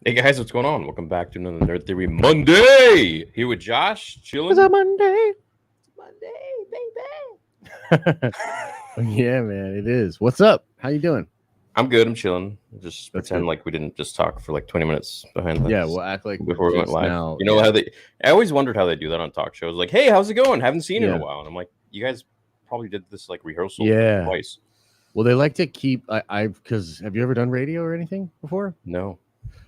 Hey guys, what's going on? Welcome back to another Nerd Theory Monday. Here with Josh, It's chilling. a Monday. Monday, Yeah, man, it is. What's up? How you doing? I'm good. I'm chilling. Just That's pretend good. like we didn't just talk for like 20 minutes behind Yeah, this we'll act like we're before we went just live. now. You know how Yeah, they? I always wondered how they do that on talk shows. Like, hey, how's it going? Haven't seen it in a yeah, while. And I'm like, you guys probably did this like rehearsal yeah. twice. Well, they like to keep. Because have you ever done radio or anything before? No.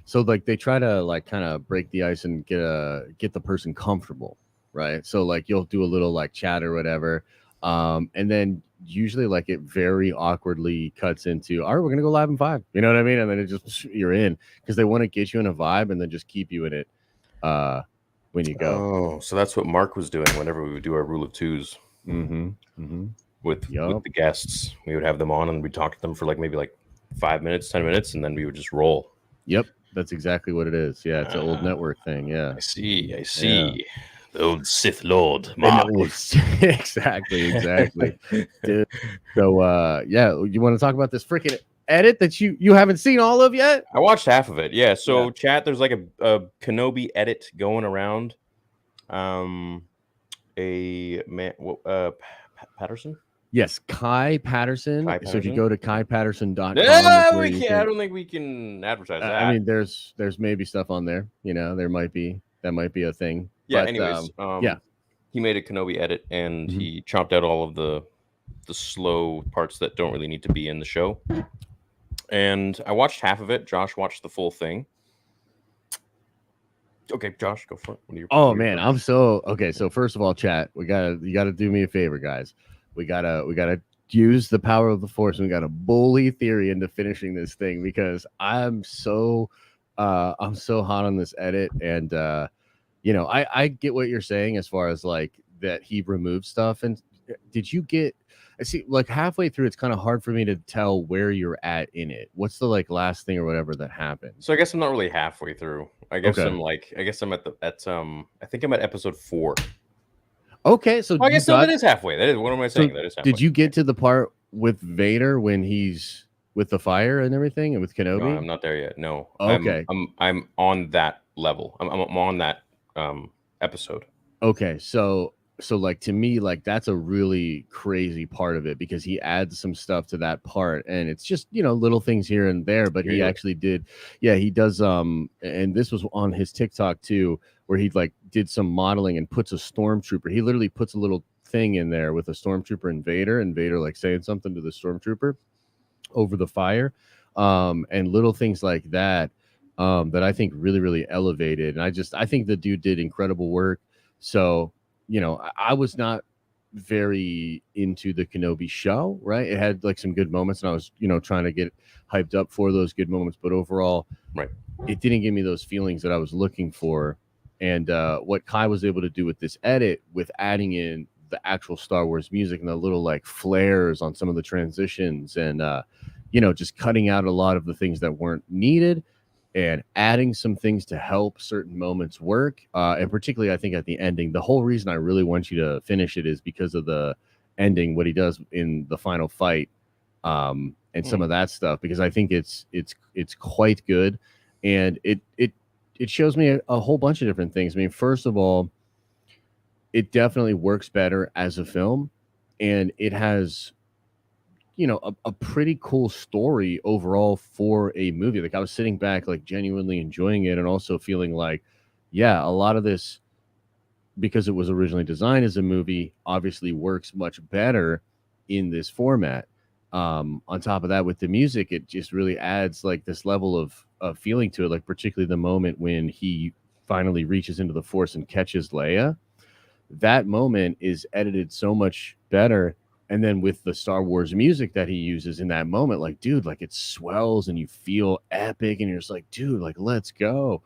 So like they try to like kind of break the ice and get the person comfortable, right? So like you'll do a little like chat or whatever, and then usually like it very awkwardly cuts into, all right, we're gonna go live in 5. You know what I mean? And then it just you're in because they want to get you in a vibe and then just keep you in it uh when you go. Oh, so that's what Mark was doing whenever we would do our rule of twos Mm-hmm. Mm-hmm. with Yup. the guests. We would have them on and we'd talk to them for like maybe like 5 minutes, 10 minutes, and then we would just roll. Yep. That's exactly what it is. Yeah, it's an old Ah, network thing. Yeah. I see. I Yeah. see. The old Sith Lord, And Mark. it was exactly. Dude. So yeah, you want to talk about this freaking edit that you haven't seen all of yet? I watched half of it. Yeah. Yeah. So, chat, there's like a Kenobi edit going around. Um, a man, Patterson. Yes, Kai Patterson. Kai So if you Patterson. go to kaipatterson.com is No, where we you can't. I can don't think we can advertise I that. mean there's maybe stuff on there, there might be that might be a thing. Yeah. But Anyways, yeah. he made a Kenobi edit and Mhm. he chopped out all of the slow parts that don't really need to be in the show. And I watched half of it. Josh watched the full thing. Okay, Josh, go for it. Oh what are your man, thoughts? I'm so okay. So first of all, chat, you gotta do me a favor, guys. We gotta use the power of the force, and we gotta bully theory into finishing this thing because I'm so hot on this edit, and I get what you're saying as far as like that he removed stuff. And did you get? I see, like halfway through, it's kind of hard for me to tell where you're at in it. What's the like last thing or whatever that happened? So I guess I'm not really halfway through. Okay. I guess I'm I think I'm at episode 4. Okay, so Oh, I you guess no, that got is halfway. That is, what am I so saying? That is did halfway. you get to the part with Vader when he's with the fire and everything and with No, Kenobi? I'm not there yet. No. Okay. I'm on that level. I'm on that episode. Okay, so like to me, like that's a really crazy part of it because he adds some stuff to that part, and it's just little things here and there, but he Really? actually did, yeah, he does. And this was on his TikTok too, where he like did some modeling and puts a stormtrooper. He literally puts a little thing in there with a stormtrooper and Vader like saying something to the stormtrooper over the fire, and little things like that. That I think really elevated, and I think the dude did incredible work. So I was not very into the Kenobi show, right? It had like some good moments, and I was trying to get hyped up for those good moments, but overall, Right. it didn't give me those feelings that I was looking for. And what Kai was able to do with this edit, with adding in the actual Star Wars music and the little like flares on some of the transitions, and just cutting out a lot of the things that weren't needed and adding some things to help certain moments work. And particularly, I think at the ending, the whole reason I really want you to finish it is because of the ending, what he does in the final fight, and some Hmm. of that stuff. Because I think it's quite good, and it shows me a whole bunch of different things. I mean, first of all, it definitely works better as a film, and it has a pretty cool story overall for a movie. Like I was sitting back like genuinely enjoying it and also feeling like, yeah, a lot of this, because it was originally designed as a movie, obviously works much better in this format. On top of that, with the music, it just really adds like this level of feeling to it, like particularly the moment when he finally reaches into the force and catches Leia. That moment is edited so much better. And then with the Star Wars music that he uses in that moment, like, dude, like it swells and you feel epic and you're just like, dude, like, let's go.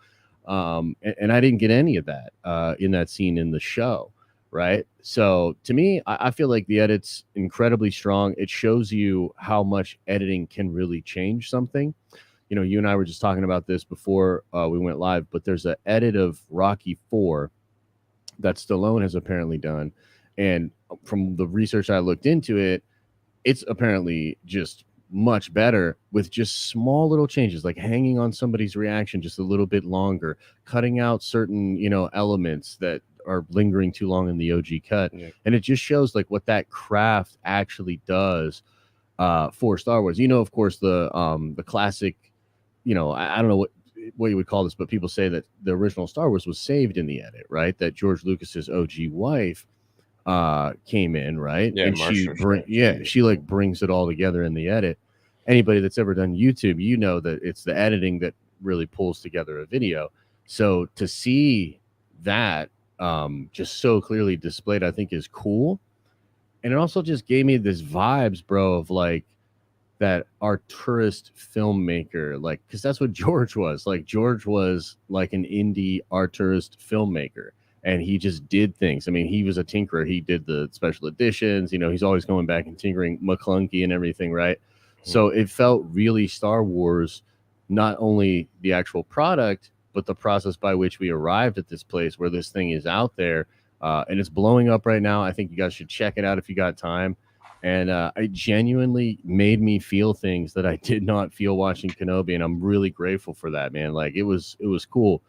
And I didn't get any of that in that scene in the show. Right. So to me, I feel like the edit's incredibly strong. It shows you how much editing can really change something. You and I were just talking about this before we went live, but there's an edit of Rocky 4 that Stallone has apparently done. And from the research I looked into it, it's apparently just much better with just small little changes, like hanging on somebody's reaction just a little bit longer, cutting out certain, elements that are lingering too long in the OG cut. Yeah. And it just shows like what that craft actually does for Star Wars. Of course, the classic, I don't know what you would call this, but people say that the original Star Wars was saved in the edit, right? That George Lucas's OG wife came in, right? Yeah, And she like brings it all together in the edit. Anybody that's ever done YouTube, that it's the editing that really pulls together a video. So to see that just so clearly displayed, I think is cool. And it also just gave me this vibes, bro, of like that arturist filmmaker, like, because that's what George was. Like, George was like an indie arturist filmmaker, and he just did things. I mean, he was a tinkerer. He did the special editions. He's always going back and tinkering McClunky and everything, right? So it felt really Star Wars, not only the actual product, but the process by which we arrived at this place where this thing is out there, and it's blowing up right now. I think you guys should check it out if you got time. And it genuinely made me feel things that I did not feel watching Kenobi, and I'm really grateful for that, man. Like it was cool.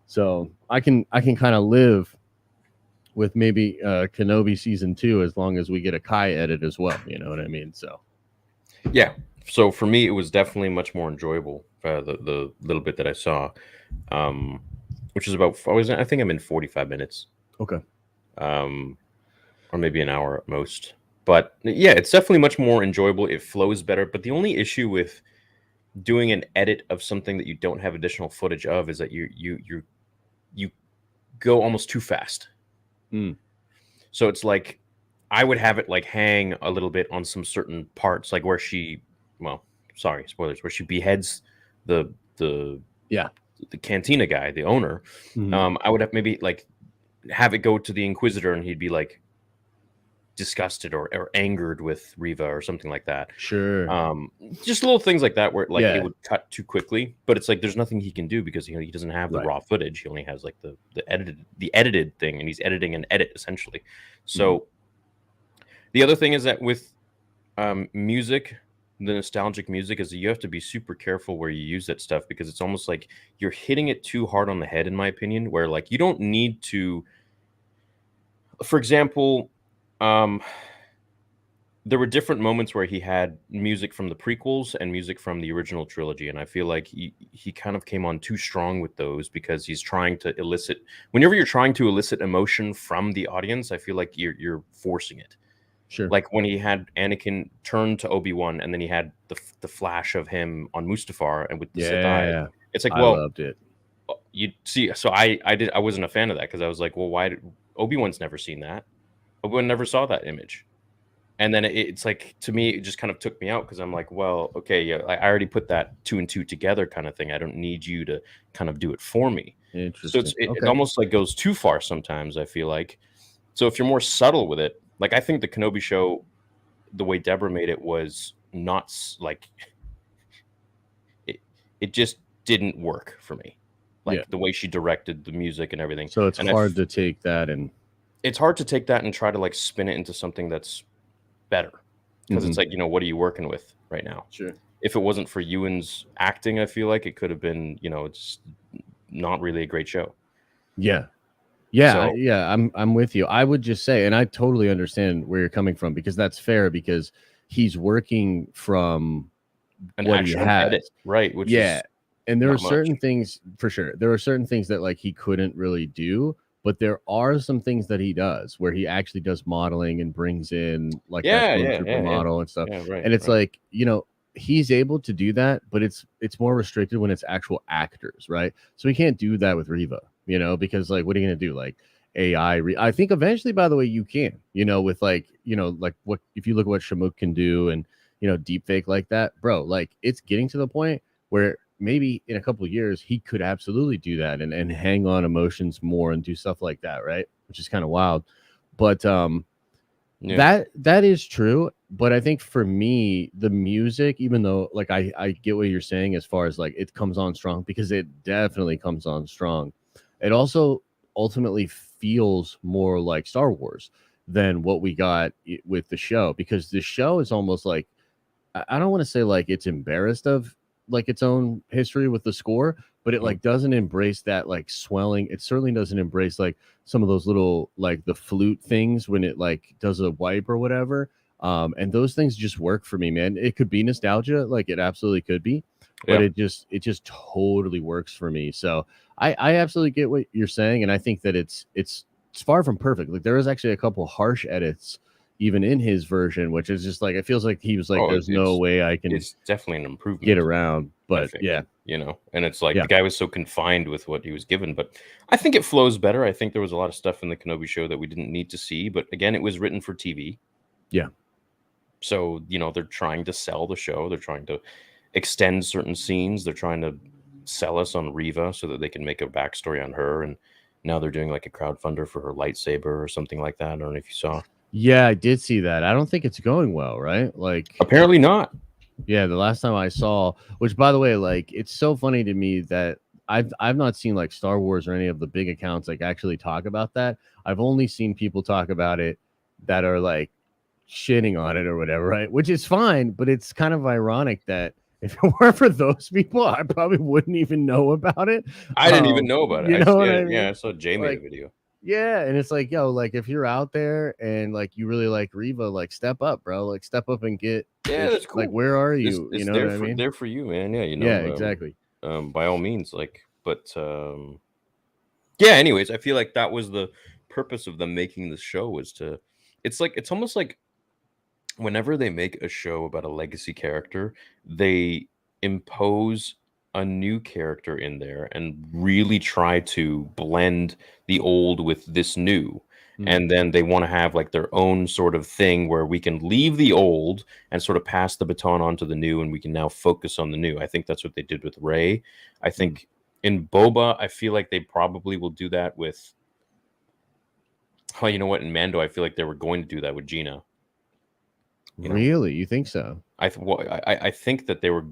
So I can kind of live with maybe Kenobi season 2 as long as we get a Kai edit as well. You know what I mean? So yeah. So for me, it was definitely much more enjoyable. The little bit that I saw, which is about I think I'm in 45 minutes. Okay. Or maybe an hour at most. But yeah, it's definitely much more enjoyable. It flows better. But the only issue with doing an edit of something that you don't have additional footage of is that you go almost too fast. So it's like I would have it like hang a little bit on some certain parts, like where she, sorry, spoilers, where she beheads the cantina guy, the owner. I would have maybe like have it go to the Inquisitor, and he'd be like disgusted or angered with Reva or something like that. Sure. Just little things like that where like it would cut too quickly, but it's like there's nothing he can do because he doesn't have the raw footage. He only has like the edited thing, and he's editing an edit essentially. So the other thing is that with music, the nostalgic music, is that you have to be super careful where you use that stuff, because it's almost like you're hitting it too hard on the head, in my opinion, where like you don't need to. For example, there were different moments where he had music from the prequels and music from the original trilogy, and I feel like he kind of came on too strong with those, because he's trying to elicit. Whenever you're trying to elicit emotion from the audience, I feel like you're forcing it. Sure. Like when he had Anakin turn to Obi-Wan, and then he had the flash of him on Mustafar and with the Sith Eye. It's like, well, I loved it. You see, so I wasn't a fan of that, because I was like, well, why did Obi-Wan's never seen that? Obi-Wan never saw that image. And then it's like, to me, it just kind of took me out, because I'm like, well, okay, yeah, I already put that 2 and 2 together kind of thing. I don't need you to kind of do it for me. Interesting. So it almost like goes too far sometimes, I feel like. So if you're more subtle with it, like I think the Kenobi show, the way Deborah made it was not like, it just didn't work for me. Like the way she directed the music and everything. So it's hard to take that and try to like spin it into something that's better, because it's like, what are you working with right now? Sure. If it wasn't for Ewan's acting, I feel like it could have been, it's not really a great show. Yeah. I'm with you. I would just say, and I totally understand where you're coming from, because that's fair, because he's working from what he has, edit, right? Which is and there are certain things, for sure. There are certain things that like he couldn't really do. But there are some things that he does where he actually does modeling and brings in like that model and stuff. And it's like, he's able to do that, but it's more restricted when it's actual actors, right? So he can't do that with Reva, because like, what are you going to do? Like AI? I think eventually, by the way, you can, with like, like what, if you look at what Shamook can do and, deep fake like that, bro, like it's getting to the point where maybe in a couple of years he could absolutely do that and hang on emotions more and do stuff like that, right? Which is kind of wild. But that is true. But I think for me, the music, even though like I get what you're saying as far as like it comes on strong, because it definitely comes on strong, it also ultimately feels more like Star Wars than what we got with the show, because the show is almost like I don't want to say like it's embarrassed of like its own history with the score, but it like doesn't embrace that like swelling. It certainly doesn't embrace like some of those little like the flute things when it like does a wipe or whatever. And those things just work for me, man. It could be nostalgia, like it absolutely could be, but Yeah. it just totally works for me. So I absolutely get what you're saying, and I think that it's far from perfect. Like there is actually a couple harsh edits even in his version, which is just like it feels like he was like, "There's no way I can It's definitely an improvement. get around." But yeah, you know, and it's like the guy was so confined with what he was given. But I think it flows better. I think there was a lot of stuff in the Kenobi show that we didn't need to see. But again, it was written for TV. Yeah. So, you know, they're trying to sell the show. They're trying to extend certain scenes. They're trying to sell us on Reva so that they can make a backstory on her. And now they're doing like a crowdfunder for her lightsaber or something like that. I don't know if you saw. Yeah, I did see that. I don't think it's going well, right? Like apparently not. Yeah, the last time I saw, which by the way, like it's so funny to me that I've not seen like Star Wars or any of the big accounts like actually talk about that. I've only seen people talk about it that are like shitting on it or whatever, right? Which is fine, but it's kind of ironic that if it weren't for those people, I probably wouldn't even know about it. I didn't even know about it. You know what I mean? Yeah, I saw Jay made a video. Yeah, and it's like, yo, like if you're out there and like you really like Reva, like step up, bro. Like step up and get. Yeah, that's cool. Like, where are you? It's you know there what I mean? There for you, man. Yeah, you know. Yeah, exactly. By all means, like, but yeah. Anyways, I feel like that was the purpose of them making this show was to. It's almost like whenever they make a show about a legacy character, they impose a new character in there and really try to blend the old with this new. And then they want to have like their own sort of thing where we can leave the old and sort of pass the baton on to the new, and we can now focus on the new. I think that's what they did with Rey. I think in Boba, I feel like they probably will do that with. Oh, you know what? In Mando, I feel like they were going to do that with Gina. Really? You think so? I think that they were.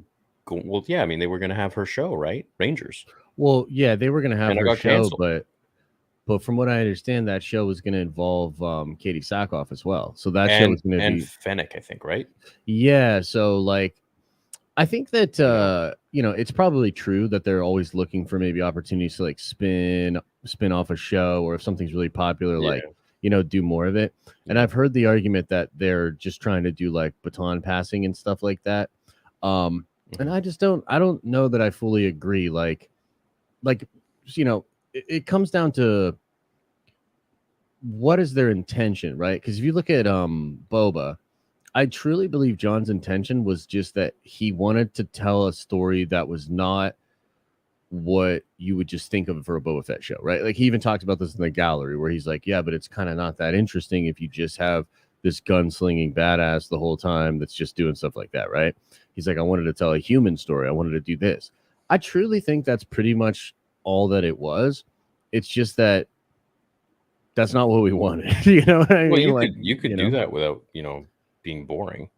Well, yeah. I mean, they were going to have her show, right? Rangers. Well, yeah, they were going to have her show, but from what I understand, that show was going to involve Katie Sackhoff as well. So that show was going to be Fennec, I think, right? Yeah. So like, I think that you know, it's probably true that they're always looking for maybe opportunities to like spin off a show, or if something's really popular, like, you know, do more of it. And I've heard the argument that they're just trying to do like baton passing and stuff like that. And I don't know that I fully agree. Like, you know, it comes down to what is their intention, right? Because if you look at Boba, I truly believe John's intention was just that he wanted to tell a story that was not what you would just think of for a Boba Fett show, right? Like he even talked about this in the gallery where he's like, yeah, but it's kind of not that interesting if you just have this gunslinging badass the whole time that's just doing stuff like that, right? He's like, I wanted to tell a human story. I wanted to do this. I truly think that's pretty much all that it was. It's just that that's not what we wanted. You know what I mean? Well, you could do that without, you know, being boring.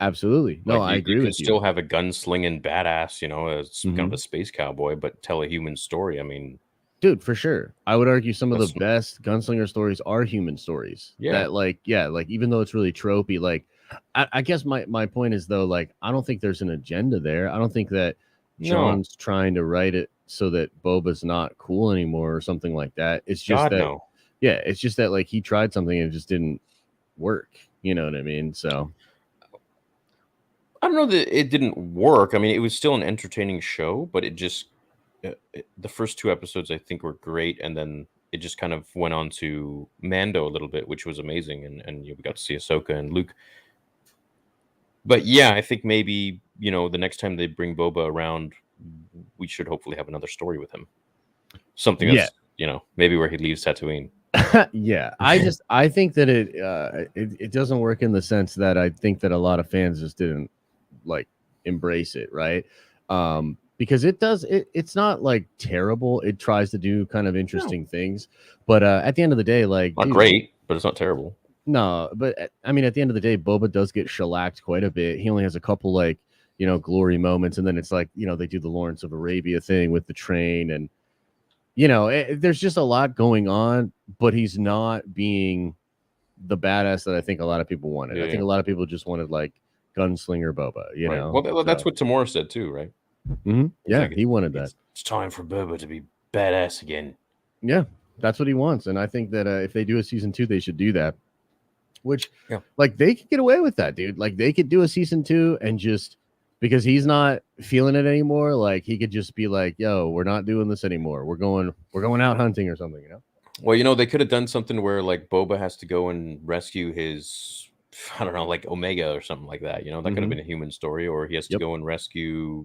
Absolutely. No, I agree with you. Still have a gunslinging badass, you know, as kind of a space cowboy, but tell a human story. I mean, dude, for sure. I would argue some of the best gunslinger stories are human stories. Yeah. That like even though it's really tropey, like I guess my point is though, like I don't think there's an agenda there. I don't think that John's trying to write it so that Boba's not cool anymore or something like that. It's just it's just that like he tried something and it just didn't work. You know what I mean? So I don't know that it didn't work. I mean, it was still an entertaining show, but it just the first 2 episodes I think were great, and then it just kind of went on to Mando a little bit, which was amazing, and we got to see Ahsoka and Luke. But yeah, I think maybe, you know, the next time they bring Boba around, we should hopefully have another story with him. Something that's, you know, maybe where he leaves Tatooine. Yeah, I think that it doesn't work in the sense that I think that a lot of fans just didn't like embrace it, right? Because it's not like terrible. It tries to do kind of interesting things, but at the end of the day, like not great, but it's not terrible. No, but I mean, at the end of the day, Boba does get shellacked quite a bit. He only has a couple like, you know, glory moments, and then it's like, you know, they do the Lawrence of Arabia thing with the train, and you know, there's just a lot going on, but he's not being the badass that I think a lot of people wanted. I think a lot of people just wanted like gunslinger Boba. You right. know, Well, that's what Tamora said too, right? Yeah, like, he wanted that. It's time for Boba to be badass again. Yeah, that's what he wants, and I think that if they do a season 2, they should do that. Which, yeah, like, they could get away with that, dude. Like, they could do a season 2 and just because he's not feeling it anymore, like he could just be like, "Yo, we're not doing this anymore. We're going out hunting or something," you know? Well, you know, they could have done something where like Boba has to go and rescue his, I don't know, like Omega or something like that. You know, that could have been a human story, or he has to go and rescue,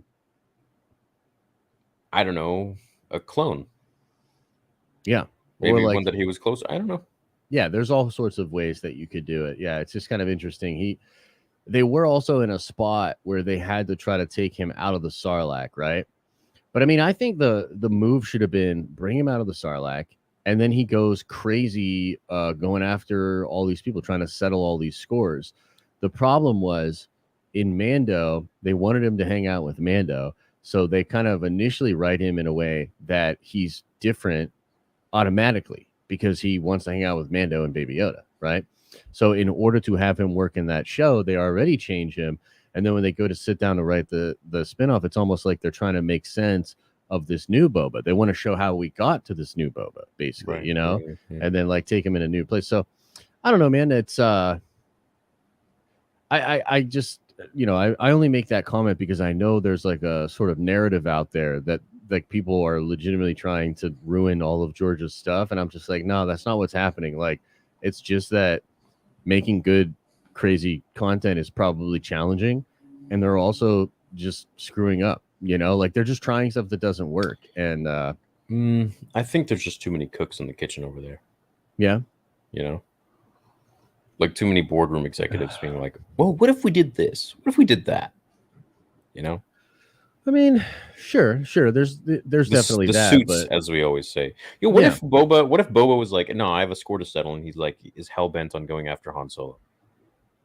I don't know, a clone. Yeah. Maybe like, one that he was close. I don't know. Yeah, there's all sorts of ways that you could do it. Yeah, it's just kind of interesting. They were also in a spot where they had to try to take him out of the Sarlacc, right? But I mean, I think the move should have been bring him out of the Sarlacc, and then he goes crazy going after all these people, trying to settle all these scores. The problem was in Mando, they wanted him to hang out with Mando, so they kind of initially write him in a way that he's different automatically because he wants to hang out with Mando and Baby Yoda, right? So in order to have him work in that show, they already change him. And then when they go to sit down to write the spinoff, it's almost like they're trying to make sense of this new Boba. They want to show how we got to this new Boba, basically, right, you know, right. and then like take him in a new place. So I don't know, man. It's I just, you know, I only make that comment because I know there's like a sort of narrative out there that like people are legitimately trying to ruin all of George's stuff. And I'm just like, no, that's not what's happening. Like, it's just that making good, crazy content is probably challenging. And they're also just screwing up, you know, like they're just trying stuff that doesn't work. And I think there's just too many cooks in the kitchen over there. Yeah. You know, like too many boardroom executives being like, well, what if we did this? What if we did that? You know? I mean, sure. There's definitely the that, suits, but as we always say. You know, what if Boba was like, no, I have a score to settle, and he's like, is hell bent on going after Han Solo?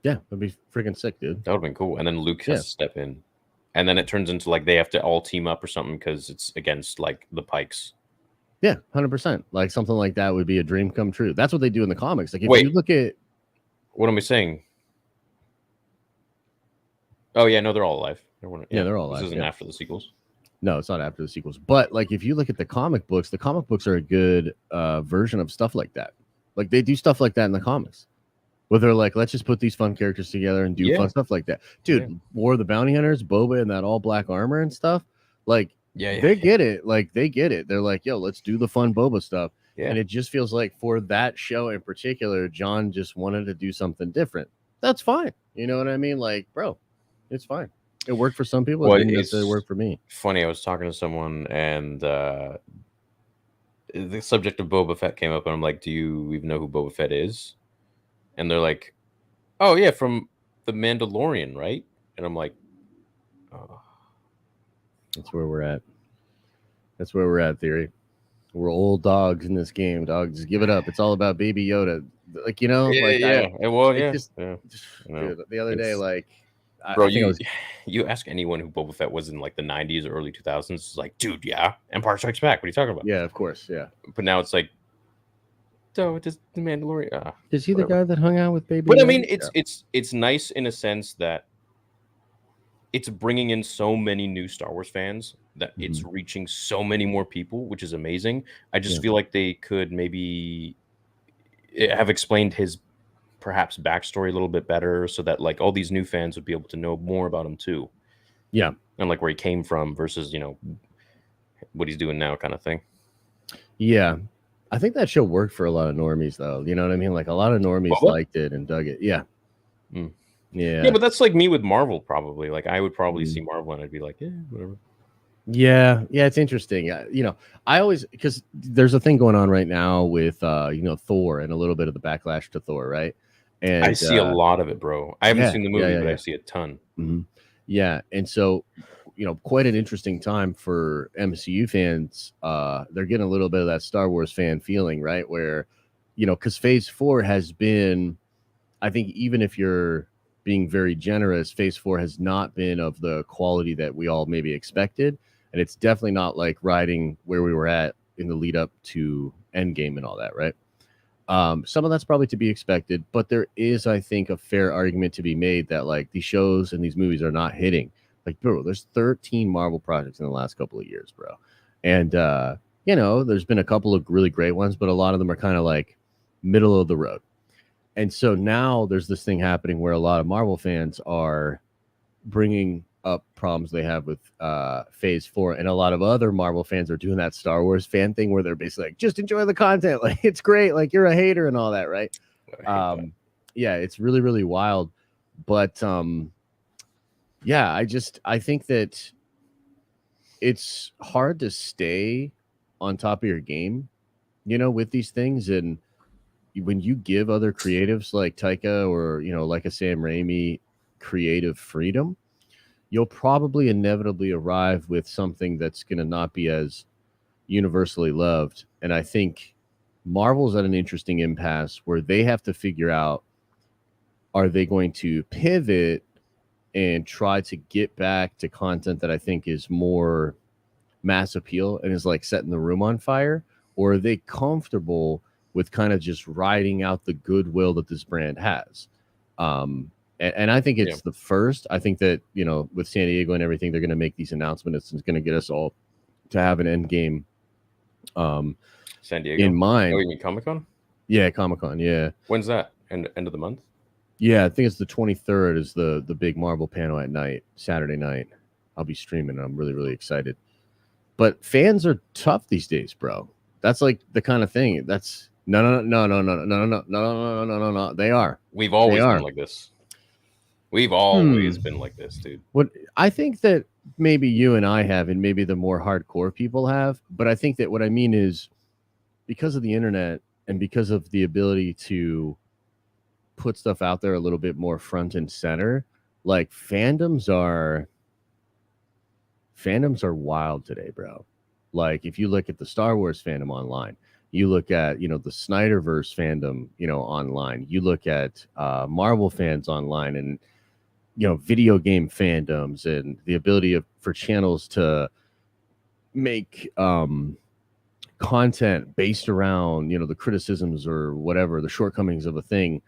Yeah, that'd be freaking sick, dude. That would have been cool. And then Luke has to step in, and then it turns into like they have to all team up or something because it's against like the Pikes. Yeah, 100%. Like something like that would be a dream come true. That's what they do in the comics. Like if you look at, what am I saying? Oh yeah, no, they're all alive. They're all alive. This isn't after the sequels. No, it's not after the sequels. But like if you look at the comic books are a good version of stuff like that. Like they do stuff like that in the comics. Where they're like, let's just put these fun characters together and do fun stuff like that. Dude, War of the Bounty Hunters, Boba in that all black armor and stuff. Like they get it. Like they get it. They're like, yo, let's do the fun Boba stuff. Yeah. And it just feels like for that show in particular, John just wanted to do something different. That's fine. You know what I mean? Like, bro, it's fine. It worked for some people. It didn't necessarily work for me. Funny, I was talking to someone and the subject of Boba Fett came up, and I'm like, do you even know who Boba Fett is? And they're like, oh yeah, from The Mandalorian, right? And I'm like, oh. That's where we're at. That's where we're at, Theory. We're old dogs in this game, dog. Just give it up. It's all about Baby Yoda. Like, you know, Dude, the other day, like, bro, you ask anyone who Boba Fett was in like the 90s or early 2000s, it's like, dude, yeah, Empire Strikes Back. What are you talking about? Yeah, of course, yeah. But now it's like, so does the Mandalorian? Is he the guy that hung out with Baby? But I mean, it's nice in a sense that it's bringing in so many new Star Wars fans that it's reaching so many more people, which is amazing. I just feel like they could maybe have explained his perhaps backstory a little bit better so that like all these new fans would be able to know more about him too. Yeah. And like where he came from versus, you know, what he's doing now kind of thing. Yeah. I think that show worked for a lot of normies though. You know what I mean? Like a lot of normies liked it and dug it. Yeah. Yeah. Yeah, but that's like me with Marvel probably. Like I would probably see Marvel and I'd be like, yeah, whatever. Yeah, it's interesting. You know, I always because there's a thing going on right now with you know, Thor and a little bit of the backlash to Thor, right? And I see a lot of it, bro. I haven't seen the movie, but I see a ton. Yeah, and so you know, quite an interesting time for MCU fans. They're getting a little bit of that Star Wars fan feeling, right? Where, you know, because Phase 4 has been, I think, even if you're being very generous, Phase 4 has not been of the quality that we all maybe expected. And it's definitely not like riding where we were at in the lead up to Endgame and all that, right? Some of that's probably to be expected, but there is, I think, a fair argument to be made that like these shows and these movies are not hitting. Like, bro, there's 13 Marvel projects in the last couple of years, bro. And you know, there's been a couple of really great ones, but a lot of them are kind of like middle of the road. And so now there's this thing happening where a lot of Marvel fans are bringing up problems they have with phase 4, and a lot of other Marvel fans are doing that Star Wars fan thing where they're basically like, just enjoy the content, like it's great, like you're a hater and all that, right? Yeah, it's really, really wild. But yeah, I think that it's hard to stay on top of your game, you know, with these things. And when you give other creatives like Taika or, you know, like a Sam Raimi creative freedom, you'll probably inevitably arrive with something that's going to not be as universally loved. And I think Marvel's at an interesting impasse where they have to figure out, are they going to pivot and try to get back to content that I think is more mass appeal and is like setting the room on fire? Or are they comfortable with kind of just riding out the goodwill that this brand has? And I think it's the first. I think that, you know, with San Diego and everything, they're going to make these announcements. It's going to get us all to have an end game San Diego in mind. Oh, you mean Comic-Con? Yeah, Comic-Con, yeah. When's that? End of the month? Yeah, I think it's the 23rd is the big Marvel panel at night, Saturday night. I'll be streaming, and I'm really, really excited. But fans are tough these days, bro. That's like the kind of thing. That's no. They are. We've always been like this. We've always been like this, dude. What I think that maybe you and I have, and maybe the more hardcore people have, but I think that what I mean is because of the internet and because of the ability to put stuff out there a little bit more front and center, like fandoms are wild today, bro. Like if you look at the Star Wars fandom online, you look at, you know, the Snyderverse fandom, you know, online, you look at Marvel fans online, and you know, video game fandoms, and the ability for channels to make content based around, you know, the criticisms or whatever, the shortcomings of a thing.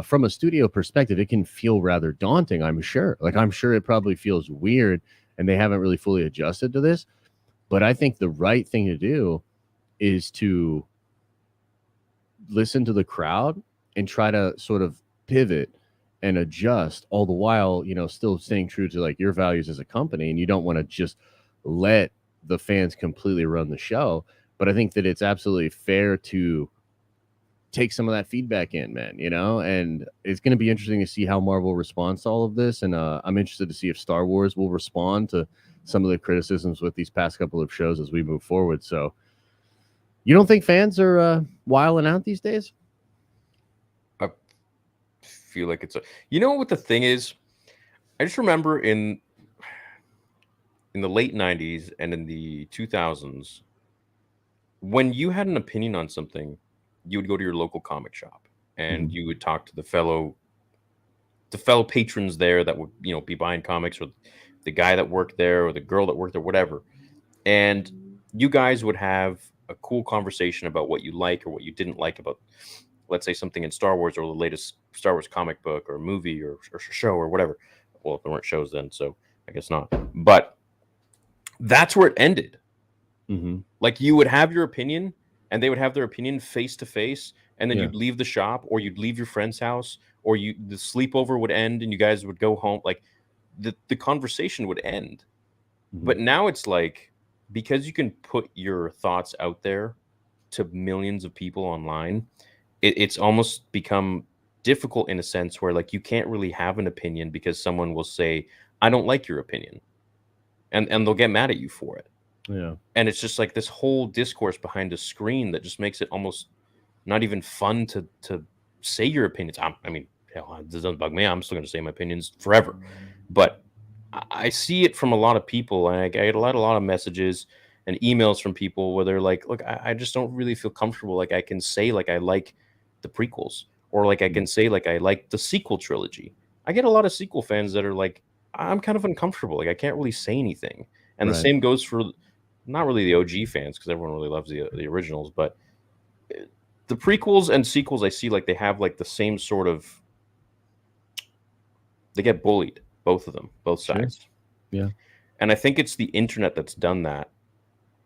From a studio perspective, it can feel rather daunting, I'm sure. Like, I'm sure it probably feels weird and they haven't really fully adjusted to this. But I think the right thing to do is to listen to the crowd and try to sort of pivot and adjust, all the while, you know, still staying true to like your values as a company. And you don't want to just let the fans completely run the show. But I think that it's absolutely fair to take some of that feedback in, man, you know, and it's going to be interesting to see how Marvel responds to all of this. And I'm interested to see if Star Wars will respond to some of the criticisms with these past couple of shows as we move forward. So you don't think fans are wilding out these days? I feel like it's you know what the thing is? I just remember in the late 90s and in the 2000s, when you had an opinion on something, you would go to your local comic shop and you would talk to the fellow patrons there that would, you know, be buying comics, or the guy that worked there or the girl that worked there, whatever. And you guys would have a cool conversation about what you like or what you didn't like about, let's say, something in Star Wars or the latest Star Wars comic book or movie or show or whatever. Well, there weren't shows then, so I guess not. But that's where it ended. Like, you would have your opinion and they would have their opinion face to face, and then you'd leave the shop or you'd leave your friend's house, or the sleepover would end and you guys would go home. Like, the conversation would end. But now it's like, because you can put your thoughts out there to millions of people online, it's almost become difficult in a sense where, like, you can't really have an opinion because someone will say, I don't like your opinion, and they'll get mad at you for it. Yeah. And it's just like this whole discourse behind a screen that just makes it almost not even fun to say your opinions. I mean, hell, it doesn't bug me. I'm still going to say my opinions forever. But I see it from a lot of people, and I get a lot of messages and emails from people where they're like, look, I just don't really feel comfortable. Like, I can say, like, I like the prequels, or like I can say, like, I like the sequel trilogy. I get a lot of sequel fans that are like, I'm kind of uncomfortable. Like, I can't really say anything. And the same goes for not really the OG fans, because everyone really loves the originals, but the prequels and sequels I see, like, they have like the same sort of, they get bullied, both of them, both sides. Sure. Yeah. And I think it's the internet that's done that,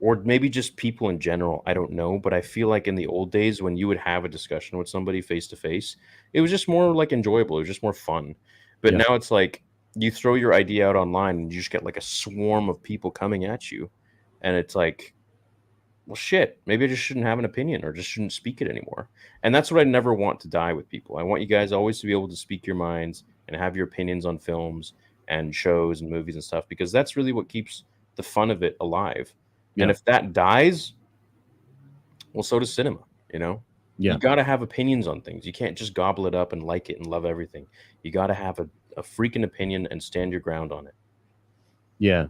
or maybe just people in general. I don't know, but I feel like in the old days when you would have a discussion with somebody face to face, it was just more like enjoyable. It was just more fun. But now it's like you throw your idea out online and you just get like a swarm of people coming at you, and it's like, well, shit, maybe I just shouldn't have an opinion or just shouldn't speak it anymore. And that's what I never want to die with people. I want you guys always to be able to speak your minds and have your opinions on films and shows and movies and stuff, because that's really what keeps the fun of it alive. Yeah. And if that dies, well, so does cinema, you know? Yeah. You got to have opinions on things. You can't just gobble it up and like it and love everything. You got to have a freaking opinion and stand your ground on it. Yeah.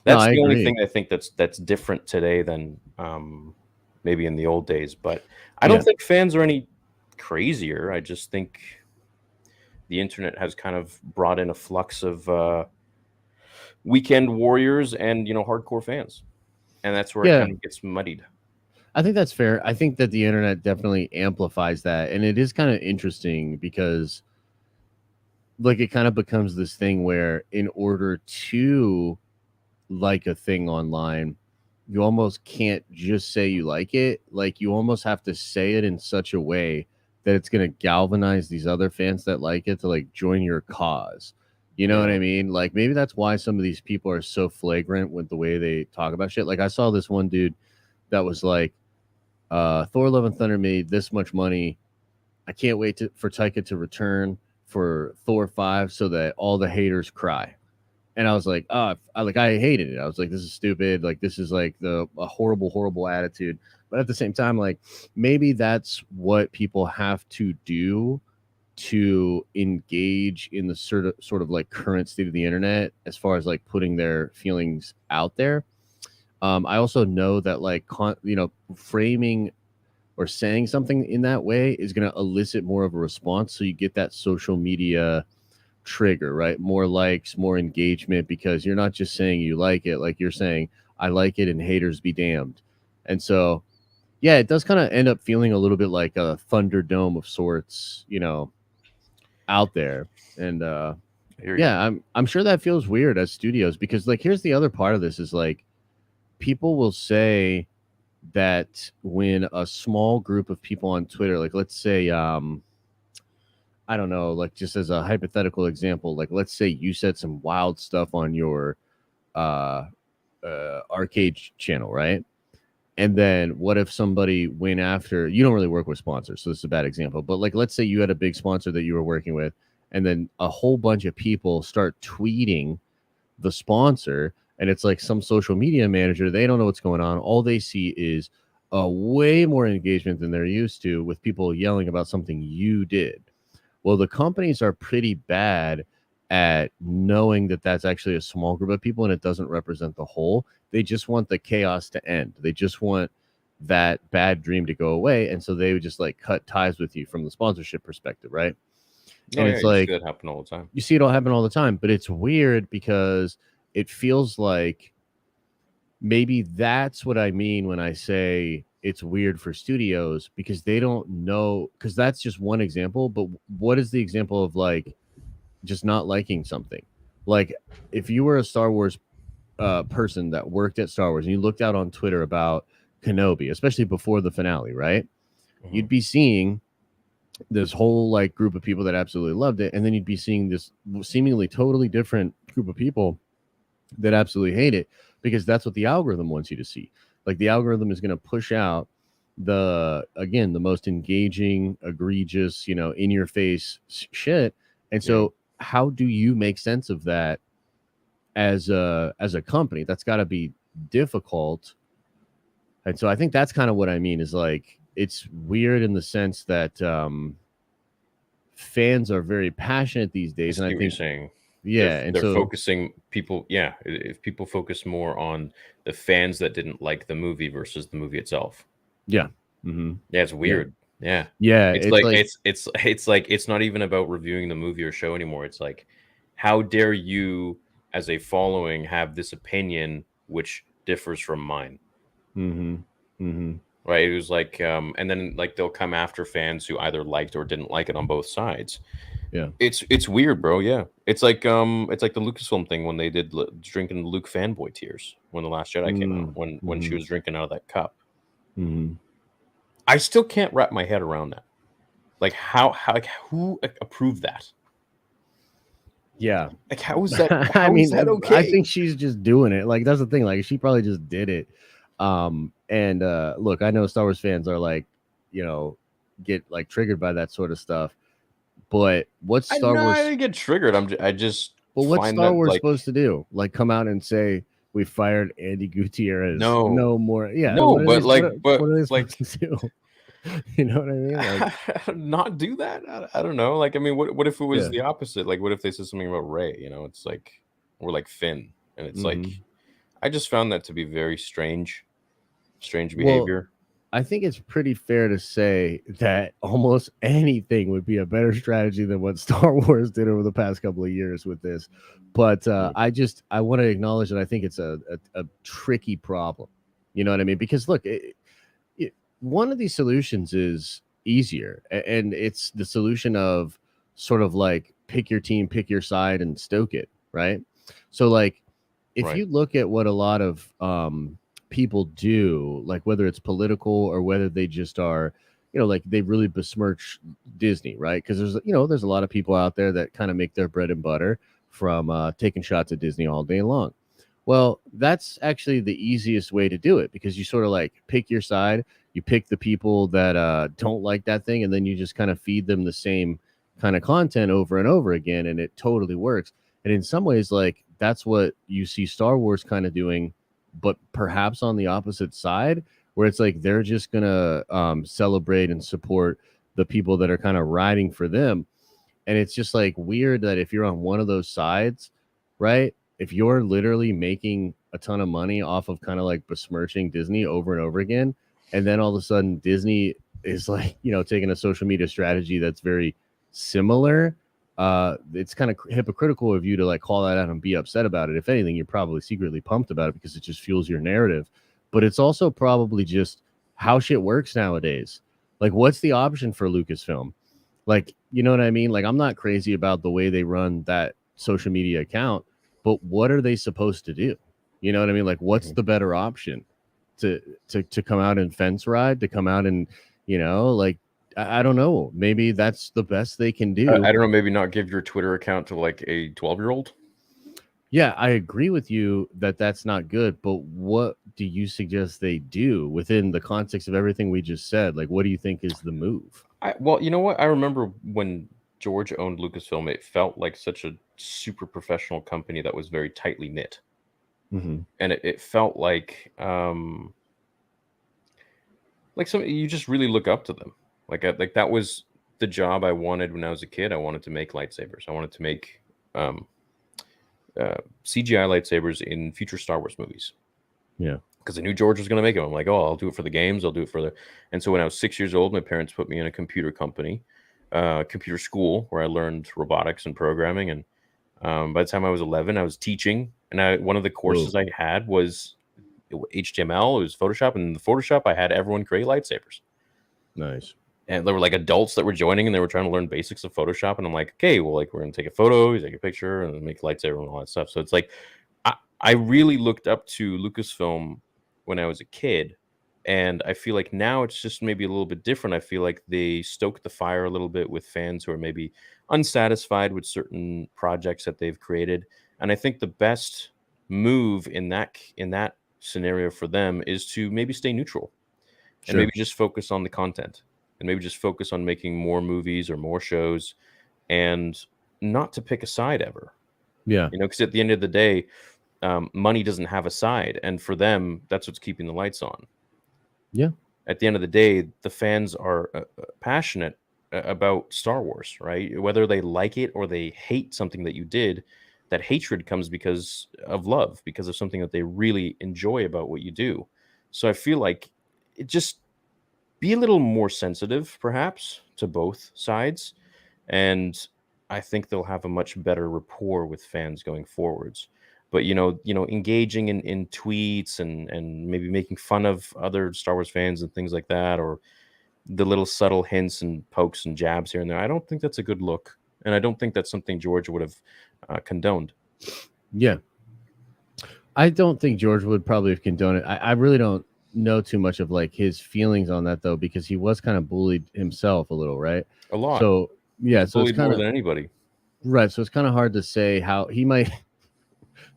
That's the only thing I think that's different today than maybe in the old days. But I don't think fans are any crazier. I just think the internet has kind of brought in a flux of weekend warriors and, you know, hardcore fans. And that's where it kind of gets muddied. I think that's fair. I think that the internet definitely amplifies that. And it is kind of interesting because, like, it kind of becomes this thing where in order to like a thing online, you almost can't just say you like it. Like, you almost have to say it in such a way that it's going to galvanize these other fans that like it to like join your cause. You know what I mean? Like, maybe that's why some of these people are so flagrant with the way they talk about shit. Like, I saw this one dude that was like, Thor Love and Thunder made this much money. I can't wait for Taika to return for Thor 5 so that all the haters cry. And I was like, I hated it. I was like, this is stupid. Like, this is like a horrible, horrible attitude. But at the same time, like, maybe that's what people have to do to engage in the sort of like current state of the internet as far as like putting their feelings out there. I also know that like, framing or saying something in that way is going to elicit more of a response. So you get that social media trigger, right? More likes, more engagement, because you're not just saying you like it, like you're saying, I like it and haters be damned. And so, yeah, it does kind of end up feeling a little bit like a Thunderdome of sorts, you know, out there. And I'm sure that feels weird as studios, because like, here's the other part of this is like, people will say that when a small group of people on Twitter, like let's say, I don't know, like just as a hypothetical example, like let's say you said some wild stuff on your arcade channel, right? And then what if somebody went after, you don't really work with sponsors, so this is a bad example, but like let's say you had a big sponsor that you were working with, and then a whole bunch of people start tweeting the sponsor, and it's like some social media manager, they don't know what's going on. All they see is a way more engagement than they're used to with people yelling about something you did. Well, the companies are pretty bad at knowing that that's actually a small group of people and it doesn't represent the whole. They just want the chaos to end. They just want that bad dream to go away. And so they would just like cut ties with you from the sponsorship perspective, right? And it's like, you see it happen all the time. You see it all happen all the time, but it's weird because it feels like maybe that's what I mean when I say it's weird for studios, because they don't know, because that's just one example. But what is the example of like just not liking something? Like if you were a Star Wars person that worked at Star Wars and you looked out on Twitter about Kenobi, especially before the finale, right? Mm-hmm. You'd be seeing this whole like group of people that absolutely loved it, and then you'd be seeing this seemingly totally different group of people that absolutely hate it, because that's what the algorithm wants you to see. Like the algorithm is going to push out the most engaging, egregious, you know, in your face shit. And so how do you make sense of that as a company? That's got to be difficult. And so I think that's kind of what I mean is like, it's weird in the sense that fans are very passionate these days. And I think you're saying, and they're focusing people. Yeah, if people focus more on the fans that didn't like the movie versus the movie itself. Yeah, mm-hmm. Yeah, it's weird. Yeah. It's like it's not even about reviewing the movie or show anymore. It's like, how dare you, as a following, have this opinion which differs from mine? Mm-hmm. Mm-hmm. right? It was like, and then like they'll come after fans who either liked or didn't like it on both sides. Yeah. It's weird, bro. Yeah, it's like the Lucasfilm thing when they did drinking Luke fanboy tears when the Last Jedi came out, when she was drinking out of that cup. I still can't wrap my head around that. Like how like who approved that? Yeah. Like how is that? I mean, is that okay? I think she's just doing it. Like that's the thing. Like she probably just did it. And look, I know Star Wars fans are like, you know, get like triggered by that sort of stuff. But what's Star Wars? I didn't get triggered. I just. But what's find Star that, Wars like, supposed to do? Like come out and say we fired Andy Gutierrez? No more. Yeah, no, but what are they like, supposed to do? You know what I mean? Like, not do that. I don't know. Like, I mean, what if it was Yeah. the opposite? Like, what if they said something about Rey? You know, it's like, or like Finn, and it's like, I just found that to be very strange behavior. I think it's pretty fair to say that almost anything would be a better strategy than what Star Wars did over the past couple of years with this. But I want to acknowledge that I think it's a tricky problem. You know what I mean? Because look, one of these solutions is easier, and it's the solution of sort of like pick your team, pick your side, and stoke it, right? So like if you look at what a lot of people do, like whether it's political or whether they just are, you know, like they really besmirch Disney, right? Because there's a lot of people out there that kind of make their bread and butter from taking shots at Disney all day long. Well, that's actually the easiest way to do it, because you sort of like pick your side, you pick the people that don't like that thing, and then you just kind of feed them the same kind of content over and over again, and it totally works. And in some ways, like that's what you see Star Wars kind of doing, but perhaps on the opposite side, where it's like they're just gonna celebrate and support the people that are kind of riding for them. And it's just like weird that if you're on one of those sides, right? If you're literally making a ton of money off of kind of like besmirching Disney over and over again, and then all of a sudden Disney is like, you know, taking a social media strategy that's very similar, it's kind of hypocritical of you to like call that out and be upset about it. If anything, you're probably secretly pumped about it because it just fuels your narrative. But it's also probably just how shit works nowadays. Like, what's the option for Lucasfilm? Like, you know what I mean? Like, I'm not crazy about the way they run that social media account, but what are they supposed to do? You know what I mean? Like, what's the better option? To come out and fence ride, to come out and, you know, like, I don't know. Maybe that's the best they can do. I don't know. Maybe not give your Twitter account to like a 12-year-old. Yeah, I agree with you that that's not good. But what do you suggest they do within the context of everything we just said? Like, what do you think is the move? Well, you know what? I remember when George owned Lucasfilm, it felt like such a super professional company that was very tightly knit. And it felt like some, you just really look up to them. Like that was the job I wanted when I was a kid. I wanted to make lightsabers. I wanted to make CGI lightsabers in future Star Wars movies. Yeah. Because I knew George was going to make them. I'm like, oh, I'll do it for the games. I'll do it for the... And so when I was 6 years old, my parents put me in a computer company, computer school, where I learned robotics and programming. And by the time I was 11, I was teaching. And one of the courses I had was HTML. It was Photoshop. And in the Photoshop, I had everyone create lightsabers. Nice. And there were like adults that were joining, and they were trying to learn basics of Photoshop. And I'm like, okay, well, like, we're going to take a photo, you take a picture, and make a lightsaber and all that stuff. So it's like, I really looked up to Lucasfilm when I was a kid. And I feel like now it's just maybe a little bit different. I feel like they stoked the fire a little bit with fans who are maybe unsatisfied with certain projects that they've created. And I think the best move in that scenario for them is to maybe stay neutral and maybe just focus on the content, and maybe just focus on making more movies or more shows, and not to pick a side ever. Yeah. You know, because at the end of the day, money doesn't have a side. And for them, that's what's keeping the lights on. Yeah. At the end of the day, the fans are passionate about Star Wars, right? Whether they like it or they hate something that you did, that hatred comes because of love, because of something that they really enjoy about what you do. So I feel like it just be a little more sensitive, perhaps, to both sides. And I think they'll have a much better rapport with fans going forwards. but engaging in tweets and maybe making fun of other Star Wars fans and things like that, or the little subtle hints and pokes and jabs here and there, I don't think that's a good look, and I don't think that's something George would have condoned. Yeah, I don't think George would probably have condoned it. I really don't know too much of like his feelings on that though, because he was kind of bullied himself a little, right? A lot. So yeah, so it's kind more of than anybody. Right. So it's kind of hard to say how he might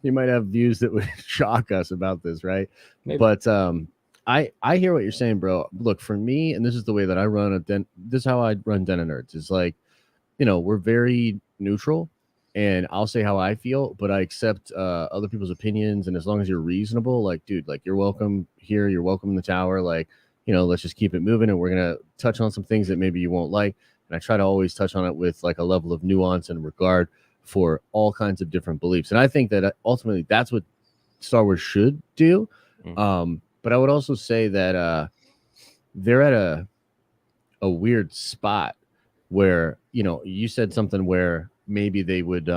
have views that would shock us about this, right? Maybe. But I hear what you're saying, bro. Look, for me, and this is the way that I run this is how I run Den of Nerds. Is like, we're very neutral, and I'll say how I feel, but I accept other people's opinions, and as long as you're reasonable, like, dude, like, you're welcome here, you're welcome in the tower, like, let's just keep it moving, and we're gonna touch on some things that maybe you won't like, and I try to always touch on it with like a level of nuance and regard for all kinds of different beliefs, and I think that ultimately that's what Star Wars should do. But I would also say that they're at a weird spot where, you said something where maybe they would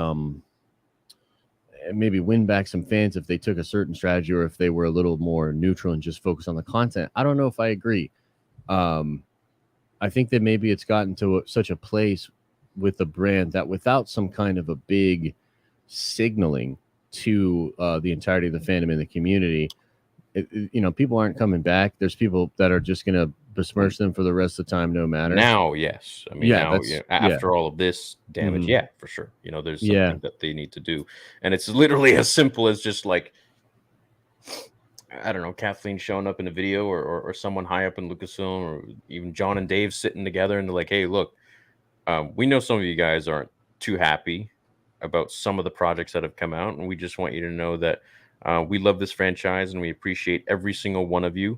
maybe win back some fans if they took a certain strategy, or if they were a little more neutral and just focus on the content. I don't know if I agree. I think that maybe it's gotten to such a place with the brand that without some kind of a big signaling to the entirety of the fandom and the community, people aren't coming back. There's people that are just going to besmirch them for the rest of the time, no matter. Now, yes. I mean, after all of this damage, for sure. There's something that they need to do. And it's literally as simple as just like, I don't know, Kathleen showing up in a video, or someone high up in Lucasfilm, or even John and Dave sitting together and they're like, hey, look, we know some of you guys aren't too happy about some of the projects that have come out, and we just want you to know that we love this franchise and we appreciate every single one of you.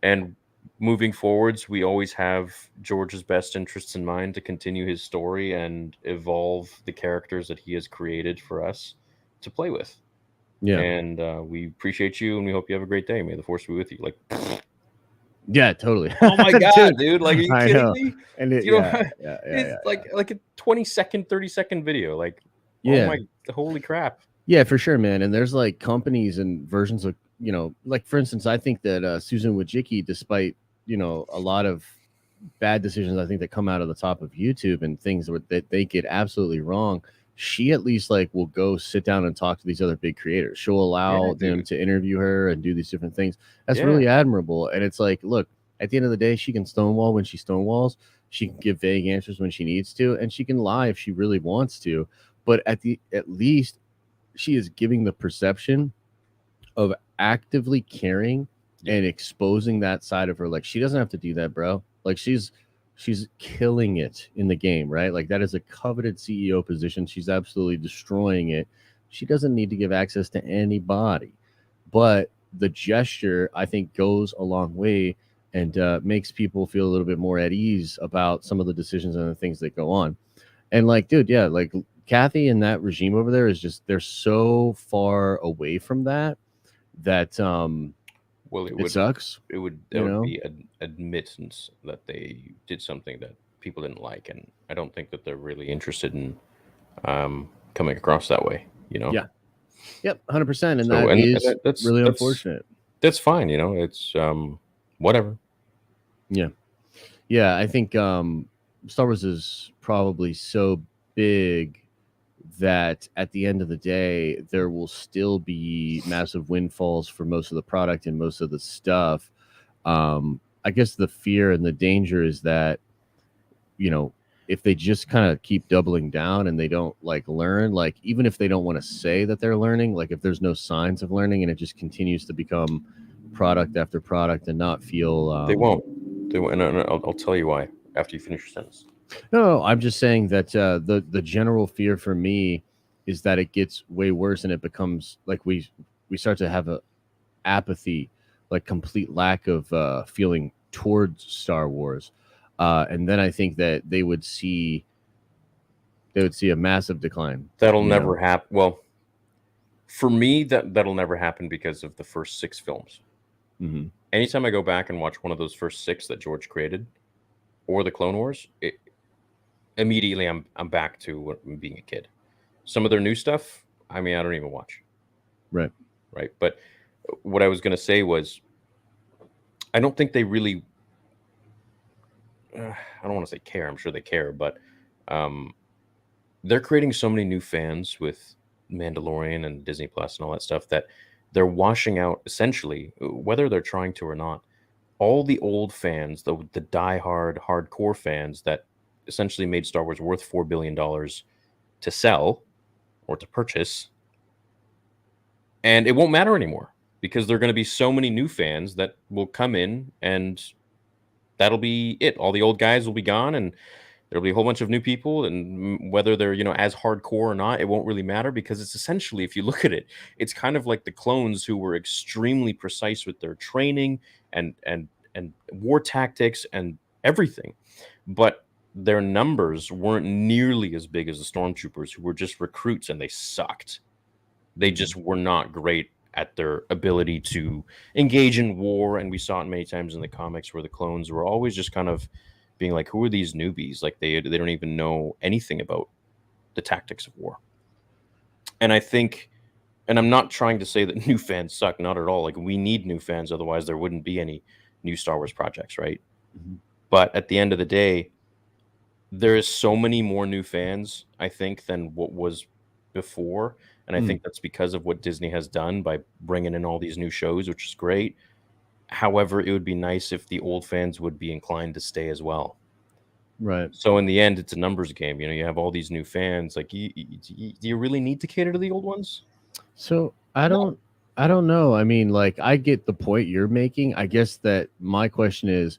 And moving forwards, we always have George's best interests in mind to continue his story and evolve the characters that he has created for us to play with. Yeah. And we appreciate you, and we hope you have a great day. May the Force be with you. Like, yeah, totally. Oh my God, dude. Like, are you kidding me? And it's like a 20-second, 30-second video. Like, oh my, holy crap. Yeah, for sure, man. And there's like companies and versions of, like, for instance, I think that Susan Wojcicki, despite, a lot of bad decisions, I think, that come out of the top of YouTube and things that they get absolutely wrong, she at least like will go sit down and talk to these other big creators. She'll allow them to interview her and do these different things. That's really admirable. And it's like, look, at the end of the day, she can stonewall when she stonewalls. She can give vague answers when she needs to, and she can lie if she really wants to. But at least she is giving the perception of actively caring and exposing that side of her. Like, she doesn't have to do that, bro. Like, she's killing it in the game, right? Like, that is a coveted CEO position. She's absolutely destroying it. She doesn't need to give access to anybody, but the gesture, I think, goes a long way and makes people feel a little bit more at ease about some of the decisions and the things that go on. And like, dude, like Kathy and that regime over there is just, they're so far away from that well, it sucks. It would be an admittance that they did something that people didn't like, and I don't think that they're really interested in coming across that way. Yeah. Yep, 100%, and that's really unfortunate. That's fine. It's whatever. Yeah. I think Star Wars is probably so big that at the end of the day, there will still be massive windfalls for most of the product and most of the stuff. I guess the fear and the danger is that, if they just kind of keep doubling down and they don't like learn, like, even if they don't want to say that they're learning, like, if there's no signs of learning and it just continues to become product after product and not feel they won't. And I'll tell you why after you finish your sentence. No, I'm just saying that the general fear for me is that it gets way worse and it becomes like we start to have a apathy, like complete lack of feeling towards Star Wars, and then I think that they would see a massive decline. That'll never happen. Well, for me, that'll never happen because of the first 6 films. Mm-hmm. Anytime I go back and watch one of those first 6 that George created, or the Clone Wars, immediately I'm back to being a kid. some of their new stuff, I mean, I don't even watch. Right. Right. But what I was going to say was, I don't think they really, I don't want to say care. I'm sure they care, but they're creating so many new fans with Mandalorian and Disney Plus and all that stuff that they're washing out, essentially, whether they're trying to or not, all the old fans, the diehard hardcore fans that essentially made Star Wars worth $4 billion to sell or to purchase. And it won't matter anymore because there are going to be so many new fans that will come in, and that'll be it. All the old guys will be gone, and there'll be a whole bunch of new people, and whether they're, as hardcore or not, it won't really matter, because it's essentially, if you look at it, it's kind of like the clones who were extremely precise with their training and war tactics and everything, but their numbers weren't nearly as big as the stormtroopers, who were just recruits and they sucked. They just were not great at their ability to engage in war, and we saw it many times in the comics where the clones were always just kind of being like, who are these newbies? Like they don't even know anything about the tactics of war. And I think, and I'm not trying to say that new fans suck, not at all. Like, we need new fans, otherwise there wouldn't be any new Star Wars projects, right? Mm-hmm. But at the end of the day, there is so many more new fans, I think, than what was before. And I think that's because of what Disney has done by bringing in all these new shows, which is great. However, it would be nice if the old fans would be inclined to stay as well. Right. So in the end, it's a numbers game. You have all these new fans. Like, do you really need to cater to the old ones? So I don't know. I mean, like, I get the point you're making. I guess that my question is,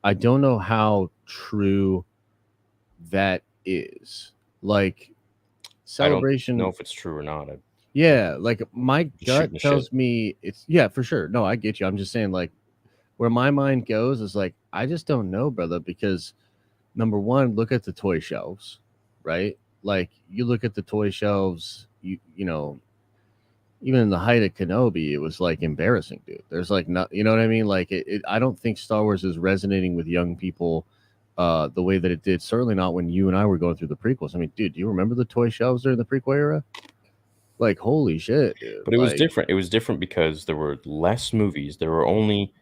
I don't know how true that is. Like, Celebration. I don't know if it's true or not. Yeah, like, my gut tells me it's, yeah, for sure. No, I get you. I'm just saying, like, where my mind goes is like, I just don't know, brother, because number one, look at the toy shelves, right? Like, you look at the toy shelves, you know, even in the height of Kenobi, it was like embarrassing, dude. There's like, not, you know what I mean? Like, I don't think Star Wars is resonating with young people the way that it did. Certainly not when you and I were going through the prequels. I mean, dude, do you remember the toy shelves during the prequel era? Like, holy shit, dude. But it was different. It was different because there were less movies. There were only,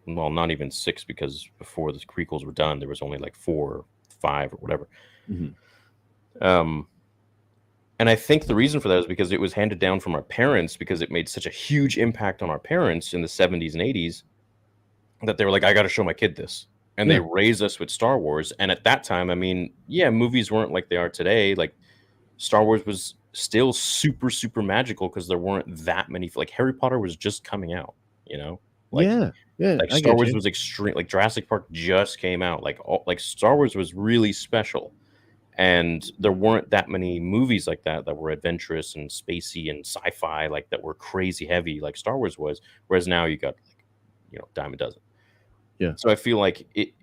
well, not even 6, because before the prequels were done, there was only like 4 or 5 or whatever. Mm-hmm. And I think the reason for that is because it was handed down from our parents, because it made such a huge impact on our parents in the 70s and 80s that they were like, I got to show my kid this. And they raised us with Star Wars. And at that time, I mean, yeah, movies weren't like they are today. Like, Star Wars was still super, super magical because there weren't that many. Like, Harry Potter was just coming out, Like, like Star Wars was extreme. Like, Jurassic Park just came out. Like Star Wars was really special. And there weren't that many movies like that were adventurous and spacey and sci-fi, like, that were crazy heavy like Star Wars was. Whereas now you got, like, dime a dozen. Yeah. So I feel like it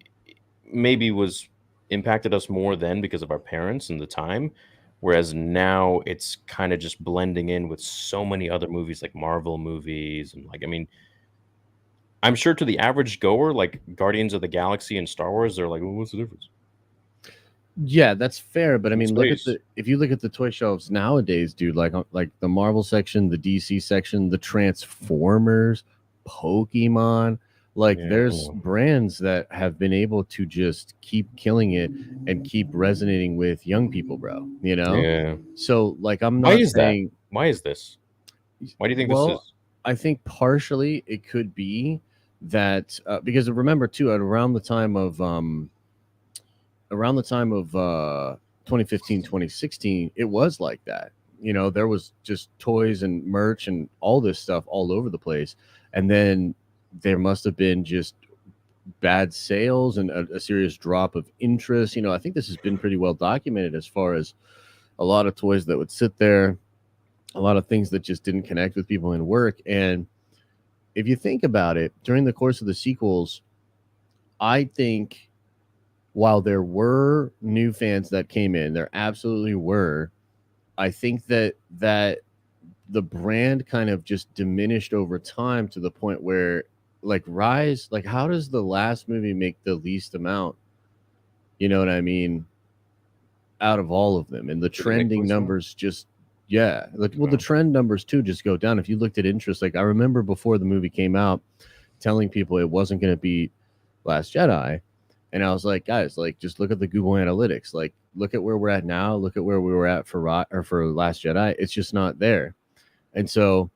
maybe was impacted us more then because of our parents and the time. Whereas now it's kind of just blending in with so many other movies, like Marvel movies. And, like, I mean, I'm sure to the average goer, like Guardians of the Galaxy and Star Wars, they're like, well, what's the difference? Yeah, that's fair. But I mean, if you look at the toy shelves nowadays, dude, like the Marvel section, the DC section, the Transformers, Pokemon, like, there's brands that have been able to just keep killing it and keep resonating with young people, bro. Yeah. So, like, I'm not saying, why is this? Why do you think this is? I think partially it could be that because remember too, around the time of 2015, 2016, it was like that. There was just toys and merch and all this stuff all over the place. And then there must have been just bad sales and a serious drop of interest. I think this has been pretty well documented as far as a lot of toys that would sit there, a lot of things that just didn't connect with people in work. And if you think about it, during the course of the sequels, I think while there were new fans that came in, there absolutely were, I think that the brand kind of just diminished over time to the point where, like, Rise, like, how does the last movie make the least amount? You know what I mean? Out of all of them, and the trending numbers just Yeah, like well, the trend numbers too just go down. If you looked at interest, like I remember before the movie came out, telling people it wasn't going to be Last Jedi, and I was like, guys, like just look at the Google Analytics, like look at where we're at now, look at where we were at for Last Jedi. It's just not there, and so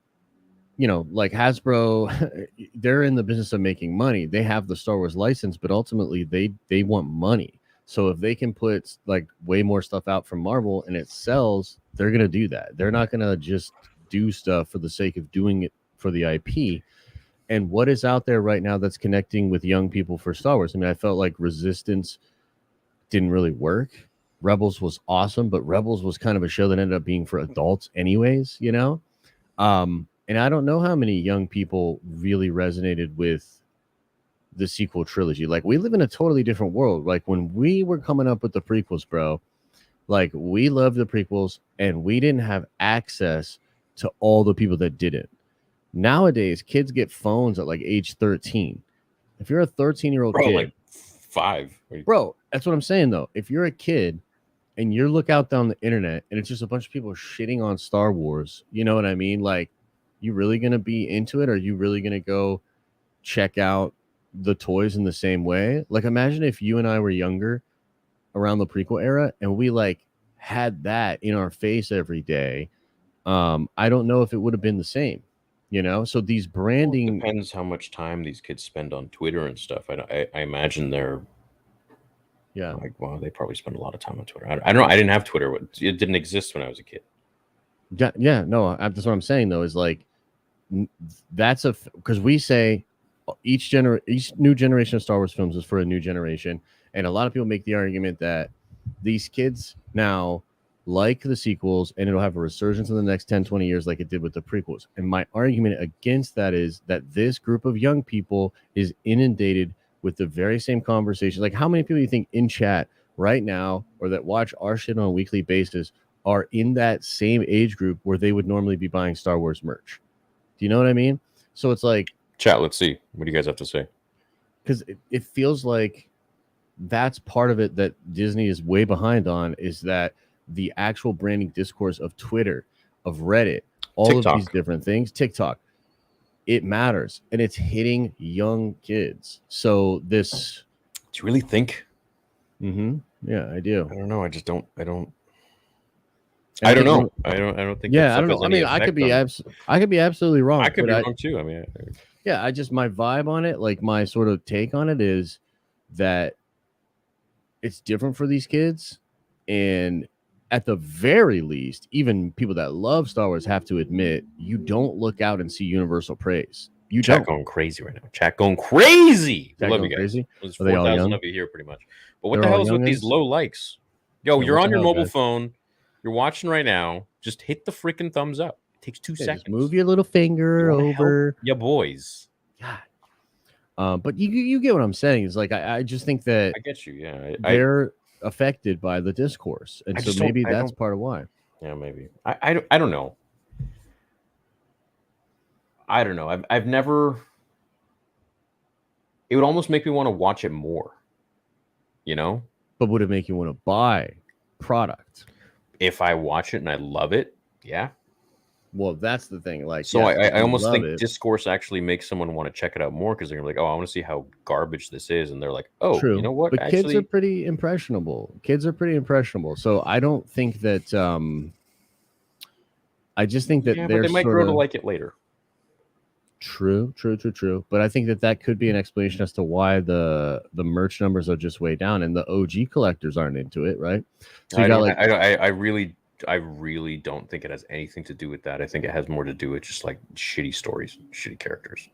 you know, like Hasbro, they're in the business of making money. They have the Star Wars license, but ultimately they want money. So if they can put like way more stuff out from Marvel and it sells, they're gonna do that. They're not gonna just do stuff for the sake of doing it for the IP. And what is out there right now that's connecting with young people for Star Wars? I mean, I felt like Resistance didn't really work. Rebels was awesome, but Rebels was kind of a show that ended up being for adults anyways, you know? And I don't know how many young people really resonated with the sequel trilogy. Like, we live in a totally different world. Like, when we were coming up with the prequels, bro, like, we loved the prequels and we didn't have access to all the people that didn't. Nowadays, kids get phones at like age 13. If you're a 13-year-old kid, like 5. Bro, that's what I'm saying, though. If you're a kid and you look out down the internet and it's just a bunch of people shitting on Star Wars, you know what I mean? Like, you really going to be into it? Or are you really going to go check out the toys in the same way? Like, imagine if you and I were younger around the prequel era and we like had that in our face every day. I don't know if it would have been the same, you know? So these branding... Well, it depends how much time these kids spend on Twitter and stuff. I imagine they're... Yeah. Like, well, they probably spend a lot of time on Twitter. I don't know. I didn't have Twitter. It didn't exist when I was a kid. Yeah, no, that's what I'm saying, though, is like, that's because we say each new generation of Star Wars films is for a new generation, and a lot of people make the argument that these kids now like the sequels and it'll have a resurgence in the next 10-20 years like it did with the prequels. And my argument against that is that this group of young people is inundated with the very same conversation. Like, how many people do you think in chat right now or that watch our shit on a weekly basis are in that same age group where they would normally be buying Star Wars merch? Do you know what I mean? So it's like... Chat, let's see. What do you guys have to say? Because it feels like that's part of it that Disney is way behind on, is that the actual branding discourse of Twitter, of Reddit, all TikTok. Of these different things, TikTok, it matters. And it's hitting young kids. So this... Do you really think? Mm-hmm. Yeah, I do. I don't know. I just don't... I don't know. I don't think. Yeah, I don't know. I mean, I could be absolutely wrong. I could be wrong too. I mean, yeah, my vibe on it, like my sort of take on it, is that it's different for these kids, and at the very least, even people that love Star Wars have to admit you don't look out and see universal praise. You Chat going crazy right now. Chat going crazy. Chat love you guys. Crazy? There's 4,000 of you here, pretty much. But what the hell is with these low likes? Yo, Yeah, you're what on the your hell, mobile guys? phone. You're watching right now. Just hit the freaking thumbs up. It takes 2 seconds. Just move your little finger over. Yeah, boys. God. But you get what I'm saying. It's like I just think that I get you. Yeah, they're affected by the discourse, and so maybe that's part of why. Yeah, maybe. I don't know. I don't know. I've never. It would almost make me want to watch it more. You know. But would it make you want to buy product? If I watch it and I love it, yeah. Well, that's the thing. Like, so I almost think discourse actually makes someone want to check it out more, because they're gonna be like, oh, I want to see how garbage this is, and they're like, oh, true. You know what? But kids are pretty impressionable. So I don't think that. I just think that they might grow to like it later. True. But I think that could be an explanation as to why the merch numbers are just way down, and the OG collectors aren't into it, right? So I really don't think it has anything to do with that. I think it has more to do with just like shitty stories, shitty characters.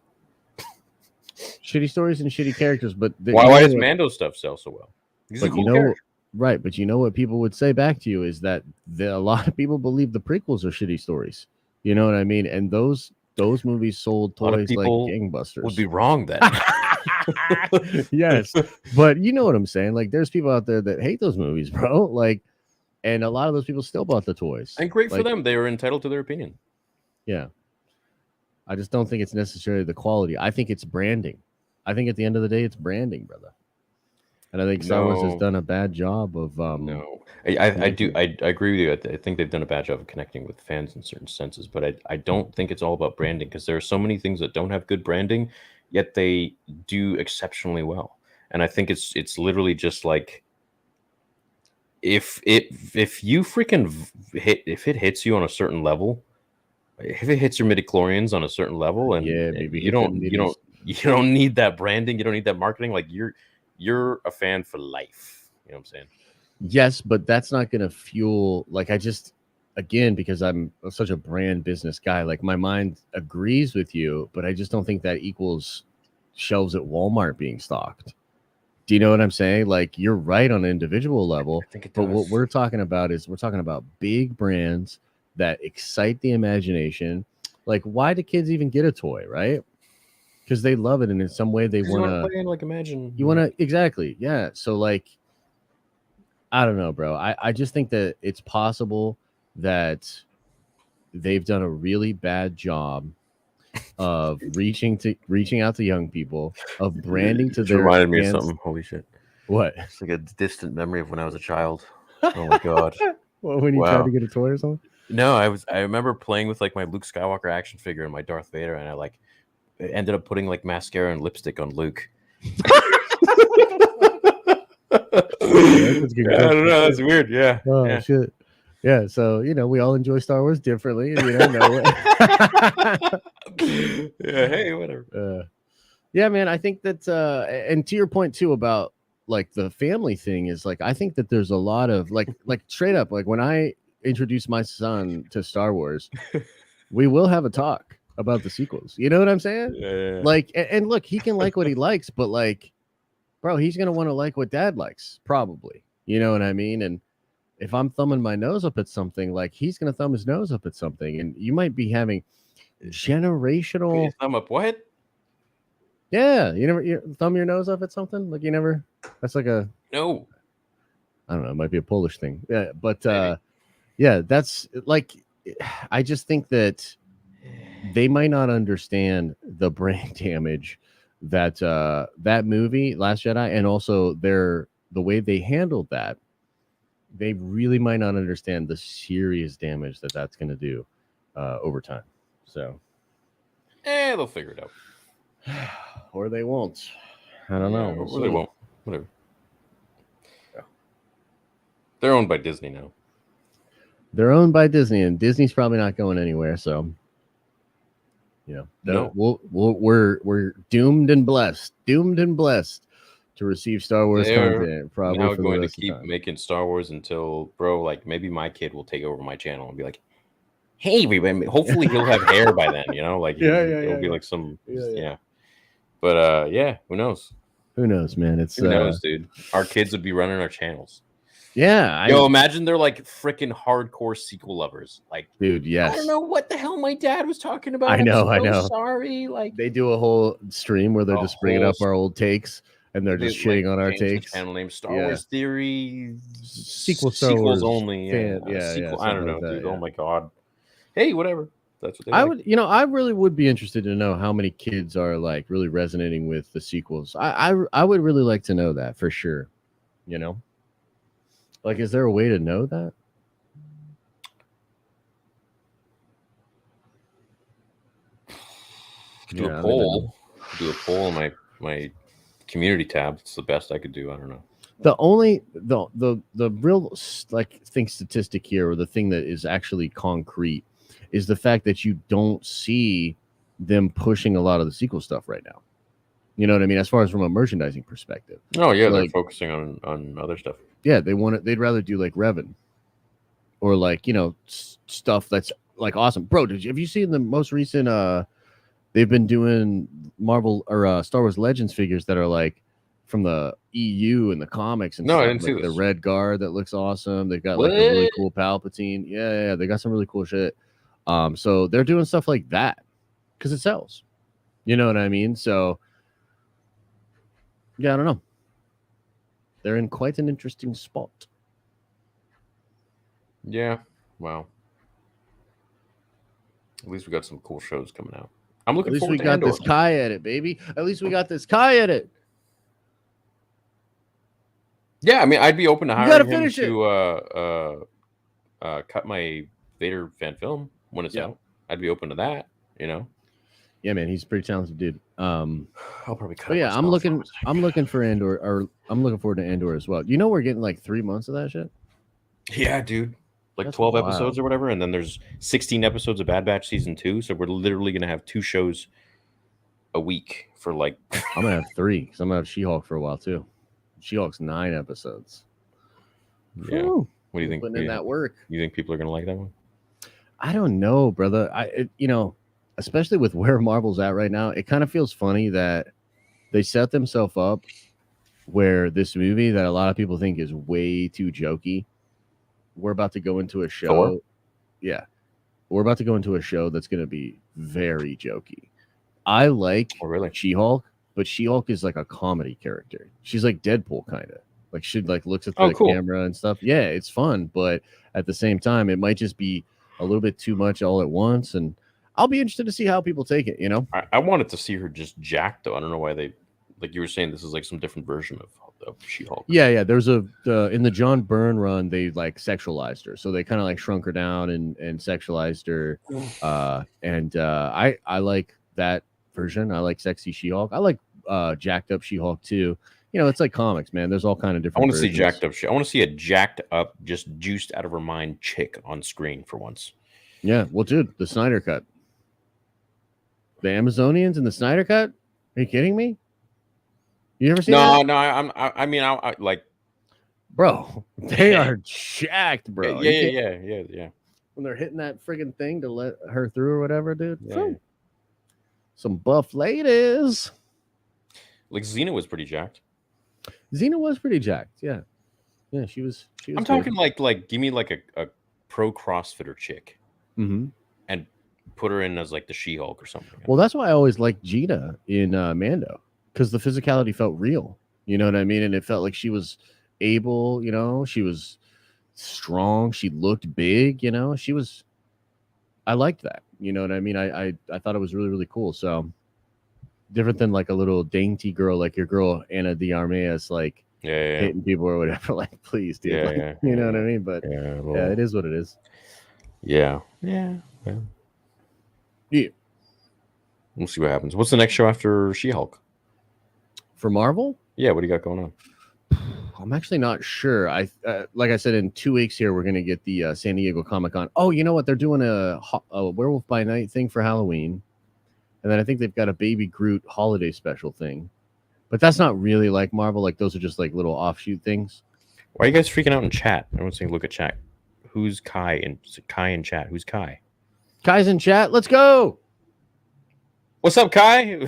Shitty stories and shitty characters, but why does Mando stuff sell so well? He's a cool character. Right, but you know what people would say back to you is that a lot of people believe the prequels are shitty stories. You know what I mean? And those movies sold toys like gangbusters. Would be wrong then. Yes, but you know what I'm saying? Like, there's people out there that hate those movies, bro. Like, and a lot of those people still bought the toys. And great for them. They were entitled to their opinion. Yeah. I just don't think it's necessarily the quality. I think it's branding. I think at the end of the day, it's branding, brother. And I think Star Wars has done a bad job of no. I do I agree with you. I think they've done a bad job of connecting with fans in certain senses, but I don't think it's all about branding, because there are so many things that don't have good branding, yet they do exceptionally well. And I think it's literally just like, if you freaking if it hits you on a certain level, if it hits your midichlorians on a certain level, and maybe you don't need that branding, you don't need that marketing, like you're a fan for life. You know what I'm saying? Yes, but that's not going to fuel, like, I just, again, because I'm such a brand business guy, like my mind agrees with you, but I just don't think that equals shelves at Walmart being stocked. Do you know what I'm saying? Like, you're right on an individual level, but what we're talking about is big brands that excite the imagination. Like, why do kids even get a toy, right? Because they love it, and in some way they want to play, like, imagine. You want to, exactly, yeah. So, like, I don't know, bro. I just think that it's possible that they've done a really bad job of reaching out to young people, of branding to their reminded me of something. Holy shit. What? It's like a distant memory of when I was a child. Oh my god. Well, when you tried to get a toy or something? No, I remember playing with like my Luke Skywalker action figure and my Darth Vader, and I ended up putting like mascara and lipstick on Luke. I don't know. That's weird. Yeah. Oh, yeah. Shit. Yeah. So, we all enjoy Star Wars differently. Yeah. Hey, whatever. Yeah, man. I think that, and to your point too about like the family thing, is like, I think that there's a lot of like straight up, like when I introduce my son to Star Wars, we will have a talk about the sequels. You know what I'm saying? Yeah. Like, and look, he can like what he likes, but like, bro, he's going to want to like what dad likes, probably. You know what I mean? And if I'm thumbing my nose up at something, like, he's going to thumb his nose up at something. And you might be having generational... Thumb up what? Yeah. You thumb your nose up at something? Like, you never... That's like a... No. I don't know. It might be a Polish thing. Yeah. But, yeah, that's like... I just think that they might not understand the brain damage that that movie Last Jedi, and also the way they handled that, they really might not understand the serious damage that's going to do over time. So they'll figure it out. Or they won't. I don't know. Or they won't. Whatever. Yeah. They're owned by Disney now. They're owned by Disney, and Disney's probably not going anywhere. So no. We're doomed and blessed to receive Star Wars content. Probably now going to keep making Star Wars until, bro, like maybe my kid will take over my channel and be like, "Hey, everybody!" Hopefully he'll have hair by then. Like it'll be like some But who knows? Who knows, man? Who knows, dude? Our kids would be running our channels. Yeah. Imagine they're like freaking hardcore sequel lovers. Like, dude, yes. I don't know what the hell my dad was talking about. I know. Sorry. Like, they do a whole stream where they're just bringing up our old takes, and they're just shitting on our takes. Channel name Star Wars Theory. Sequels only. Sequel. I don't know, dude. Oh my god. Hey, whatever. That's what they I really would be interested to know how many kids are like really resonating with the sequels. I would really like to know that for sure. Like, is there a way to know that? Do a poll. Do a poll in my community tab. It's the best I could do. I don't know. The real statistic here, or the thing that is actually concrete, is the fact that you don't see them pushing a lot of the sequel stuff right now. You know what I mean? As far as from a merchandising perspective. Oh yeah, they're focusing on other stuff. Yeah, they'd rather do like Revan, or like stuff that's like awesome. Bro, have you seen the most recent? They've been doing Marvel or Star Wars Legends figures that are like from the EU and the comics and stuff. I didn't see this. The Red Guard that looks awesome. They've got like a really cool Palpatine. Yeah, they got some really cool shit. So they're doing stuff like that because it sells. You know what I mean? So yeah, I don't know. They're in quite an interesting spot. Yeah. Wow. At least we got some cool shows coming out. I'm looking forward to At least we got this Kai edit, baby. At least we got this Kai edit. Yeah, I mean, I'd be open to You gotta hiring him finish it. to cut my Vader fan film when it's out. I'd be open to that. Yeah, man, he's a pretty talented dude. I'll probably cut But it yeah, I'm myself. looking for Andor, or I'm looking forward to Andor as well. You know, we're getting like 3 months of that shit. Yeah, dude. Like That's 12 wild. episodes or whatever, and then there's 16 episodes of Bad Batch season 2. So we're literally gonna have 2 shows a week for like. I'm gonna have 3 because I'm gonna have She-Hulk for a while too. She-Hulk's 9 episodes. Yeah. Whew. What do you think? Putting in that work. You think people are gonna like that one? I don't know, brother. Especially with where Marvel's at right now, it kind of feels funny that they set themselves up where this movie that a lot of people think is way too jokey. We're about to go into a show. Thor? Yeah. We're about to go into a show that's going to be very jokey. I like She-Hulk, but She-Hulk is like a comedy character. She's like Deadpool kind of. Like she like looks at the camera and stuff. Yeah, it's fun, but at the same time, it might just be a little bit too much all at once. And I'll be interested to see how people take it, I wanted to see her just jacked, though. I don't know why they, like you were saying, this is like some different version of She-Hulk. Yeah. There's in the John Byrne run, they like sexualized her. So they kind of like shrunk her down and sexualized her. I like that version. I like sexy She-Hulk. I like jacked up She-Hulk too. It's like comics, man. There's all kind of different. I want to see jacked up. I want to see a jacked up, just juiced out of her mind chick on screen for once. Yeah, well, dude, the Snyder Cut, the Amazonians in the Snyder Cut. Are you kidding me? You ever seen that? No. I like, bro. They are jacked, bro. Yeah. When they're hitting that friggin' thing to let her through or whatever, dude. Yeah. Some buff ladies. Like Xena was pretty jacked. Xena was pretty jacked. Yeah. She was. I'm talking like give me like a pro CrossFitter chick, and put her in as like the She-Hulk or something. Well, that's why I always liked Gina in Mando, because the physicality felt real. You know what I mean? And it felt like she was able. She was strong. She looked big. She was. I liked that. You know what I mean? I thought it was really, really cool. So. Different than like a little dainty girl like your girl Ana de Armas, like hitting people or whatever. Like, please, dude. You know what I mean? But yeah, it is what it is. Yeah. We'll see what happens. What's the next show after She-Hulk for Marvel? Yeah, what do you got going on? I'm actually not sure. Like I said, in 2 weeks here, we're gonna get the San Diego Comic-Con. Oh, you know what? They're doing a Werewolf by Night thing for Halloween. And then I think they've got a Baby Groot holiday special thing. But that's not really like Marvel. Like, those are just like little offshoot things. Why are you guys freaking out in chat? Everyone's saying, look at chat. Who's Kai in chat? Who's Kai? Kai's in chat. Let's go. What's up, Kai?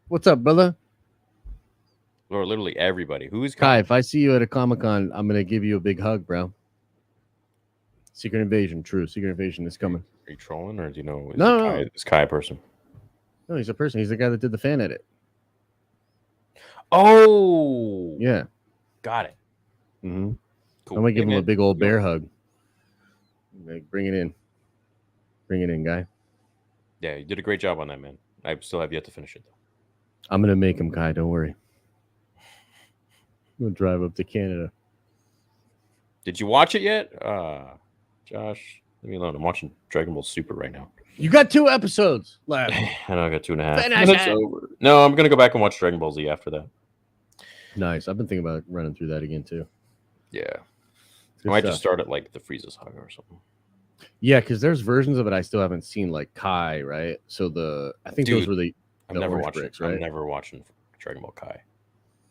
What's up, brother? Or literally everybody. Who's Kai? If I see you at a Comic-Con, I'm going to give you a big hug, bro. Secret Invasion. True. Secret Invasion is coming. Are you trolling, or do you know? No. Is Kai a person? No, he's a person. He's the guy that did the fan edit. Oh, yeah. Got it. Mm-hmm. Cool. I'm gonna give him a big old bear hug. Bring it in. Bring it in, guy. Yeah, you did a great job on that, man. I still have yet to finish it, though. I'm gonna make him, Kai. Don't worry. I'm gonna drive up to Canada. Did you watch it yet, Josh? Leave me alone. I'm watching Dragon Ball Super right now. You got 2 episodes left. I know I got 2.5. It's over. No, I'm gonna go back and watch Dragon Ball Z after that. Nice. I've been thinking about running through that again too. Yeah, I might just start at like the Frieza saga or something. Yeah, because there's versions of it I still haven't seen, like Kai, right? So I think those were the never watching bricks, right? I'm never watching Dragon Ball Kai.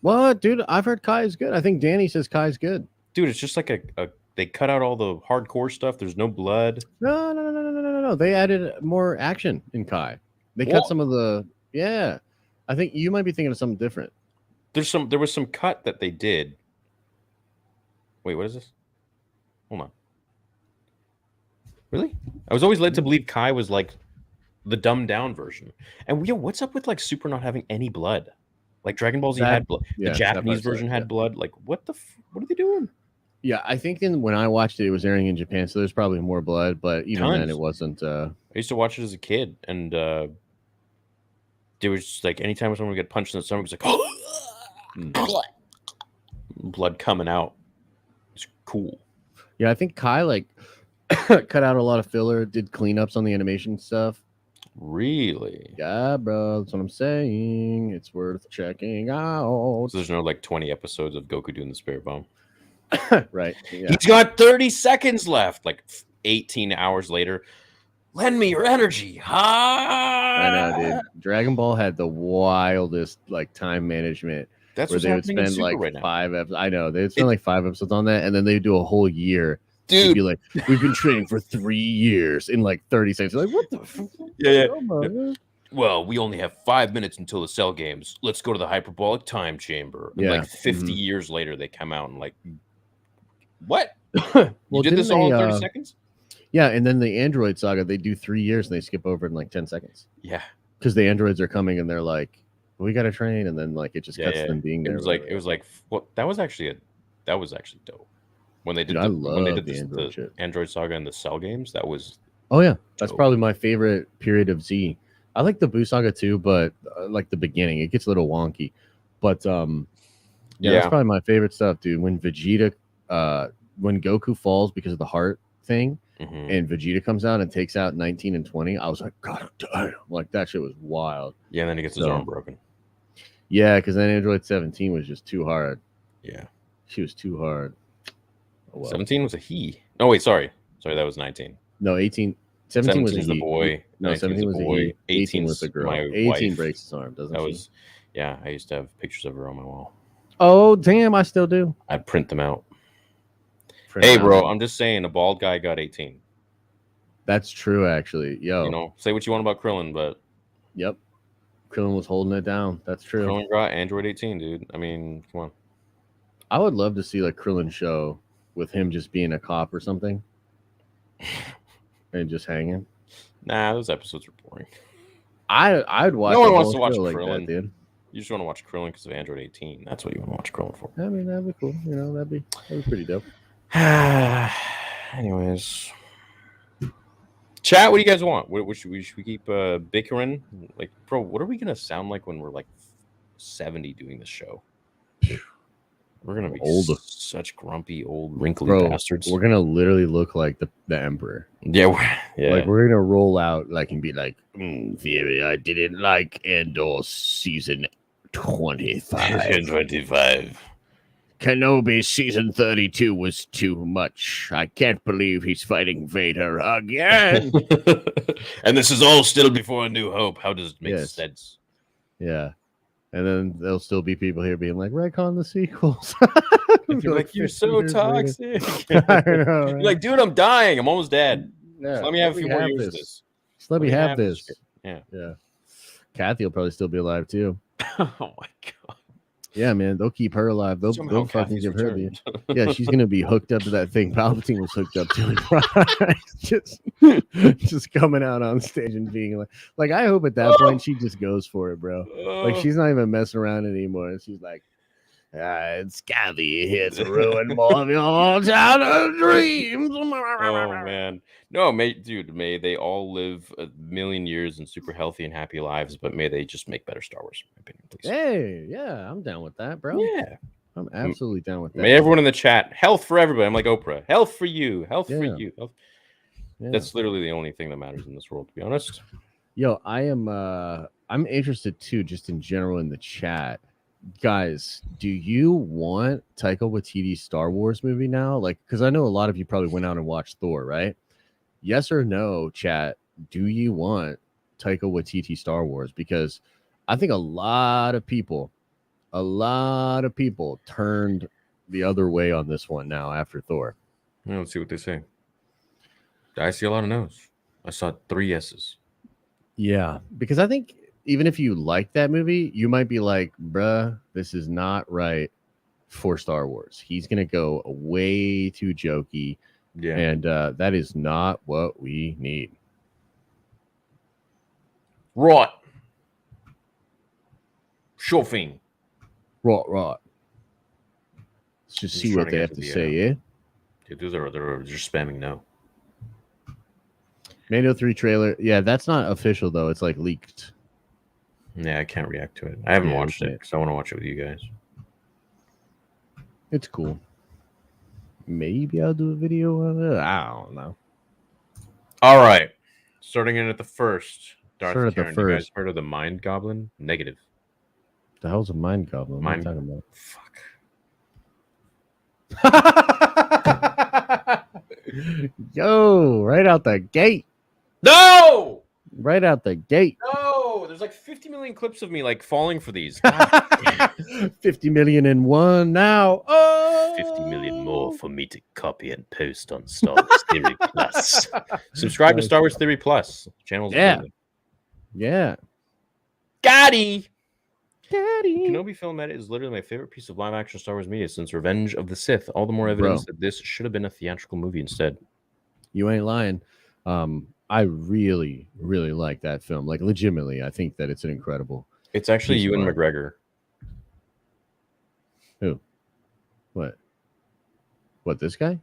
What, dude? I've heard Kai is good. I think Danny says Kai's good. Dude, it's just like they cut out all the hardcore stuff. There's no blood. No. They added more action in Kai. They cut some of the. Yeah, I think you might be thinking of something different. There was some cut that they did. Wait, what is this? Hold on. Really? I was always led to believe Kai was like the dumbed down version. And what's up with like Super not having any blood? Like Dragon Ball Z had blood. The Japanese version had blood. Like what are they doing? Yeah, I think when I watched it, it was airing in Japan, so there's probably more blood. But even then, it wasn't. I used to watch it as a kid, and there was just like anytime someone would get punched in the stomach, it was like, blood coming out. It's cool. Yeah, I think Kai like cut out a lot of filler, did cleanups on the animation stuff. Really? Yeah, bro. That's what I'm saying. It's worth checking out. So there's no like 20 episodes of Goku doing the spirit bomb. Right. Yeah. He's got 30 seconds left. Like 18 hours later. Lend me your energy. I know, dude. Dragon Ball had the wildest like time management. That's where they would spend like right 5 episodes. I know they'd spend like 5 episodes on that, and then they'd do a whole year. Dude, they'd be like, we've been training for 3 years in like 30 seconds. Like, what the fuck? Yeah. Well, we only have 5 minutes until the Cell games. Let's go to the hyperbolic time chamber. And like 50 years later, they come out and like, what? Well, you did this all in 30 seconds? Yeah, and then the Android saga, they do 3 years and they skip over in like 10 seconds. Yeah. Because the androids are coming and they're like, we got to train, and then like it just cuts them being there. It was like well, that was actually dope. When they did the Android saga and the Cell games, that was that's probably my favorite period of Z. I like the Buu saga too, but like the beginning, it gets a little wonky. But that's probably my favorite stuff, dude. When Vegeta, when Goku falls because of the heart thing, and Vegeta comes out and takes out 19 and 20, I was like, God damn, like that shit was wild. Yeah, and then he gets his arm broken. Yeah, because then Android 17 was just too hard. Yeah, she was too hard. Oh, well. 17 was a he. Oh wait, sorry, that was 19. No, 18. 17 was the boy. No, 17 was a he. 18 was the girl. 18 wife. breaks his arm, doesn't she? Yeah, I used to have pictures of her on my wall. Oh, damn, I still do. I'd print them out. Bro, I'm just saying, a bald guy got 18. That's true, actually. Yo. You know, say what you want about Krillin, but... Yep. Krillin was holding it down. That's true. Krillin got Android 18, dude. I mean, come on. I would love to see, like, Krillin show with him just being a cop or something. And just hanging. Nah, those episodes were boring. I'd watch. No one wants to watch Krillin like that, dude. You just want to watch Krillin because of Android 18. That's what you want to watch Krillin for. I mean, that'd be cool. You know, that'd be pretty dope. Anyways, chat. What do you guys want? Should we keep bickering? Like, bro, what are we gonna sound like when we're like 70 doing this show? We're gonna be old, such grumpy old wrinkly bastards. We're gonna literally look like the Emperor. Yeah. Like we're gonna roll out like and be like, Fury, I didn't like Andor season 25. 25. Kenobi season 32 was too much. I can't believe he's fighting Vader again. And this is all still before A New Hope. How does it make sense? Yeah. And then there'll still be people here being like, retcon the sequels. You're like, you're so toxic. I know, right? You're like, dude, I'm dying. I'm almost dead. Yeah, let me have a few more years of this. Just let me have this. Yeah. Kathy will probably still be alive too. Oh my god. Yeah, man, they'll keep her alive. They'll fucking give her the. Yeah, she's gonna be hooked up to that thing Palpatine was hooked up to. just coming out on stage and being like I hope at that point she just goes for it, bro. Like she's not even messing around anymore. She's like, it's Kathy here to ruin more of your childhood dreams. Oh man, no, may they all live a million years and super healthy and happy lives, but may they just make better Star Wars, in my opinion, please. Hey, yeah, I'm down with that, bro. Yeah, I'm absolutely down with that. May everyone in the chat, health for everybody. I'm like Oprah, health for you, health for you. Health. Yeah. That's literally the only thing that matters in this world, to be honest. Yo, I'm interested too, just in general in the chat. Guys, do you want Taika Waititi's Star Wars movie now? Like, because I know a lot of you probably went out and watched Thor, right? Yes or no, chat? Do you want Taika Waititi Star Wars? Because I think a lot of people turned the other way on this one now after Thor. Yeah, let's see what they say. I see a lot of no's. I saw 3 yeses. Yeah, because I think even if you like that movie, you might be like, bruh, this is not right for Star Wars. He's going to go way too jokey. Yeah. And that is not what we need. Right. Sure thing. Right. Let's just see what they have to say, yeah? Dude, they're just spamming no. Mando 3 trailer. Yeah, that's not official, though. It's like leaked. Yeah, I can't react to it. I haven't watched it because I want to watch it with you guys. It's cool. Maybe I'll do a video on it. I don't know. All right. Starting in at the first. Darth Start at the Karen, you first. guys heard of the Mind Goblin? Negative. The hell's a mind goblin? What are you talking about? Fuck. Yo, right out the gate. No! Right out the gate. No! There's like 50 million clips of me like falling for these. 50 million in one now. Oh, 50 million more for me to copy and post on Star Wars Theory Plus. Subscribe to Star Wars Theory Plus. Channel's yeah. Gotti! Daddy. Kenobi film edit is literally my favorite piece of live action Star Wars media since Revenge of the Sith. All the more evidence that this should have been a theatrical movie instead. You ain't lying. I really, really like that film. Like, legitimately, I think that it's an incredible. It's actually Ewan McGregor. Who? What? What, this guy?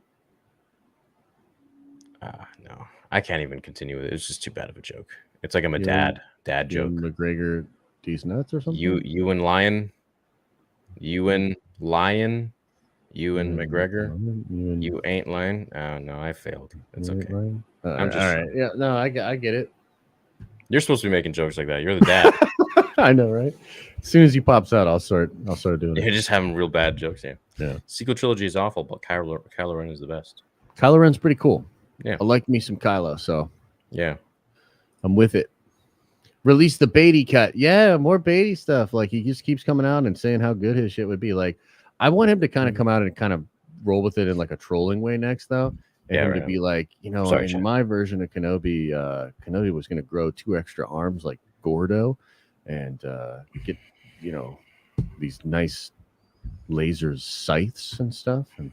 No. I can't even continue with it. It's just too bad of a joke. It's like I'm a dad joke. McGregor, these nuts or something? Ewan Lion. Ewan McGregor. You ain't lying. Oh no, I failed. It's okay. I'm just all right. Yeah, no, I get it. You're supposed to be making jokes like that. You're the dad. I know, right? As soon as he pops out, I'll start doing it. You're just having real bad jokes, yeah. Sequel trilogy is awful, but Kylo Ren is the best. Kylo Ren's pretty cool. Yeah, I like me some Kylo, so yeah, I'm with it. Release the Beatty cut. Yeah, more Beatty stuff. Like, he just keeps coming out and saying how good his shit would be. Like, I want him to kind of come out and kind of roll with it in like a trolling way next, though. And him to be like, in my version of Kenobi, Kenobi was going to grow 2 extra arms like Gordo and get, these nice laser scythes and stuff. And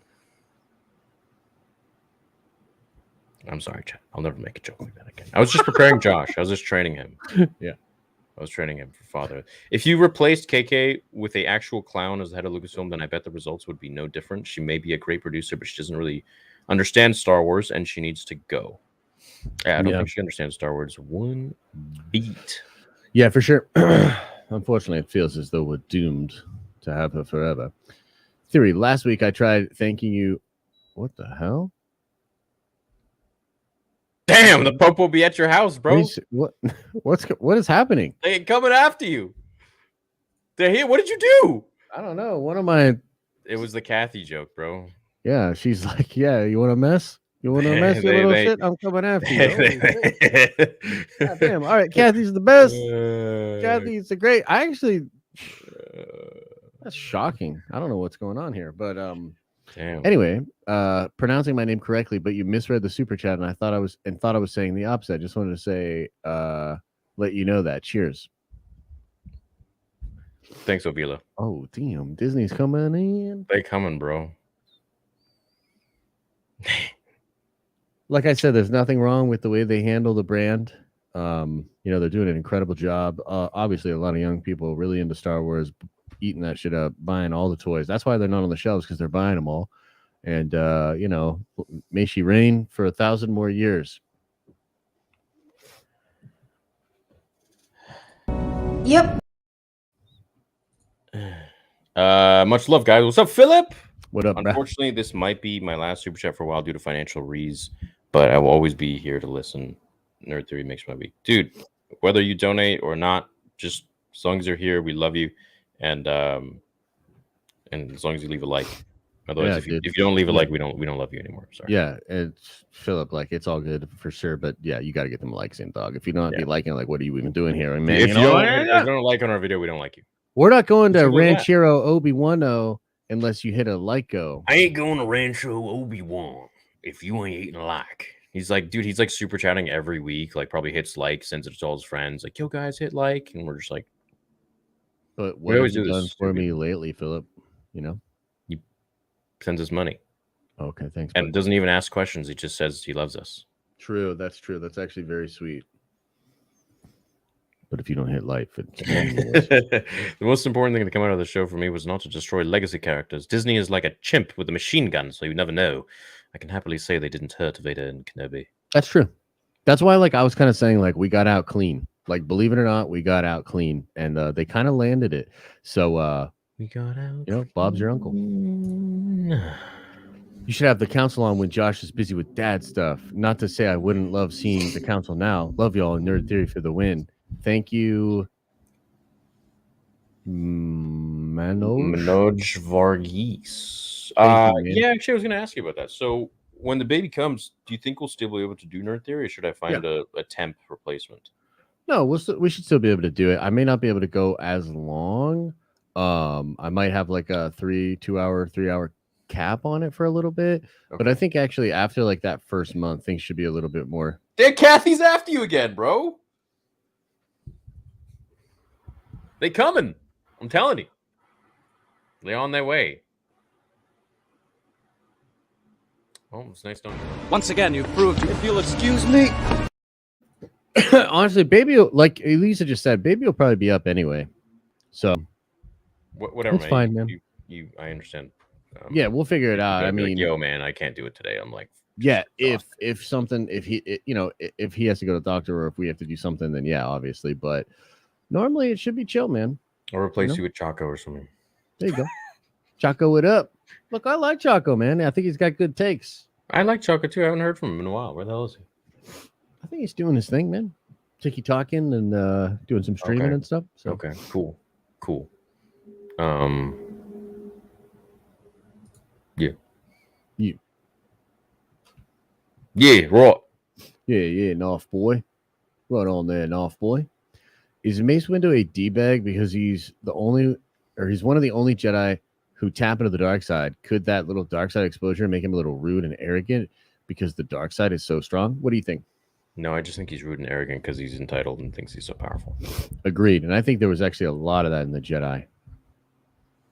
I'm sorry, Chad. I'll never make a joke like that again. I was just preparing Josh. I was just training him. Yeah. I was training him for father. If you replaced KK with an actual clown as the head of Lucasfilm, then I bet the results would be no different. She may be a great producer, but she doesn't really understand Star Wars, and she needs to go. Yeah, I don't think she understands Star Wars one beat. Yeah, for sure. Unfortunately, it feels as though we're doomed to have her forever. Theory, last week I tried thanking you. What the hell? Damn, the Pope will be at your house, bro. What is happening? They're coming after you. They're here. What did you do? I don't know. One of my. It was the Kathy joke, bro. Yeah, she's like, yeah, you want to mess? You want to mess, you little shit? I'm coming after you. God damn. All right, Kathy's the best. Kathy's the great. I actually. That's shocking. I don't know what's going on here, but damn. Anyway, pronouncing my name correctly, but you misread the super chat, and I thought I was saying the opposite. I just wanted to say, let you know that. Cheers. Thanks, Ovila. Oh, damn. Disney's coming in. They coming, bro. Like I said, there's nothing wrong with the way they handle the brand. They're doing an incredible job. Obviously, a lot of young people really into Star Wars, eating that shit up, buying all the toys. That's why they're not on the shelves, because they're buying them all. And may she reign for 1,000 more years. Yep. Much love, guys. What's up, Philip? What up, Unfortunately, this might be my last super chat for a while due to financial reasons, but I will always be here to listen. Nerd Theory makes my week. Dude, whether you donate or not, just as long as you're here, we love you. And as long as you leave a like. Otherwise, if you don't leave a like, we don't love you anymore. Sorry. Yeah, it's Philip. Like, it's all good for sure, but yeah, you got to get them likes in, dog. If you don't be liking, like, what are you even doing here? I mean, if you don't like on our video, we don't like you. We're not going to Ranchero Obi-Wan unless you hit a like go. I ain't going to Rancho Obi-Wan if you ain't eating a like. He's like, dude, he's like super chatting every week. Like, probably hits like, sends it to all his friends. Like, yo, guys, hit like, and we're just like. But what have you done for me lately, Philip? He sends us money. Okay, thanks. And doesn't even ask questions. He just says he loves us. True. That's true. That's actually very sweet. But if you don't hit like, the most important thing to come out of the show for me was not to destroy legacy characters. Disney is like a chimp with a machine gun, so you never know. I can happily say they didn't hurt Vader and Kenobi. That's true. That's why, I was kind of saying, we got out clean. Like, believe it or not, we got out clean, and they kind of landed it. So We got out. You know, Bob's your uncle. You should have the council on when Josh is busy with dad stuff. Not to say I wouldn't love seeing the council now. Love y'all. Nerd Theory for the win. Thank you, Manoj Varghese. Yeah, actually, I was going to ask you about that. So, when the baby comes, do you think we'll still be able to do Nerd Theory, or should I find a temp replacement? No, we should still be able to do it. I may not be able to go as long. I might have like a 3 hour cap on it for a little bit. Okay. But I think actually after like that first month, things should be a little bit more. Kathy's after you again, bro. They coming. I'm telling you. They're on their way. Oh, it's nice knowing you. Once again, you've proved, if you'll excuse me. Honestly, baby, like Elisa just said, baby will probably be up anyway. So whatever, it's fine, man. I understand. Yeah, we'll figure it out. I mean, like, yo, man, I can't do it today. I'm like, yeah, if he has to go to the doctor or if we have to do something, then yeah, obviously. But normally it should be chill, man. Or replace you with Chaco or something. There you go. Chaco it up. Look, I like Chaco, man. I think he's got good takes. I like Chaco too. I haven't heard from him in a while. Where the hell is he? I think he's doing his thing, man. Talking and doing some streaming and stuff. So. Okay, cool. Yeah. Yeah, right. Yeah, North boy. Right on there, North boy. Is Mace Windu a D-bag because he's one of the only Jedi who tap into the dark side? Could that little dark side exposure make him a little rude and arrogant because the dark side is so strong? What do you think? No, I just think he's rude and arrogant because he's entitled and thinks he's so powerful. Agreed. And I think there was actually a lot of that in the Jedi.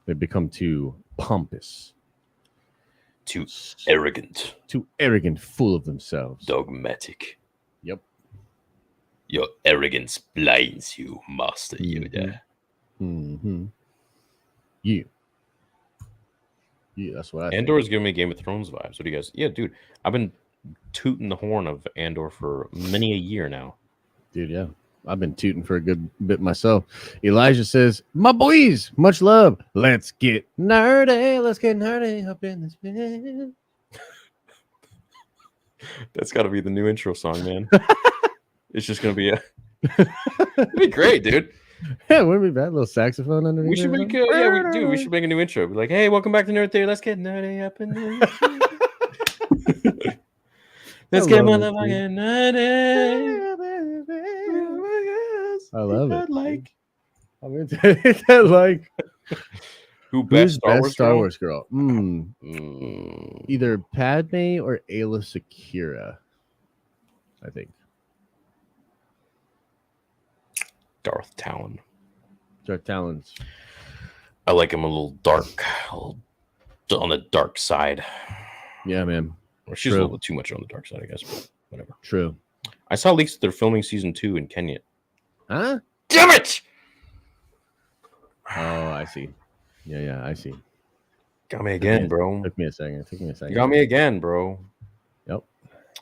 They've become too pompous. Too arrogant. Too arrogant, full of themselves. Dogmatic. Yep. Your arrogance blinds you, Master Yoda. Mm-hmm. Yeah, that's what I think. Andor's giving me Game of Thrones vibes. What do you guys? Yeah, dude. I've been tooting the horn of Andor for many a year now. Dude, yeah. I've been tooting for a good bit myself. Elijah says, my boys, much love. Let's get nerdy. Let's get nerdy up in this bed. That's got to be the new intro song, man. It's just going to be it'd be great, dude. Yeah, wouldn't be bad. A little saxophone underneath. We should make we should make a new intro. Be like, hey, welcome back to Nerd Theory. Let's get nerdy up in this. Let's get motherfucking nerdy. I love it. Who's best Star Wars girl? Either Padme or Ayla Secura, I think. Darth Talon. Darth Talon's. I like him a little dark, on the dark side. Yeah, man. Or she's a little bit too much on the dark side, I guess, but whatever. True. I saw leaks that they're filming season 2 in Kenya. Huh? Damn it! Oh, I see. Yeah, I see. Got me again, bro. Took me a second. You got me again, bro. Yep.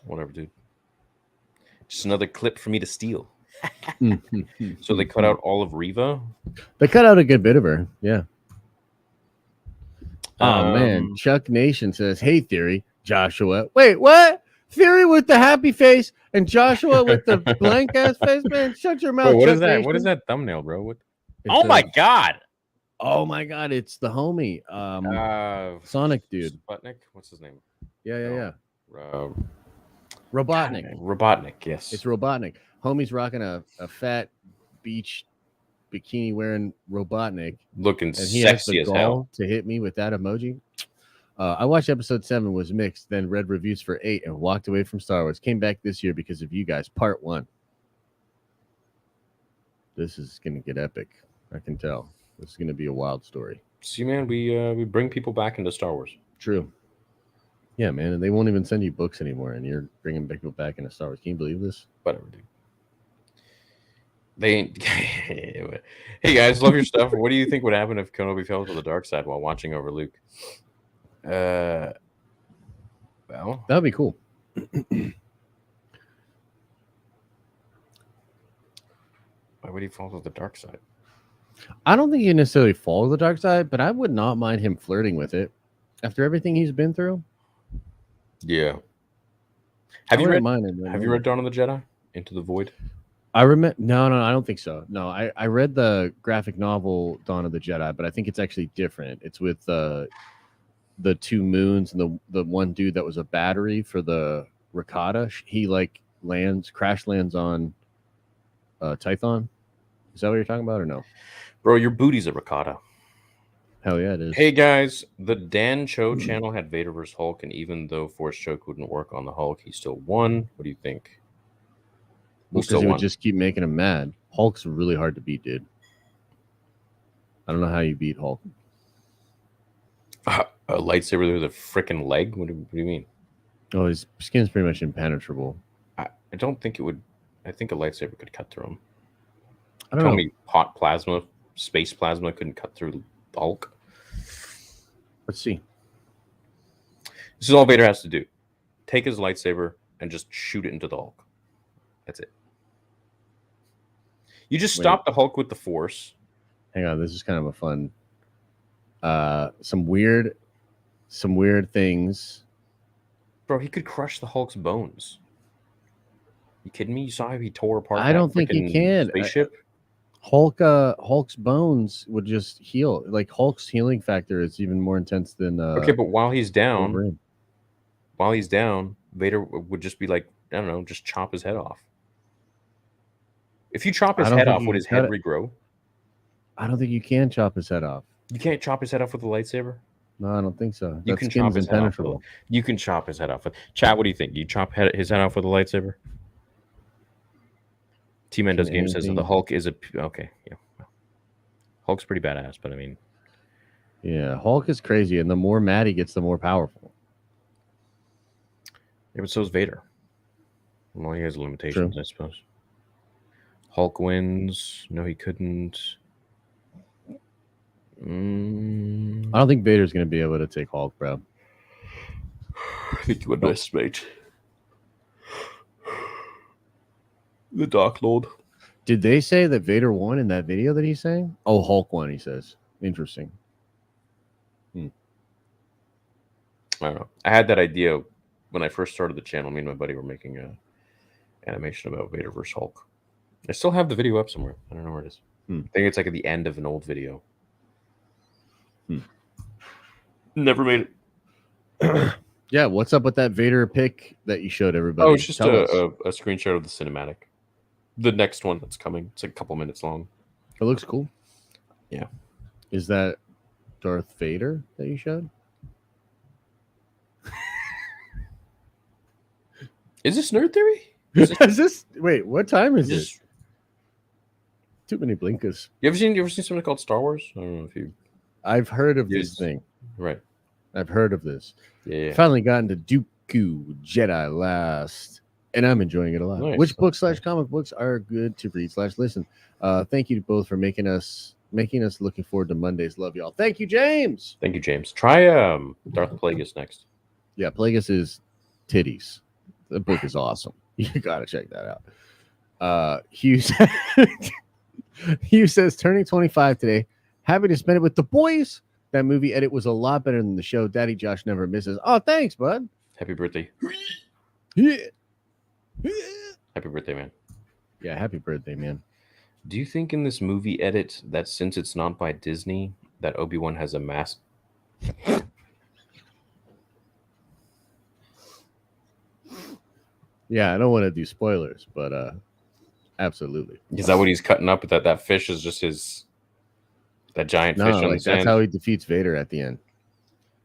Whatever, dude. Just another clip for me to steal. So they cut out all of Reva? They cut out a good bit of her, yeah. Oh, man. Chuck Nation says, hey, Theory, Joshua. Wait, what? Theory with the happy face and Joshua with the blank ass face, man. Shut your mouth. Wait, what is that? Nation. What is that thumbname, bro? Oh my god! Oh my god! It's the homie, Sonic dude. Sputnik. What's his name? Yeah. Robotnik. Robotnik. Yes, it's Robotnik. Homie's rocking a fat beach bikini wearing Robotnik, looking and he sexy has the as hell to hit me with that emoji. I watched episode 7, was mixed, then read reviews for 8 and walked away from Star Wars. Came back this year because of you guys. Part 1. This is going to get epic. I can tell. This is going to be a wild story. See, man, we bring people back into Star Wars. True. Yeah, man, and they won't even send you books anymore, and you're bringing people back into Star Wars. Can you believe this? Whatever, dude. They ain't. Hey guys, love your stuff. What do you think would happen if Kenobi fell to the dark side while watching over Luke? Well, that would be cool. Why would he fall to the dark side? I don't think he necessarily follows the dark side, but I would not mind him flirting with it after everything he's been through. Yeah. Have you read Dawn of the Jedi? Into the Void? I remember. No, I don't think so. No, I read the graphic novel Dawn of the Jedi, but I think it's actually different. It's with the two moons and the one dude that was a battery for the Rakata. He like crash lands on Tython. Is that what you're talking about or no? Bro, your booty's a Rakata. Hell yeah, it is. Hey guys, the Dan Cho channel had Vader vs. Hulk, and even though Force Choke wouldn't work on the Hulk, he still won. What do you think? Because he would just keep making him mad. Hulk's really hard to beat, dude. I don't know how you beat Hulk. A lightsaber with a freaking leg? What do you mean? Oh, his skin's pretty much impenetrable. I don't think it would. I think a lightsaber could cut through him. I don't know. Me hot plasma, space plasma couldn't cut through the Hulk. Let's see. This is all Vader has to do. Take his lightsaber and just shoot it into the Hulk. That's it. You just stop the Hulk with the Force. Hang on, this is kind of a fun. Some weird things. Bro, he could crush the Hulk's bones. You kidding me? You saw how he tore apart. I don't think he can. Spaceship. Hulk's bones would just heal. Like Hulk's healing factor is even more intense than. Okay, but while he's down, Wolverine. Vader would just be like, I don't know, just chop his head off. If you chop his head off, would his head regrow? I don't think you can chop his head off. You can't chop his head off with a lightsaber? No, I don't think so. You can chop his head off. You can chop his head off. Chat, what do you think? You chop his head off with a lightsaber? T-Man Does Game says that the Hulk is okay. Yeah, Hulk's pretty badass, but I mean, yeah, Hulk is crazy, and the more mad he gets, the more powerful. Yeah, but so is Vader. Well, he has limitations, I suppose. Hulk wins. No, he couldn't. I don't think Vader's going to be able to take Hulk, bro. I think you underestimate the Dark Lord. Did they say that Vader won in that video that he's saying? Oh, Hulk won, he says. Interesting. I don't know. I had that idea when I first started the channel. Me and my buddy were making a animation about Vader versus Hulk. I still have the video up somewhere. I don't know where it is. I think it's like at the end of an old video. Never made it. Yeah, what's up with that Vader pic that you showed everybody? Oh, it's just a screenshot of the cinematic. The next one that's coming. It's like a couple minutes long. It looks cool. Yeah. Is that Darth Vader that you showed? Is this Nerd Theory? Wait, what time is this? Too many blinkers. You ever seen something called Star Wars? I don't know if you. I've heard of this thing. Right. I've heard of this. Yeah. Finally got into Dooku Jedi last, and I'm enjoying it a lot. Nice. Which books / comic books are good to read / listen? Thank you both for making us looking forward to Mondays. Love y'all. Thank you, James. Thank you, James. Try Darth Plagueis next. Yeah, Plagueis is titties. The book is awesome. You gotta check that out. Hugh says turning 25 today. Happy to spend it with the boys. That movie edit was a lot better than the show. Daddy Josh never misses. Oh, thanks, bud. Happy birthday. Yeah. Happy birthday, man. Yeah, happy birthday, man. Do you think in this movie edit that since it's not by Disney, that Obi-Wan has a mask? Yeah, I don't want to do spoilers, but absolutely. Is that what he's cutting up? That fish is just that giant fish on the sand? That's how he defeats Vader at the end.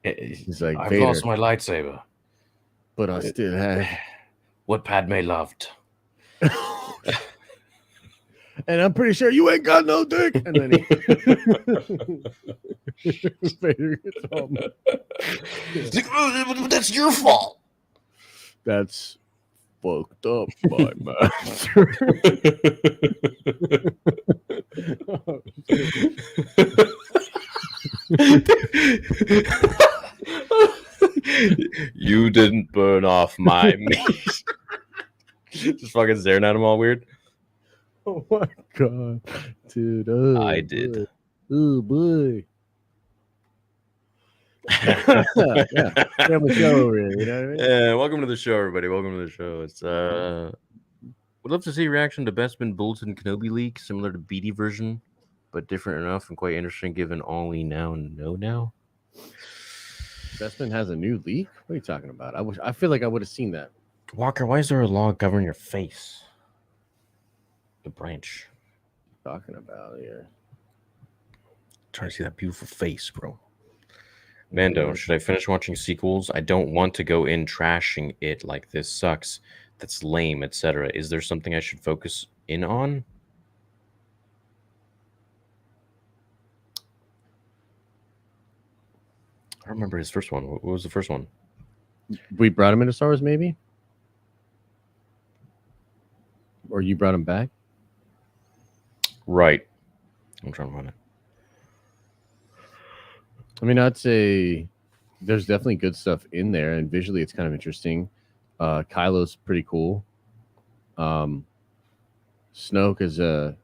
He's like, I've Vader, lost my lightsaber, but I still have what Padme loved. And I'm pretty sure you ain't got no dick. And then Vader gets home. That's your fault. That's fucked up, my master. You didn't burn off my meat. Just fucking staring at him all weird. Oh my god, dude! I did. Boy. Oh boy! Yeah, family show over here. You know what I mean? Yeah, welcome to the show, everybody. Welcome to the show. It's would love to see reaction to Bespin Bulletin Kenobi leak, similar to BD version, but different enough and quite interesting given all we now know now. Bespin has a new leak. What are you talking about? I feel like I would have seen that. Walker, why is there a law governing your face? The branch. Talking about here. Trying to see that beautiful face, bro. Mando, should I finish watching sequels? I don't want to go in trashing it like this sucks, that's lame, etc. Is there something I should focus in on? I don't remember his first one. What was the first one? We brought him into Star Wars, maybe? Or you brought him back? Right. I'm trying to find it. I mean, I'd say there's definitely good stuff in there, and visually it's kind of interesting. Kylo's pretty cool. Snoke is a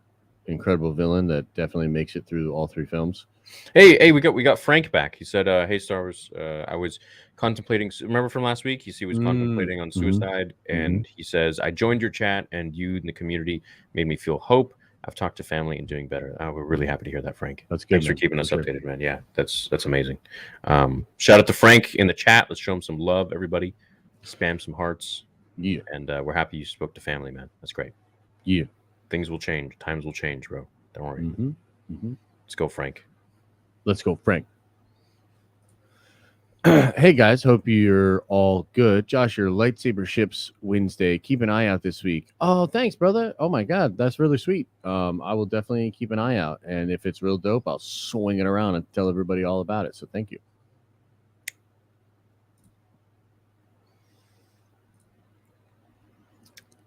incredible villain that definitely makes it through all three films. Hey, we got Frank back. He said, "Hey, Star Wars, I was contemplating. Remember from last week? He was contemplating on suicide, and he says I joined your chat, and you and the community made me feel hope. I've talked to family and doing better. We're really happy to hear that, Frank. That's good. Thanks for keeping us updated, man. Yeah, that's amazing. Shout out to Frank in the chat. Let's show him some love, everybody. Spam some hearts. Yeah, and we're happy you spoke to family, man. That's great. Yeah, things will change. Times will change, bro. Don't worry. Let's go, Frank. Let's go, Frank. Hey guys, hope you're all good. Josh, your lightsaber ships Wednesday. Keep an eye out this week. Oh, thanks, brother. Oh my god, that's really sweet. I will definitely keep an eye out, and if it's real dope, I'll swing it around and tell everybody all about it. So thank you.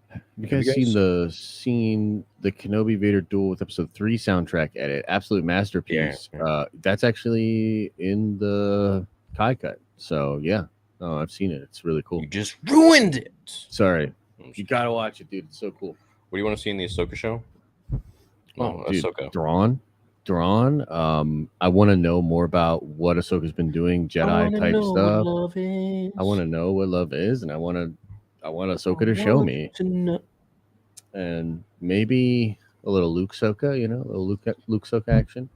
Have you guys seen the Kenobi Vader duel with Episode 3 soundtrack edit? Absolute masterpiece. Yeah. That's actually in the Kai cut. So yeah, I've seen it. It's really cool. You just ruined it. Sorry, you gotta watch it, dude. It's so cool. What do you want to see in the Ahsoka show? Dude, Ahsoka. Thrawn. I want to know more about what Ahsoka's been doing, Jedi type stuff. I want to know what love is, and I want Ahsoka to show me. And maybe a little Luke Ahsoka, a little Luke Ahsoka action.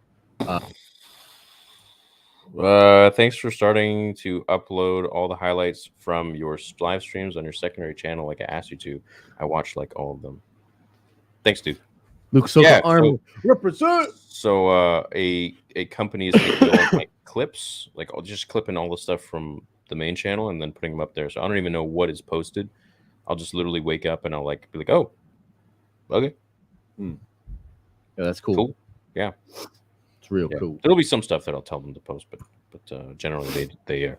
Thanks for starting to upload all the highlights from your live streams on your secondary channel like I asked you to. I watched like all of them. Thanks, dude. Luke Ahsoka Army represent. So a company is taking all my clips, like I'll just clipping all the stuff from the main channel and then putting them up there. So I don't even know what is posted. I'll just literally wake up and I'll be like, oh, okay. Yeah, that's cool. Yeah. Real cool. There'll be some stuff that I'll tell them to post, but generally they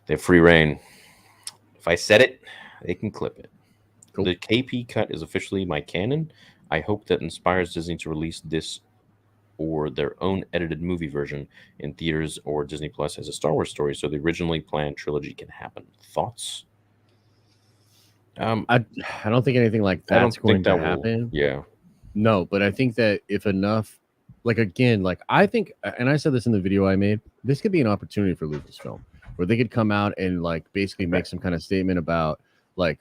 have free reign. If I said it, they can clip it. Cool. The KP cut is officially my canon. I hope that inspires Disney to release this or their own edited movie version in theaters or Disney Plus as a Star Wars story, so the originally planned trilogy can happen. Thoughts? I don't think anything like that's going to happen. Yeah. No, but I think that if enough. I think, and I said this in the video I made, this could be an opportunity for Lucasfilm where they could come out and basically make some kind of statement about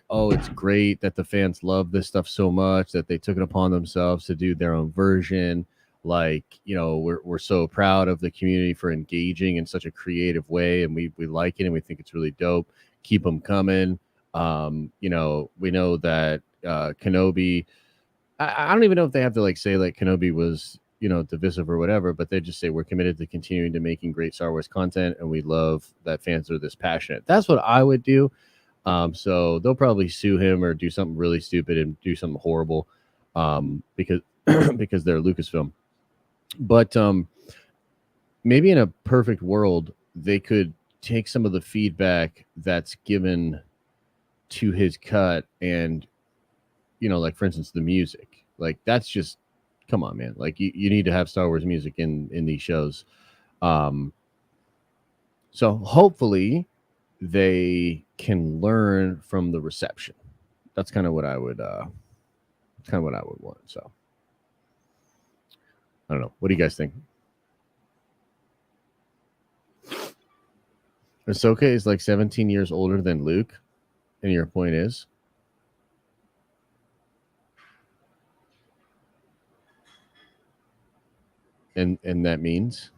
oh, it's great that the fans love this stuff so much that they took it upon themselves to do their own version. We're so proud of the community for engaging in such a creative way, and we like it and we think it's really dope. Keep them coming. We know that Kenobi, I don't even know if they have to say Kenobi was divisive or whatever, but they just say we're committed to continuing to making great Star Wars content, and we love that fans are this passionate. That's what I would do. So they'll probably sue him or do something really stupid and do something horrible, because they're Lucasfilm. But maybe in a perfect world, they could take some of the feedback that's given to his cut and, for instance, the music. That's just, come on, man. You need to have Star Wars music in these shows. So hopefully they can learn from the reception. That's kind of what I would kind of what I would want. So I don't know. What do you guys think? Ahsoka is like 17 years older than Luke, and your point is? And that means?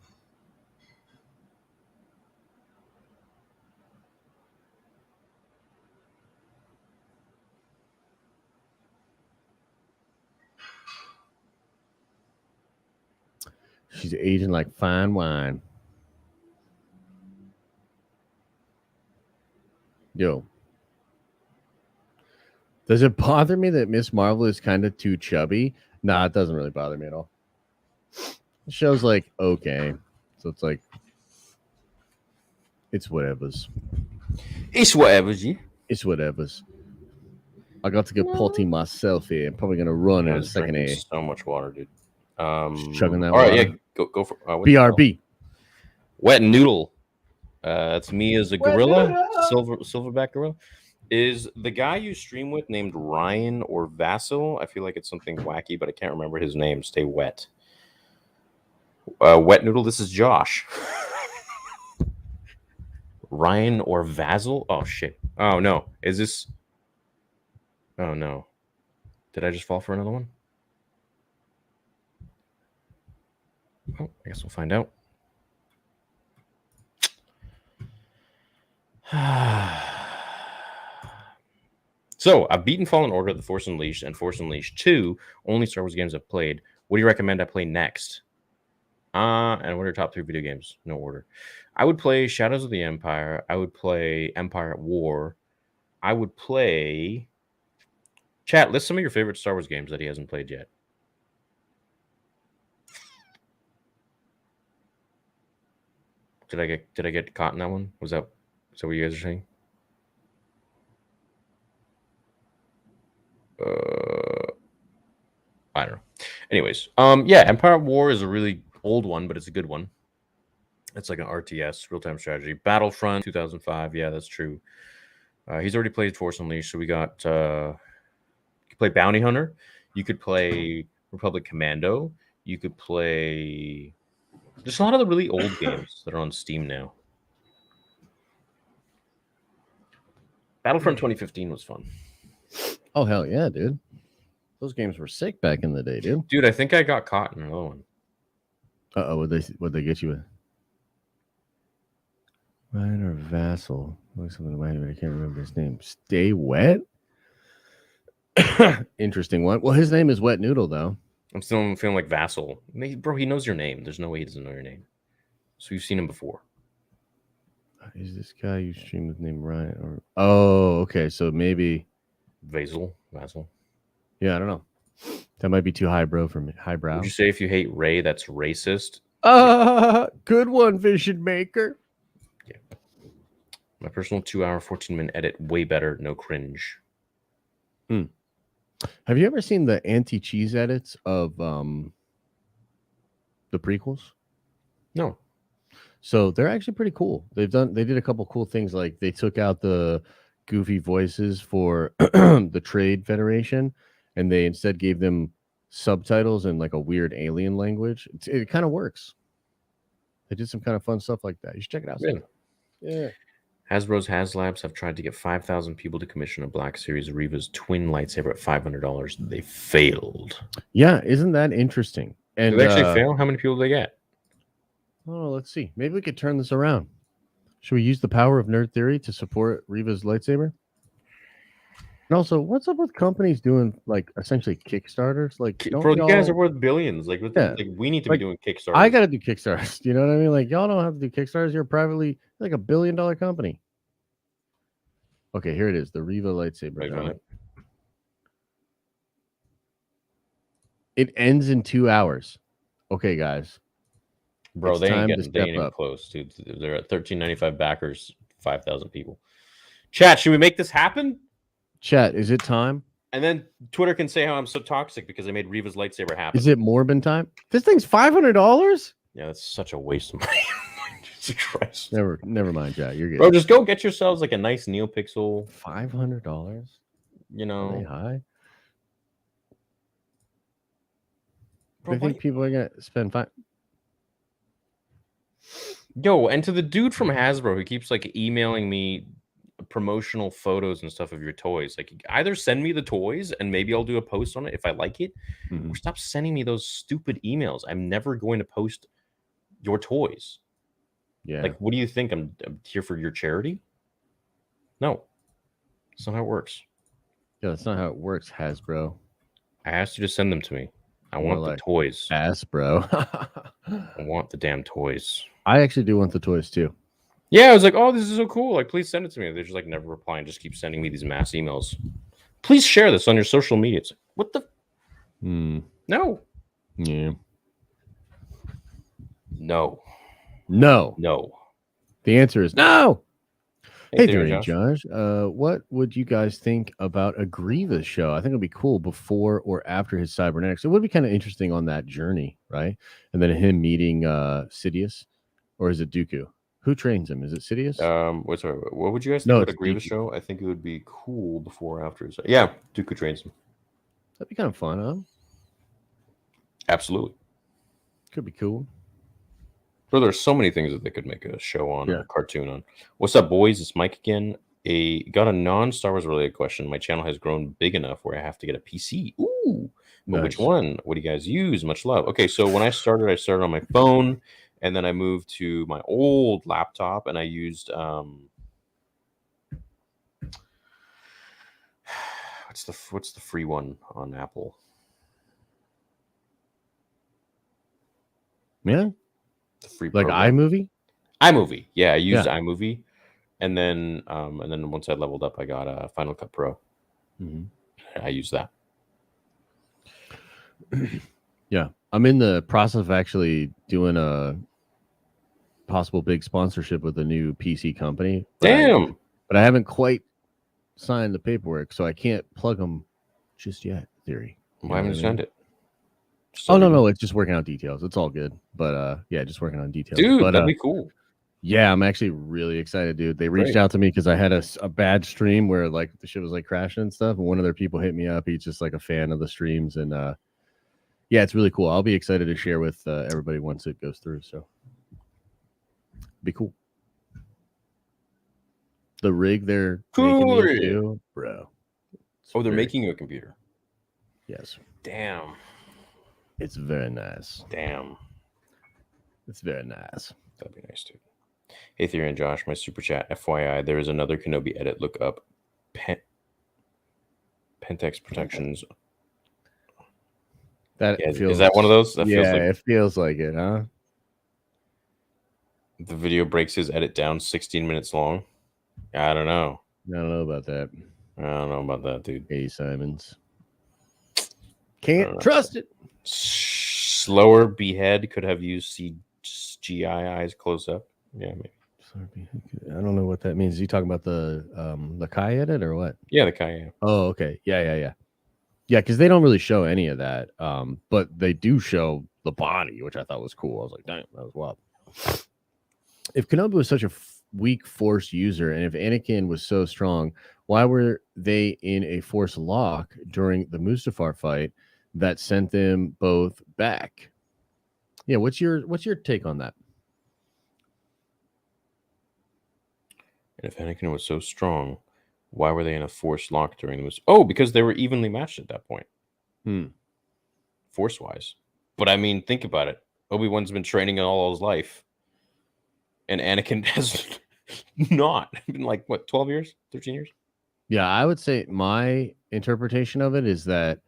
She's aging like fine wine. Yo. Does it bother me that Miss Marvel is kind of too chubby? Nah, it doesn't really bother me at all. The show's like, okay. So it's like, it's whatevers. It's whatevers, yeah. It's whatevers. I got to get potty myself here. I'm probably going to run in a second here. So much water, dude. Chugging that all right, water. Yeah, go for BRB. Wet Noodle. That's me as a gorilla, silverback gorilla. Is the guy you stream with named Ryan or Vassal? I feel like it's something wacky, but I can't remember his name. Stay wet. Wet Noodle, this is Josh. Ryan or Vassal? Oh, shit. Oh, no. Is this... Oh, no. Did I just fall for another one? Oh, I guess we'll find out. So, I've beaten Fallen Order, The Force Unleashed, and Force Unleashed 2, only Star Wars games I've played. What do you recommend I play next? And what are your top 3 video games? No order. I would play Shadows of the Empire. I would play Empire at War. I would play... Chat, list some of your favorite Star Wars games that he hasn't played yet. Did I get caught in that one? Is that what you guys are saying? I don't know. Anyways, yeah, Empire at War is a really old one, but it's a good one. It's like an RTS, real-time strategy. Battlefront 2005, yeah, that's true. He's already played Force Unleashed, so we got you could play Bounty Hunter, you could play Republic Commando, you could play just a lot of the really old games that are on Steam now. Battlefront 2015 was fun. Oh, hell yeah, dude. Those games were sick back in the day, dude. Dude, I think I got caught in another one. Uh-oh, what'd they get you with? Ryan or Vassal? Look something in my head, but I can't remember his name. Stay Wet? Interesting one. Well, his name is Wet Noodle, though. I'm still feeling like Vassal. Bro, he knows your name. There's no way he doesn't know your name. So you've seen him before. Is this guy you stream with named Ryan? Or oh, okay. So maybe Vassal. Yeah, I don't know. That might be too highbrow for me. Highbrow. Would you say if you hate Ray, that's racist? Good one, Vision Maker. Yeah. My personal 2-hour, 14-minute edit, way better, no cringe. Have you ever seen the anti-cheese edits of the prequels? No. So they're actually pretty cool. They did a couple cool things, like they took out the goofy voices for the Trade Federation, and they instead gave them subtitles in like a weird alien language. It kind of works. They did some kind of fun stuff like that. You should check it out. Yeah. Hasbro's HasLabs have tried to get 5,000 people to commission a Black Series Reva's twin lightsaber at $500. They failed. Yeah, isn't that interesting? And did they actually fail? How many people did they get? Oh, let's see. Maybe we could turn this around. Should we use the power of nerd theory to support Reva's lightsaber? And also, what's up with companies doing like essentially Kickstarters? Like, bro, you guys are worth billions. Like, we need to be doing Kickstarters. I got to do Kickstarters. You know what I mean? Like, y'all don't have to do Kickstarters. You're privately like $1 billion company. Okay, here it is. The Reva lightsaber. It ends in 2 hours. Okay, guys. Bro, they ain't even close, dude. They're at $13.95 backers, 5,000 people. Chat, should we make this happen? Chat, is it time? And then Twitter can say how I'm so toxic because I made Reva's lightsaber happen. Is it Morbin time? This thing's $500? Yeah, that's such a waste of money. Jesus Christ. Never mind, Chat. You're good. Bro, just go get yourselves like a nice NeoPixel. $500? You know. Are they high? I think people are gonna spend fine. Yo, and to the dude from Hasbro who keeps like emailing me promotional photos and stuff of your toys, like either send me the toys and maybe I'll do a post on it if I like it, or stop sending me those stupid emails. I'm never going to post your toys. Yeah. Like, what do you think? I'm here for your charity? No, that's not how it works. Yeah, that's not how it works, Hasbro. I asked you to send them to me. I want the toys. Hasbro. I want the damn toys. I actually do want the toys too. Yeah, I was like, oh, this is so cool. Like, please send it to me. They're just like never replying. Just keep sending me these mass emails. Please share this on your social media. It's like, what the? No. Yeah. No. No. No. The answer is no. Hey, Theory Josh. What would you guys think about a Grievous show? I think it'd be cool before or after his cybernetics. It would be kind of interesting on that journey, right? And then him meeting Sidious, or is it Dooku? Who trains him? Is it Sidious? What would you guys think about a Grievous show? I think it would be cool before or after his. Yeah, Dooku trains him. That'd be kind of fun, huh? Absolutely. Could be cool. Bro, there's so many things that they could make a show on, a cartoon on. What's up, boys? It's Mike again. Got a non-Star Wars related question. My channel has grown big enough where I have to get a PC. Ooh, but which one? What do you guys use? Much love. Okay, so when I started on my phone, and then I moved to my old laptop, and I used what's the free one on Apple? Yeah. The free like program. iMovie. Yeah, I used iMovie, and then once I leveled up, I got a Final Cut Pro. I use that. Yeah, I'm in the process of actually doing a possible big sponsorship with a new PC company. But I haven't quite signed the paperwork, so I can't plug them just yet. Theory. Why haven't you signed it? No, it's just working out details. It's all good, but yeah, just working on details. Dude, but, that'd be cool. Yeah, I'm actually really excited, dude. They reached out to me because I had a bad stream where like the shit was like crashing and stuff, and one of their people hit me up. He's just like a fan of the streams, and yeah, it's really cool. I'll be excited to share with everybody once it goes through. So, be cool. The rig they're making me do, bro. They're making you a computer. Yes. Damn. It's very nice. Damn. It's very nice. That'd be nice, dude. Hey, Theory and Josh, my super chat. FYI, there is another Kenobi edit. Look up Pentex Protections. Is that one of those? It feels like it, huh? The video breaks his edit down 16 minutes long. I don't know. I don't know about that. I don't know about that, dude. Hey, Simons. Can't trust it. Slower behead could have used CGI eyes close up. Yeah, maybe. I don't know what that means. Is he talking about the Kai edit or what? Yeah, the Kai. Yeah. Oh, okay. Yeah, because they don't really show any of that. But they do show the body, which I thought was cool. I was like, damn, that was wild. If Kenobi was such a weak Force user, and if Anakin was so strong, why were they in a Force lock during the Mustafar fight that sent them both back? Yeah, what's your take on that? And if Anakin was so strong, why were they in a Force lock during the Oh, because they were evenly matched at that point. Force-wise. But I mean, think about it. Obi-Wan's been training all his life. And Anakin has not been like, what, 12 years? 13 years? Yeah, I would say my interpretation of it is that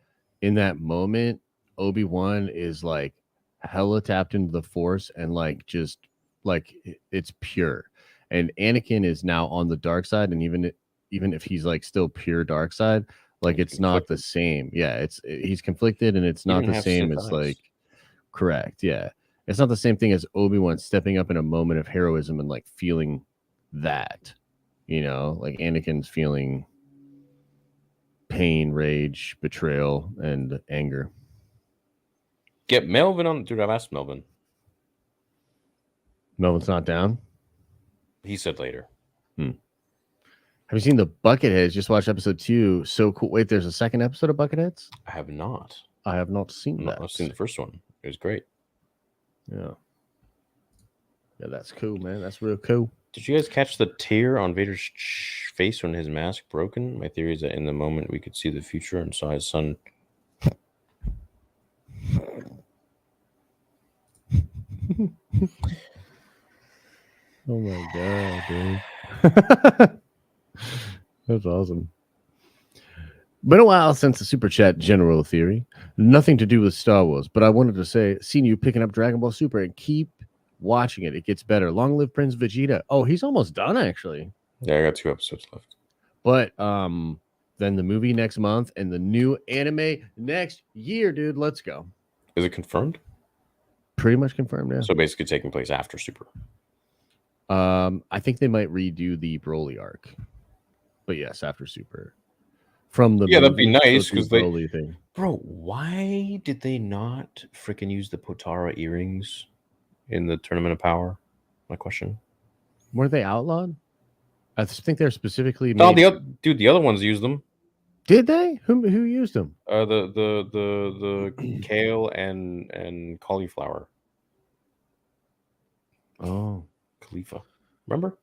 in that moment, Obi-Wan is like hella tapped into the Force and like just like it's pure. And Anakin is now on the dark side, and even if he's like still pure dark side, like it's not the same. Yeah, he's conflicted, and it's not the same as like correct. Yeah, it's not the same thing as Obi-Wan stepping up in a moment of heroism and like feeling that, like Anakin's feeling pain, rage, betrayal, and anger. Get Melvin on. Dude, I've asked Melvin. Melvin's not down. He said later. Have you seen the Bucketheads? Just watched episode 2. So cool. Wait, there's a second episode of Bucketheads? I have not. I have not seen that. I've seen the first one. It was great. Yeah. Yeah, that's cool, man. That's real cool. Did you guys catch the tear on Vader's face when his mask broken? My theory is that in the moment we could see the future and saw his son. Oh my god, dude. That's awesome. Been a while since the Super Chat general theory. Nothing to do with Star Wars, but I wanted to say, seen you picking up Dragon Ball Super and keep watching it. It gets better. Long live Prince Vegeta. Oh, he's almost done, actually. Yeah, I got 2 episodes left. But then the movie next month and the new anime next year, dude. Let's go. Is it confirmed? Pretty much confirmed, yeah. So basically taking place after Super. I think they might redo the Broly arc. But yes, after Super. From the that'd be nice because Broly thing. Bro, why did they not freaking use the Potara earrings in the Tournament of Power? My question. Were they outlawed? I think they're specifically. No, the other ones used them. Did they? Who used them? The kale and cauliflower. Oh, Khalifa. Remember?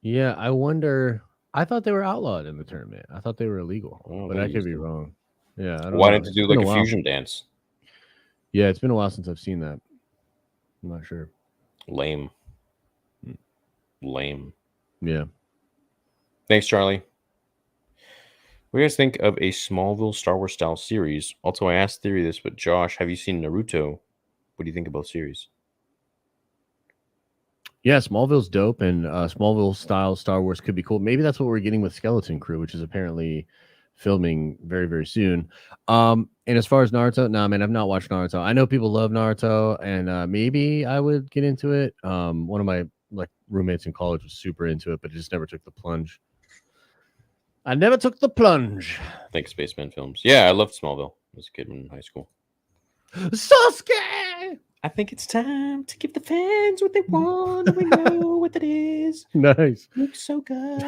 Yeah, I wonder. I thought they were outlawed in the tournament. I thought they were illegal, but I could be wrong. Yeah. I don't Why know. didn't you do like a fusion dance? Yeah, it's been a while since I've seen that. I'm not sure. Lame. Yeah. Thanks, Charlie. What do you guys think of a Smallville Star Wars style series? Also, I asked Theory this, but Josh, have you seen Naruto? What do you think of both series? Yeah, Smallville's dope, and Smallville style Star Wars could be cool. Maybe that's what we're getting with Skeleton Crew, which is apparently filming very, very soon. And as far as Naruto, nah, man, I've not watched Naruto. I know people love Naruto, and maybe I would get into it. One of my roommates in college was super into it, but just never took the plunge. I never took the plunge. Thanks, Spaceman Films. Yeah, I loved Smallville as a kid in high school. Sasuke! I think it's time to give the fans what they want, and we know what it is. Nice. Looks so good.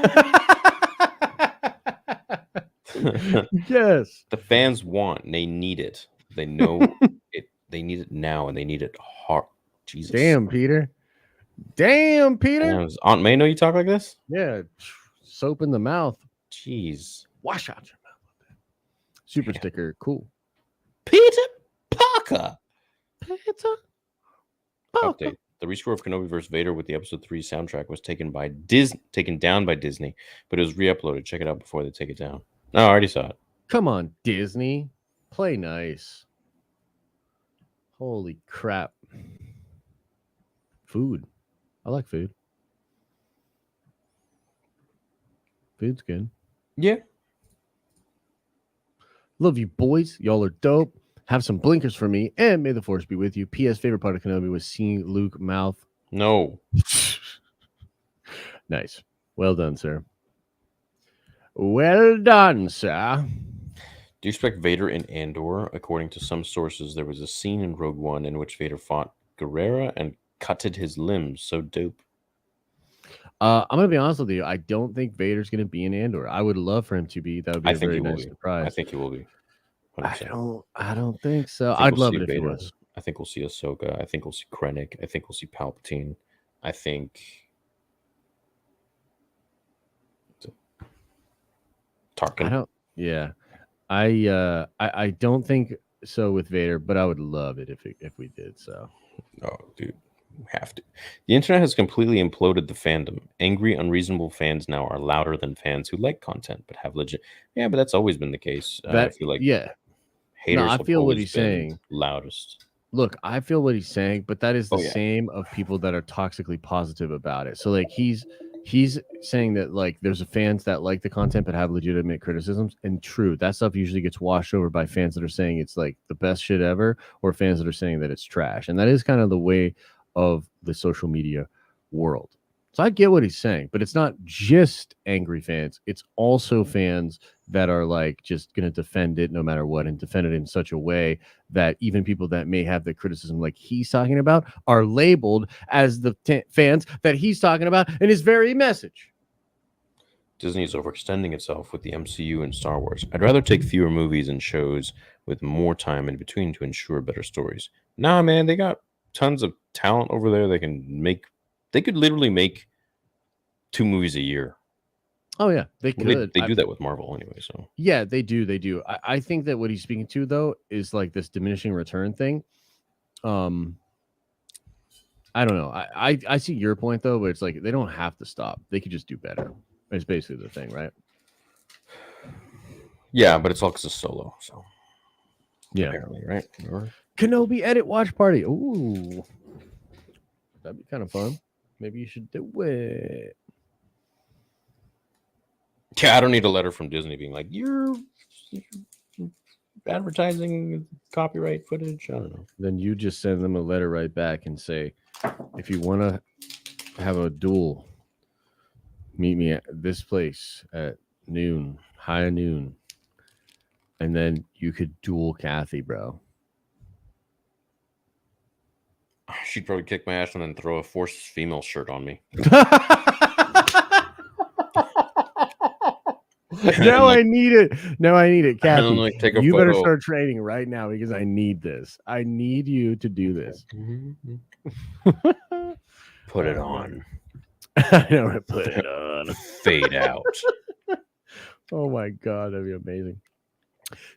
Yes. The fans want, they need it. They know it. They need it now, and they need it hard. Jesus. Damn, Peter. Damn, Peter. Does Aunt May know you talk like this? Yeah. Soap in the mouth. Jeez. Wash out your mouth with that. Super sticker. Cool. Peter Parker. Peter Parker. Update. The rescore of Kenobi vs. Vader with the episode 3 soundtrack was taken down by Disney, but it was re-uploaded. Check it out before they take it down. No, I already saw it. Come on, Disney. Play nice. Holy crap. Food. I like food. Food's good. Yeah. Love you, boys. Y'all are dope. Have some blinkers for me, and may the force be with you. P.S. Favorite part of Kenobi was seeing Luke mouth. No. Nice. Well done, sir. Well done, sir. Do you expect Vader in Andor? According to some sources, there was a scene in Rogue One in which Vader fought Guerrera and cutted his limbs. So dope. I'm gonna be honest with you. I don't think Vader's gonna be in Andor. I would love for him to be. That would be a very nice surprise. I think he will be. 100%. I don't think so. I'd love it if he was. I think we'll see Ahsoka. I think we'll see Krennic. I think we'll see Palpatine. I think Tarkin. I don't think so with Vader, but I would love it if we did so. Oh, dude. We have to. The internet has completely imploded the fandom. Angry, unreasonable fans now are louder than fans who like content but have legit. Yeah, but that's always been the case. I feel like haters. No, I feel what he's saying. Loudest. Look, I feel what he's saying, but that is the same of people that are toxically positive about it. So like he's saying that like there's fans that like the content but have legitimate criticisms, and true, that stuff usually gets washed over by fans that are saying it's like the best shit ever, or fans that are saying that it's trash, and that is kind of the way of the social media world. So I get what he's saying, but it's not just angry fans. It's also fans that are like just going to defend it no matter what, and defend it in such a way that even people that may have the criticism like he's talking about are labeled as the fans that he's talking about in his very message. Disney is overextending itself with the MCU and Star Wars. I'd rather take fewer movies and shows with more time in between to ensure better stories. Nah, man, they got tons of talent over there. They could literally make 2 movies a year. Oh yeah, they could. They do that with Marvel anyway. So yeah, they do. I think that what he's speaking to though is like this diminishing return thing. I don't know. I see your point though, but it's like they don't have to stop. They could just do better. It's basically the thing, right? yeah, but it's all because of Solo. So Yeah. apparently, right? Kenobi edit watch party. Ooh, that'd be kind of fun. Maybe you should do it. Yeah, I don't need a letter from Disney being like, you're advertising copyright footage. I don't know. Then you just send them a letter right back and say, if you want to have a duel, meet me at this place at noon, high noon. And then you could duel Kathy, bro. She'd probably kick my ass and then throw a forced female shirt on me. Now I need it. Now I need it, Kathy. Like, take a you photo. better start training right now because I need this. I need you to do this. Put it on. I know. Put it on. Fade out. Oh my god, that'd be amazing.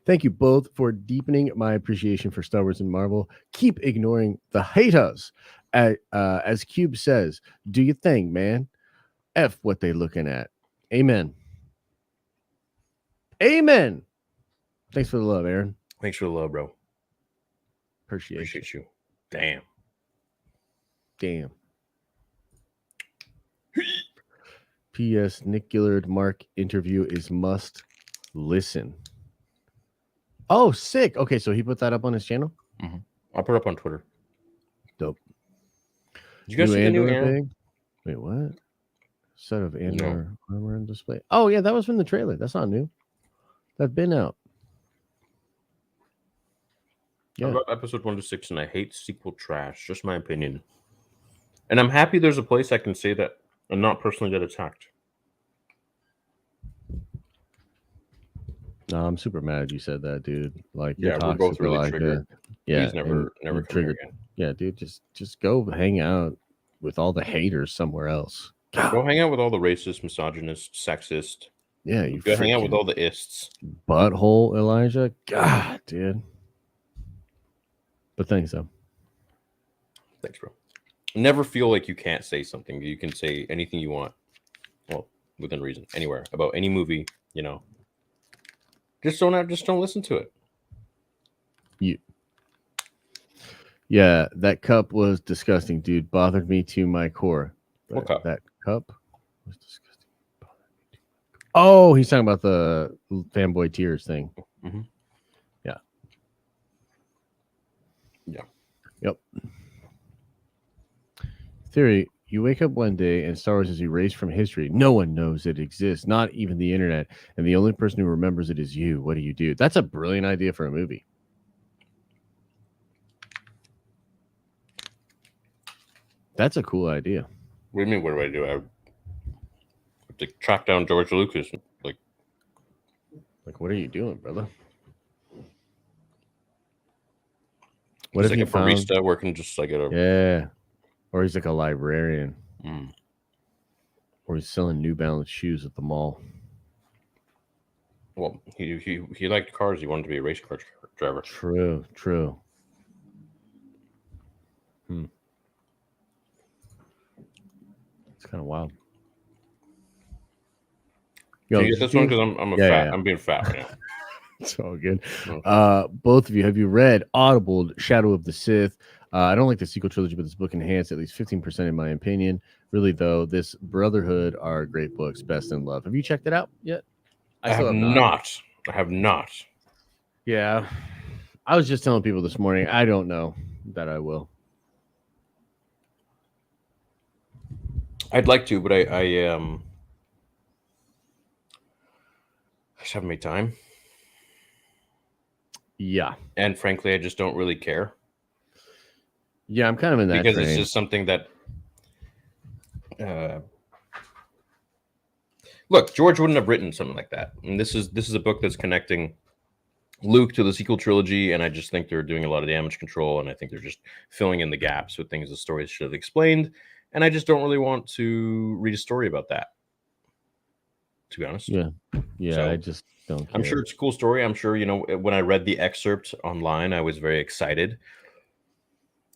Thank you both for deepening my appreciation for Star Wars and Marvel. Keep ignoring the haters. As Cube says, do your thing, man. F what they looking at. Amen. Amen. Thanks for the love, Aaron. Thanks for the love, bro. Appreciate you. Damn. P.S. Nick Gillard Mark interview is must listen. Oh, sick. Okay, so he put that up on his channel? Mm-hmm. I'll put it up on Twitter. Dope. Did you guys see the new Andor? Thing? Wait, what? Set of Andor armor on display. Oh, yeah, that was from the trailer. That's not new. That's been out. Yeah. I love episode 1 to 6, and I hate sequel trash. Just my opinion. And I'm happy there's a place I can say that and not personally get attacked. No, I'm super mad you said that, dude. Like, yeah, we're both really triggered. Yeah, he's never triggered again. Yeah, dude, just go hang out with all the haters somewhere else. Go hang out with all the racist, misogynist, sexist. Yeah, you go hang out with all the ists. Butthole Elijah. God, dude. But thanks, though. Thanks, bro. Never feel like you can't say something. You can say anything you want. Well, within reason, anywhere about any movie. You know, just don't listen to it. Yeah, that cup was disgusting, dude. Bothered me to my core. What cup? That cup was disgusting. Oh, he's talking about the fanboy tears thing. Mm-hmm. Yeah. Yeah. Yep. Theory, you wake up one day and Star Wars is erased from history. No one knows it exists, not even the internet. And the only person who remembers it is you. What do? That's a brilliant idea for a movie. That's a cool idea. What do you mean? What do? I have to track down George Lucas. Like, what are you doing, brother? What he's if like a barista working just like at a... Yeah. Or he's like a librarian. Mm. Or he's selling New Balance shoes at the mall. Well, he liked cars. He wanted to be a race car driver. True. It's kind of wild. Yo, can you get this one? Because I'm fat. Yeah. I'm being fat right now. It's all good. Both of you, have you read Audible Shadow of the Sith? I don't like the sequel trilogy, but this book enhanced at least 15% in my opinion. Really, though, this Brotherhood are great books. Best in Love. Have you checked it out yet? I have not. Yeah. I was just telling people this morning, I don't know that I will. I'd like to, but I just haven't made time. Yeah. And frankly, I just don't really care. Yeah, I'm kind of in that because it's just something that Look, George wouldn't have written something like that. And this is a book that's connecting Luke to the sequel trilogy, and I just think they're doing a lot of damage control, and I think they're just filling in the gaps with things the stories should have explained. And I just don't really want to read a story about that, to be honest. Yeah. So, I just don't care. I'm sure it's a cool story. I'm sure, when I read the excerpt online, I was very excited.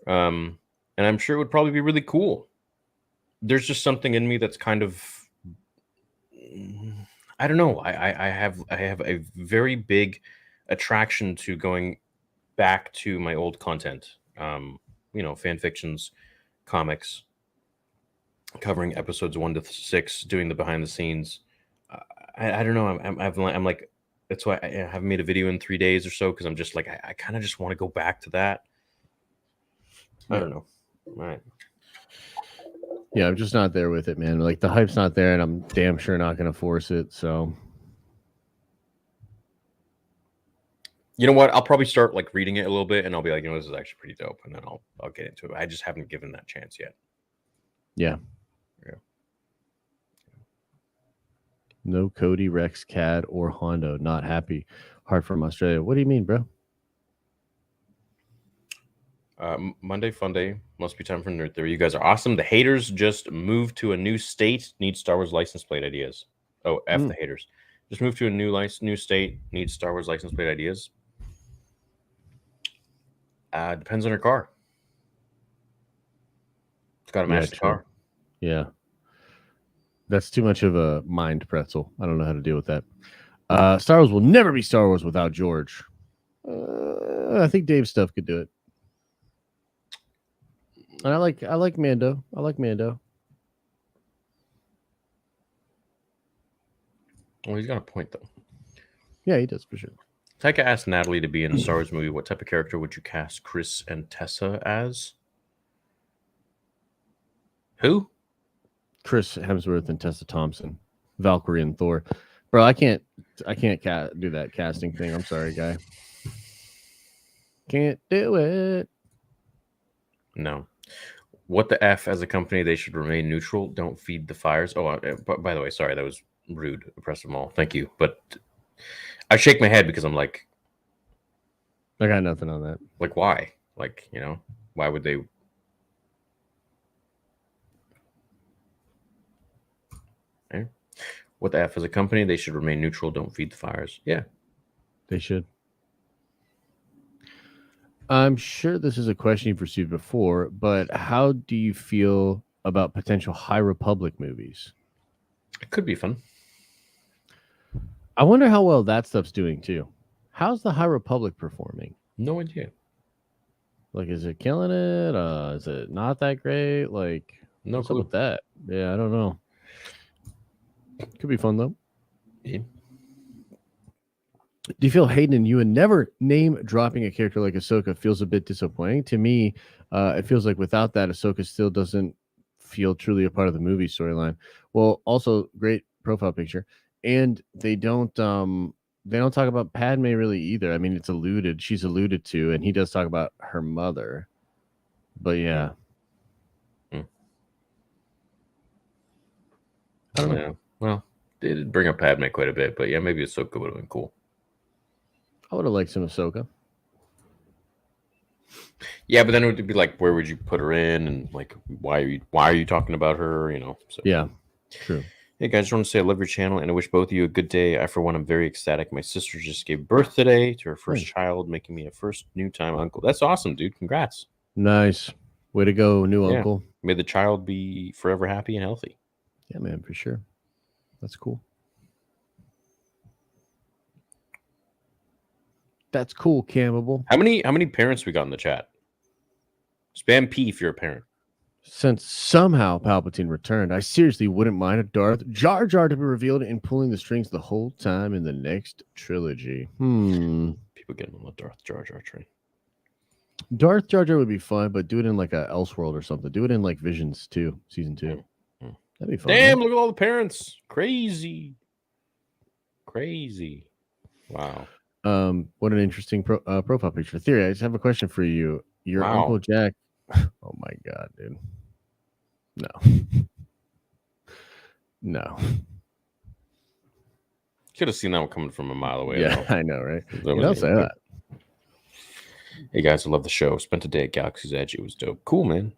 And I'm sure it would probably be really cool. There's just something in me that's kind of, I don't know. I have a very big attraction to going back to my old content. Fan fictions, comics, covering episodes 1 to 6, doing the behind the scenes. I don't know. I'm like, that's why I haven't made a video in 3 days or so, because I'm just like, I kind of just want to go back to that. I don't know. All right. Yeah, I'm just not there with it, man. Like, the hype's not there, and I'm damn sure not going to force it. So, you know what? I'll probably start like reading it a little bit, and I'll be like, this is actually pretty dope, and then I'll get into it. I just haven't given that chance yet. Yeah. No Cody, Rex, Cad, or Hondo. Not happy. Heart from Australia. What do you mean, bro? Monday Fun Day. Must be time for Nerd Theory. You guys are awesome. The haters just moved to a new state. Need Star Wars license plate ideas. Oh, the haters. Just moved to a new state. Need Star Wars license plate ideas. Depends on her car. It's got to match the car. Yeah. That's too much of a mind pretzel. I don't know how to deal with that. Star Wars will never be Star Wars without George. I think Dave's stuff could do it. And I like Mando. I like Mando. Well, he's got a point, though. Yeah, he does, for sure. Taika asked Natalie to be in a Star Wars movie. What type of character would you cast Chris and Tessa as? Who? Chris Hemsworth and Tessa Thompson, Valkyrie and Thor. Bro, I can't do that casting thing. I'm sorry, guy. Can't do it. No. What the F as a company? They should remain neutral. Don't feed the fires. Oh, by the way, sorry, that was rude. Oppressive Mall. Thank you. But I shake my head because I'm like, I got nothing on that. Like, why? Like, why would they? What the F as a company? They should remain neutral. Don't feed the fires. Yeah, they should. I'm sure this is a question you've received before, but how do you feel about potential High Republic movies? It could be fun. I wonder how well that stuff's doing too. How's the High Republic performing? No idea. Like, is it killing it? Is it not that great? Like, no clue with that. Yeah, I don't know. Could be fun though. Yeah. Do you feel Hayden and Ewan never name dropping a character like Ahsoka feels a bit disappointing? To me, it feels like without that, Ahsoka still doesn't feel truly a part of the movie storyline. Well, also great profile picture, and they don't talk about Padme really either. I mean, she's alluded to, and he does talk about her mother, but yeah. I don't know. Well, they did bring up Padme quite a bit, but yeah, maybe Ahsoka would have been cool. I would have liked some Ahsoka. Yeah, but then it would be like, where would you put her in, and like, why are you talking about her? So. Yeah, true. Hey guys, I just want to say I love your channel, and I wish both of you a good day. For one, I'm very ecstatic. My sister just gave birth today to her first child, making me a first new time uncle. That's awesome, dude. Congrats. Nice. Way to go, new uncle. May the child be forever happy and healthy. Yeah, man, for sure. That's cool. That's cool, Campbell. How many parents we got in the chat? Spam P if you're a parent. Since somehow Palpatine returned, I seriously wouldn't mind a Darth Jar Jar to be revealed and pulling the strings the whole time in the next trilogy. People getting on the Darth Jar Jar train. Darth Jar Jar would be fun, but do it in like a Elseworld or something. Do it in like Visions 2, season 2. That'd be fun. Damn, look at all the parents. Crazy. Wow. What an interesting profile picture. Theory, I just have a question for you. Your Uncle Jack. Oh my God, dude. No. Could have seen that one coming from a mile away. Yeah, I know, right? That You don't say that. Hey guys, I love the show. Spent a day at Galaxy's Edge. It was dope. Cool, man.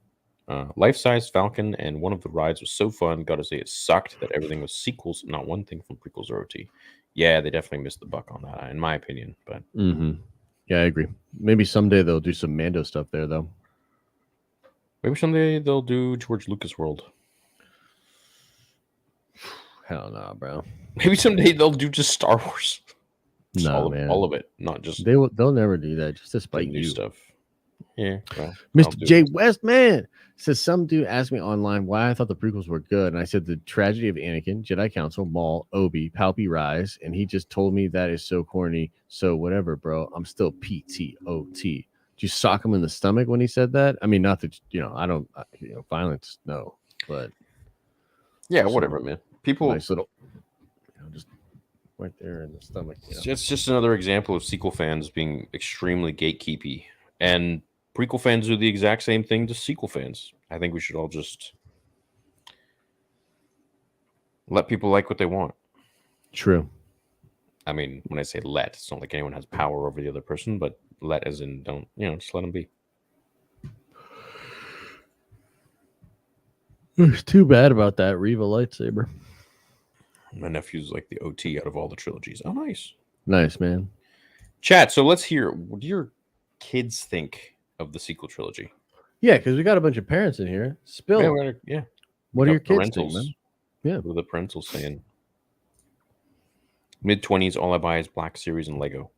Life-size Falcon, and one of the rides was so fun. Gotta say, it sucked that everything was sequels, not one thing from prequels or OT. Yeah, they definitely missed the buck on that, in my opinion. But yeah, I agree. Maybe someday they'll do some Mando stuff there, though. Maybe someday they'll do George Lucas World. Hell no, bro. Maybe someday they'll do just Star Wars. Just No, man. All of it, not just they'll never do that. Just to spite new you stuff. Yeah, well, Mr. J. Westman says some dude asked me online why I thought the prequels were good, and I said the tragedy of Anakin, Jedi Council, Maul, Obi, Palpy Rise, and he just told me that is so corny. So whatever, bro. I'm still PTOT. Did you sock him in the stomach when he said that? I mean, not that I don't, violence, no, but yeah, whatever, man. People, nice little, just right there in the stomach. It's just another example of sequel fans being extremely gatekeepy, and prequel fans do the exact same thing to sequel fans. I think we should all just let people like what they want. True. I mean, when I say let, it's not like anyone has power over the other person, but let as in don't, just let them be. It's too bad about that Reva lightsaber. My nephew's like the OT out of all the trilogies. Oh, nice. Nice, man. Chat, so let's hear, what do your kids think of the sequel trilogy? Yeah, because we got a bunch of parents in here. Spill. Yeah. What are your kids think, man? Yeah. What are the parentals saying? Mid-20s, all I buy is Black Series and Lego.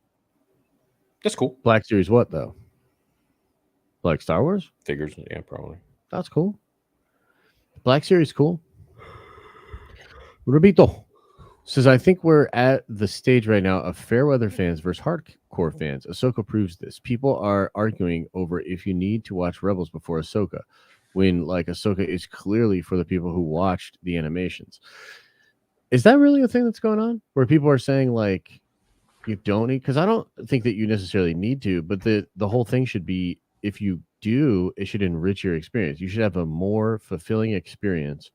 That's cool. Black Series what, though? Like Star Wars? Figures, yeah, probably. That's cool. Black Series cool. Rubito says, I think we're at the stage right now of fair weather fans versus hardcore fans. Ahsoka proves this. People are arguing over if you need to watch Rebels before Ahsoka, when like Ahsoka is clearly for the people who watched the animations. Is that really a thing that's going on? Where people are saying like you don't need, because I don't think that you necessarily need to, but the whole thing should be, if you do, it should enrich your experience. You should have a more fulfilling experience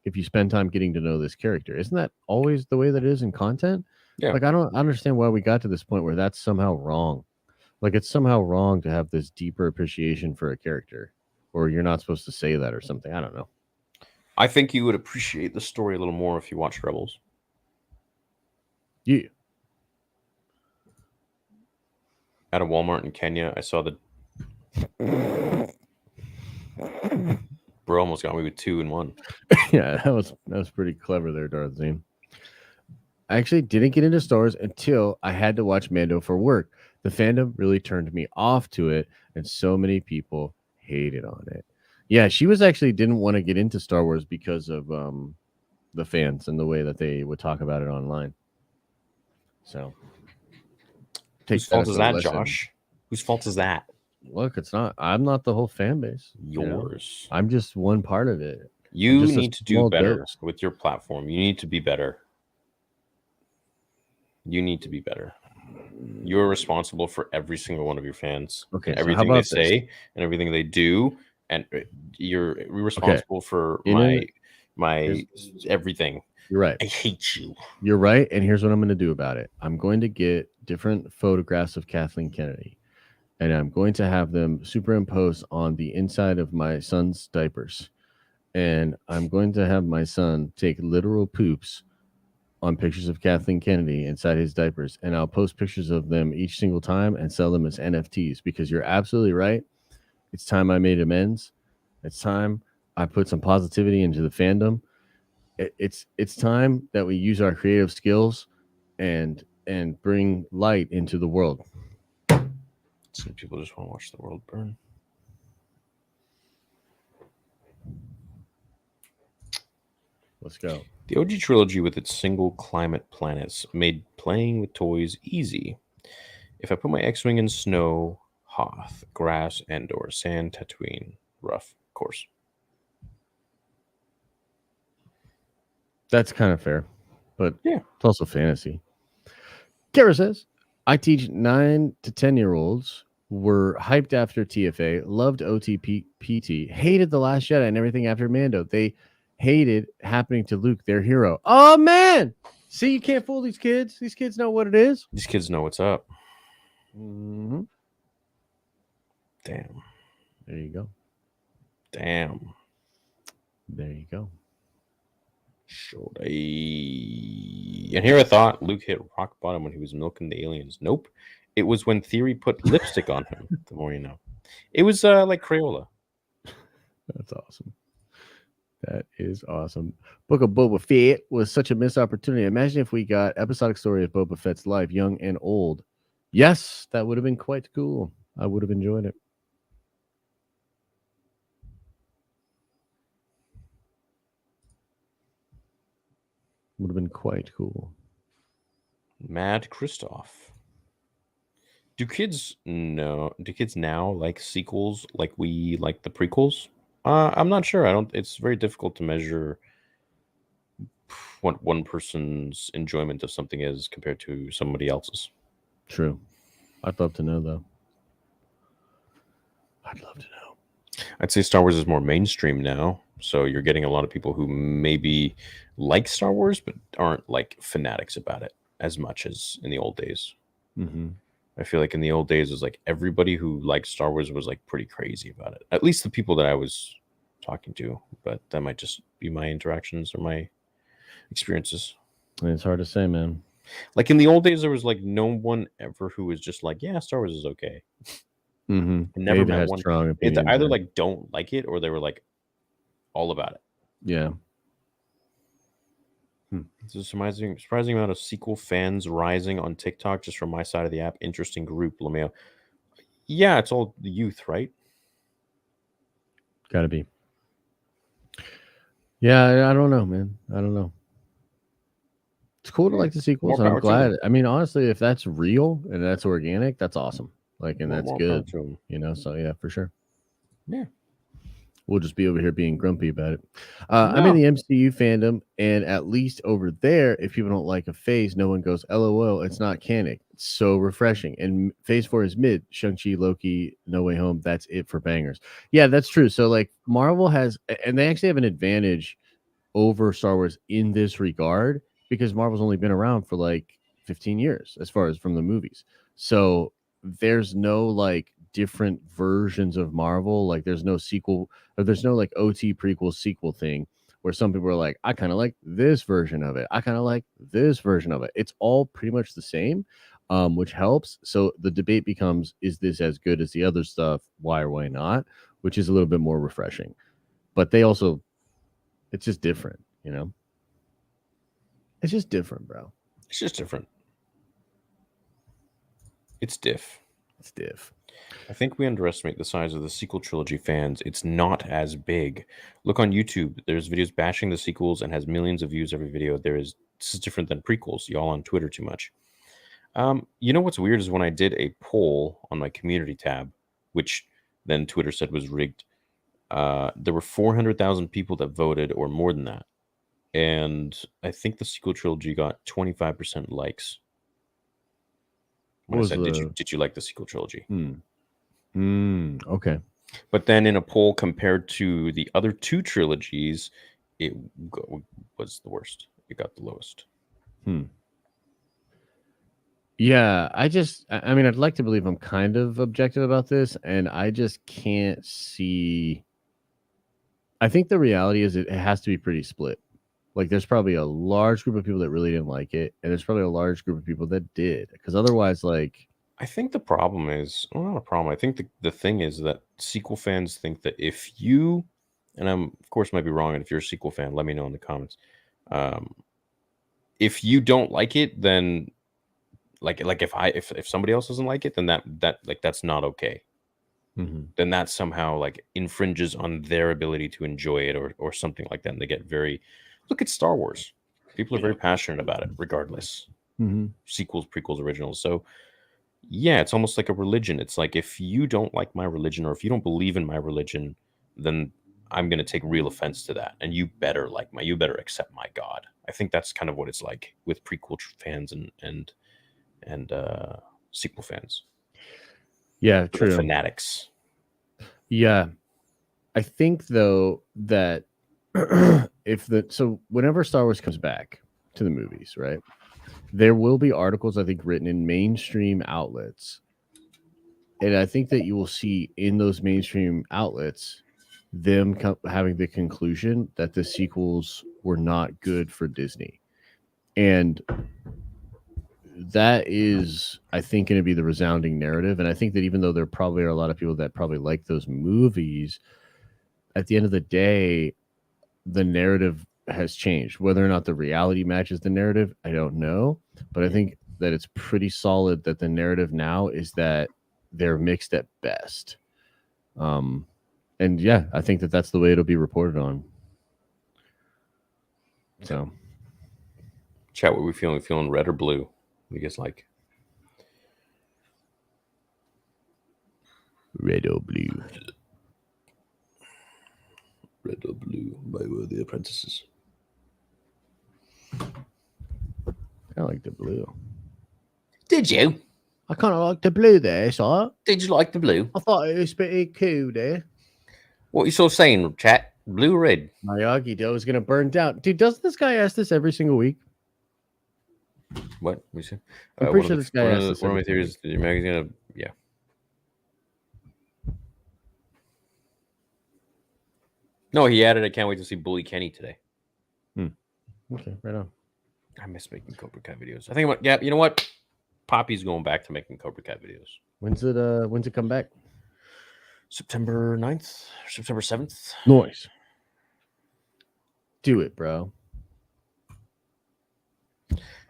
if you spend time getting to know this character. Isn't that always the way that it is in content? Yeah. Like, I don't understand why we got to this point where that's somehow wrong. Like, it's somehow wrong to have this deeper appreciation for a character, or you're not supposed to say that or something. I don't know. I think you would appreciate the story a little more if you watched Rebels. Yeah. At a Walmart in Kenya, I saw the bro almost got me with 2 in 1. Yeah, that was pretty clever there, Darth Zane. I actually didn't get into Star Wars until I had to watch Mando for work. The fandom really turned me off to it, and so many people hated on it. Yeah, she was actually didn't want to get into Star Wars because of the fans and the way that they would talk about it online. So, whose fault is that, Josh? Whose fault is that? Look, it's not. I'm not the whole fan base. Yours. I'm just one part of it. You need to do better with your platform. You need to be better. You need to be better. You're responsible for every single one of your fans. Okay, and everything they say and everything they do, and you're responsible for my everything. You're right. I hate you. You're right. And here's what I'm going to do about it. I'm going to get different photographs of Kathleen Kennedy, and I'm going to have them superimposed on the inside of my son's diapers. And I'm going to have my son take literal poops on pictures of Kathleen Kennedy inside his diapers. And I'll post pictures of them each single time and sell them as NFTs, because you're absolutely right. It's time I made amends. It's time I put some positivity into the fandom. It's time that we use our creative skills and bring light into the world. Some people just want to watch the world burn. Let's go. The OG trilogy with its single climate planets made playing with toys easy. If I put my X-Wing in snow, Hoth, grass, Endor, sand, Tatooine, rough, course. That's kind of fair, but yeah, it's also fantasy. Kara says, I teach 9 to 10-year-olds, were hyped after TFA, loved OTPT, hated The Last Jedi and everything after Mando. They hated happening to Luke, their hero. Oh, man! See, you can't fool these kids. These kids know what it is. These kids know what's up. Mm-hmm. Damn. There you go. Damn. There you go. Should I? And here I thought Luke hit rock bottom when he was milking the aliens. Nope. It was when Theory put lipstick on him. The more you know. It was like Crayola. That's awesome. That is awesome. Book of Boba Fett was such a missed opportunity. Imagine if we got episodic story of Boba Fett's life, young and old. Yes, that would have been quite cool. I would have enjoyed it. Would have been quite cool. Mad Christoph. Do kids now like sequels like we like the prequels? I'm not sure. It's very difficult to measure what one person's enjoyment of something is compared to somebody else's. True. I'd love to know though. I'd love to know. I'd say Star Wars is more mainstream now. So you're getting a lot of people who maybe like Star Wars, but aren't like fanatics about it as much as in the old days. Mm-hmm. I feel like in the old days, it was like everybody who liked Star Wars was like pretty crazy about it. At least the people that I was talking to, but that might just be my interactions or my experiences. It's hard to say, man. Like in the old days, there was like no one ever who was just like, yeah, Star Wars is okay. Mm-hmm. Never met one. Strong It's opinions, either right? like don't like it or they were like all about it. Yeah. It's a surprising amount of sequel fans rising on TikTok just from my side of the app. Interesting group, Lameo. Yeah, it's all the youth, right? Gotta be. Yeah, I don't know, man. I don't know. It's cool to like the sequels. More I'm power to glad. them. I mean, honestly, if that's real and that's organic, that's awesome. Like, and that's More power good. to them. You know, so yeah, for sure. Yeah. We'll just be over here being grumpy about it. I'm in the MCU fandom, and at least over there, if people don't like a phase, no one goes, LOL, it's not canon. It's so refreshing. And phase 4 is mid. Shang-Chi, Loki, No Way Home. That's it for bangers. Yeah, that's true. So, like, Marvel has, and they actually have an advantage over Star Wars in this regard because Marvel's only been around for like 15 years as far as from the movies. So, there's no like different versions of Marvel. Like there's no sequel or there's no like OT prequel sequel thing where some people are like, I kind of like this version of it. I kind of like this version of it. It's all pretty much the same, which helps. So the debate becomes, is this as good as the other stuff? Why or why not? Which is a little bit more refreshing. But they also, it's just different, you know? It's just different, bro. It's just different. It's diff. It's diff. I think we underestimate the size of the sequel trilogy fans. It's not as big. Look on YouTube. There's videos bashing the sequels and has millions of views every video. This is different than prequels. Y'all on Twitter too much. You know what's weird is when I did a poll on my community tab, which then Twitter said was rigged. There were 400,000 people that voted or more than that. And I think the sequel trilogy got 25% likes. When I said, did you like the sequel trilogy? Okay. But then in a poll compared to the other two trilogies, it was the worst. It got the lowest. Yeah, I mean, I'd like to believe I'm kind of objective about this, and I just can't see. I think the reality is it has to be pretty split. Like, there's probably a large group of people that really didn't like it, and there's probably a large group of people that did. Because otherwise, like, I think the problem is, well, not a problem. I think the thing is that sequel fans think that if you, and I'm of course might be wrong, and if you're a sequel fan, let me know in the comments. If you don't like it, then like if somebody else doesn't like it, then that like that's not okay. Then that somehow like infringes on their ability to enjoy it or something like that. And they get very, look at Star Wars. People are very passionate about it, regardless. Sequels, prequels, originals. So yeah, it's almost like a religion. It's like if you don't like my religion or if you don't believe in my religion, then I'm going to take real offense to that. And you better you better accept my God. I think that's kind of what it's like with prequel fans and sequel fans. Yeah, true. The fanatics. Yeah. I think though that so whenever Star Wars comes back, to the movies, right? There will be articles, I think, written in mainstream outlets. And I think that you will see in those mainstream outlets them having the conclusion that the sequels were not good for Disney. And that is, I think, going to be the resounding narrative. And I think that even though there probably are a lot of people that probably like those movies, at the end of the day, the narrative has changed. Whether or not the reality matches the narrative, I don't know. But I think that it's pretty solid that the narrative now is that they're mixed at best. And yeah, I think that that's the way it'll be reported on. So, chat, what we feeling? Feeling red or blue? What do you guys like? Red or blue? Red or blue by the apprentices. I like the blue. Did you? I kind of like the blue there, so. Did you like the blue? I thought it was pretty cool there. What are you sort of saying, chat? Blue or red? Miyagi Do is going to burn down. Dude, doesn't this guy ask this every single week? What? We see. I'm pretty sure this guy asks this. One of my theories, the magazine, yeah. No, he added, I can't wait to see Bully Kenny today. Okay, right on. I miss making Cobra Kai videos. I think about, yeah, you know what? Poppy's going back to making Cobra Kai videos. When's it come back? September 9th, September 7th. Noise. Do it, bro.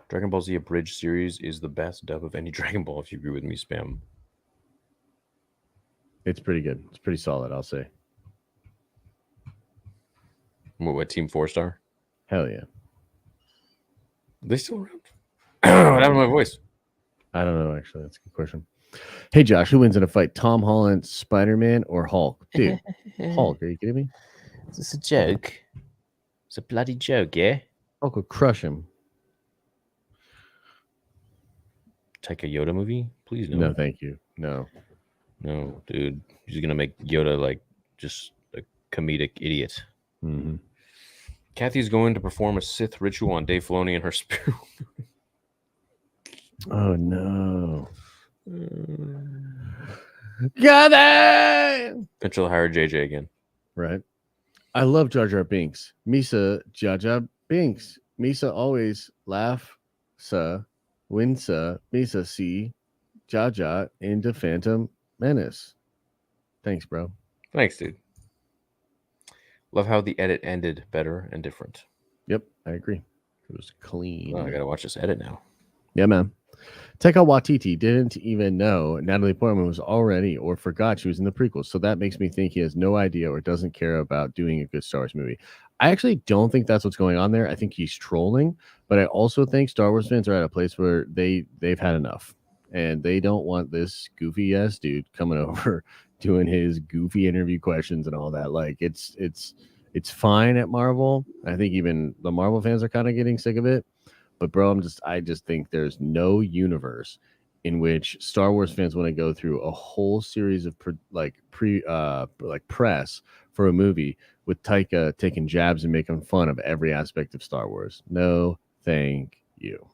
Dragon Ball Z Abridged series is the best dub of any Dragon Ball, if you agree with me, Spam. It's pretty good. It's pretty solid, I'll say. What Team 4-Star? Hell yeah. Are they still around? What happened to my voice? I don't know, actually. That's a good question. Hey, Josh, who wins in a fight? Tom Holland, Spider-Man, or Hulk? Dude, Hulk, are you kidding me? Is this a joke? It's a bloody joke, yeah? Hulk would crush him. Take a Yoda movie? Please no. No, thank you. No, dude. He's going to make Yoda like just a comedic idiot. Mm-hmm. Kathy's going to perform a Sith ritual on Dave Filoni and her spirit. Oh, no. Got it! Mitchell hire JJ again. Right. I love Jar Jar Binks. Misa Jar Jar Binks. Misa always laugh, win, Misa see Jar Jar into Phantom Menace. Thanks, bro. Thanks, dude. Love how the edit ended better and different. Yep, I agree. It was clean. Oh, I gotta watch this edit now. Yeah, man. Taika Waititi didn't even know Natalie Portman was already or forgot she was in the prequels. So that makes me think he has no idea or doesn't care about doing a good Star Wars movie. I actually don't think that's what's going on there. I think he's trolling, but I also think Star Wars fans are at a place where they've had enough and they don't want this goofy ass dude coming over doing his goofy interview questions and all that. Like it's fine at Marvel. I think even the Marvel fans are kind of getting sick of it. But bro, I just think there's no universe in which Star Wars fans want to go through a whole series of press for a movie with Taika taking jabs and making fun of every aspect of Star Wars. No, thank you.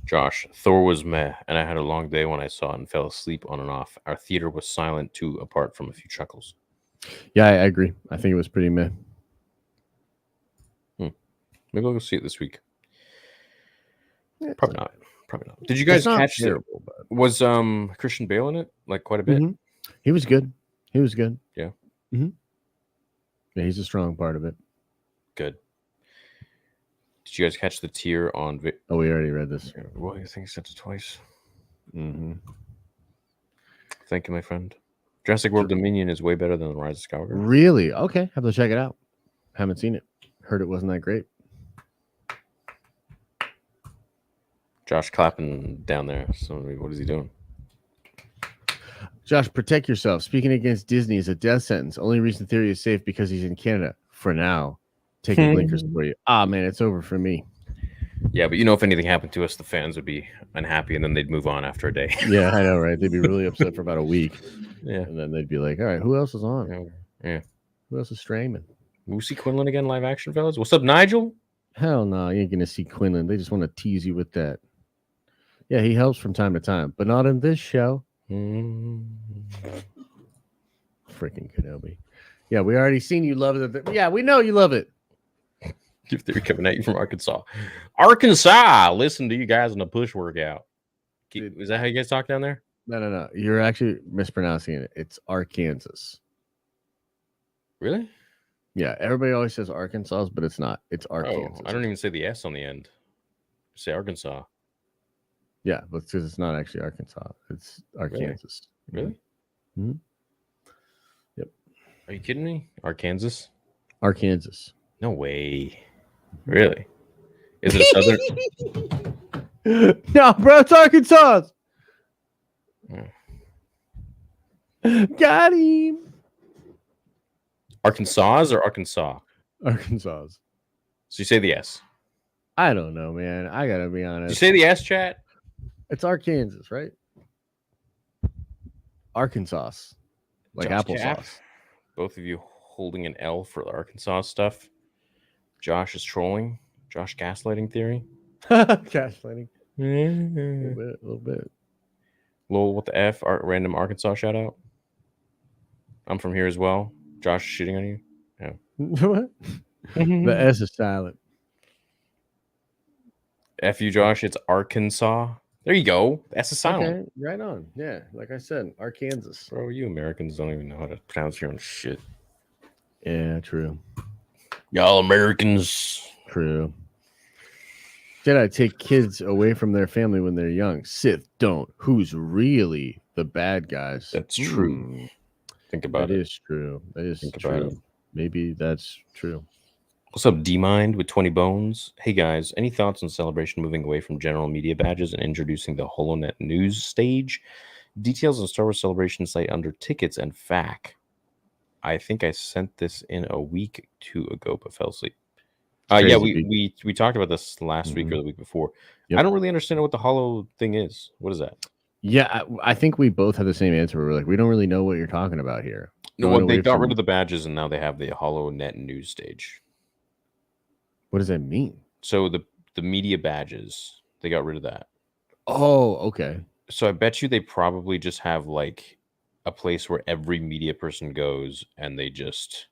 Josh, Thor was meh, and I had a long day when I saw it and fell asleep on and off. Our theater was silent too, apart from a few chuckles. Yeah, I agree. I think it was pretty meh. Maybe I'll go see it this week. Probably not. Did you guys catch terrible, but... Was Christian Bale in it? Like quite a bit? Mm-hmm. He was good. Yeah. Mm-hmm. Yeah, he's a strong part of it. Good. Did you guys catch the tier on... Oh, we already read this. Well, I think he sent it twice. Mm-hmm. Thank you, my friend. Jurassic World Dominion is way better than Rise of Skywalker. Really? Okay. Have to check it out. Haven't seen it. Heard it wasn't that great. Josh clapping down there. So what is he doing? Josh, protect yourself. Speaking against Disney is a death sentence. Only reason Theory is safe because he's in Canada for now. Taking blinkers for you. Ah, man, it's over for me. Yeah, but you know, if anything happened to us, the fans would be unhappy and then they'd move on after a day. Yeah, I know, right? They'd be really upset for about a week. Yeah. And then they'd be like, all right, who else is on? Yeah. Who else is streaming? We'll see Quinlan again live action, fellas. What's up, Nigel? Hell no, you ain't gonna see Quinlan. They just want to tease you with that. Yeah, he helps from time to time, but not in this show. Freaking Kenobi. Yeah, we already seen you love it. Yeah, we know you love it. If they're coming at you from Arkansas. Arkansas! Listen to you guys in a push workout. Is that how you guys talk down there? No. You're actually mispronouncing it. It's Arkansas. Really? Yeah, everybody always says Arkansas, but it's not. It's Arkansas. I don't even say the S on the end. I say Arkansas. Yeah, but because it's not actually Arkansas. It's Arkansas. Really? Mm-hmm. Yep. Are you kidding me? Arkansas? Arkansas. No way. Really? Is it a southern? No, bro, it's Arkansas. Got him. Arkansas or Arkansas? Arkansas. So you say the S. I don't know, man. I gotta be honest. Did you say the S, chat? It's Arkansas, right? Arkansas. Like Josh applesauce. Cap, both of you holding an L for the Arkansas stuff. Josh is trolling. Josh gaslighting theory. Gaslighting. A little bit. Lol, what the F? Random Arkansas shout out. I'm from here as well. Josh is shooting on you. Yeah. What? The S is silent. F you, Josh. It's Arkansas. There you go. S is silent. Okay, right on. Yeah, like I said, Arkansas. Bro, you Americans don't even know how to pronounce your own shit. Yeah, true. Y'all Americans. True. Jedi take kids away from their family when they're young. Sith don't. Who's really the bad guys? That's true. Think about that it. That is true. That is Think true. about it. Maybe that's true. What's up, D-Mind with 20 bones? Hey guys, any thoughts on Celebration moving away from general media badges and introducing the HoloNet news stage? Details on Star Wars Celebration site under tickets and FAQ. I think I sent this in a week or two ago, but fell asleep. Yeah, we talked about this last week or the week before. Yep. I don't really understand what the Holo thing is. What is that? Yeah, I think we both have the same answer. We're like, we don't really know what you're talking about here. No, well, they got rid of the badges and now they have the HoloNet news stage. What does that mean? So the media badges, they got rid of that. Oh, okay. So I bet you they probably just have like a place where every media person goes and they just...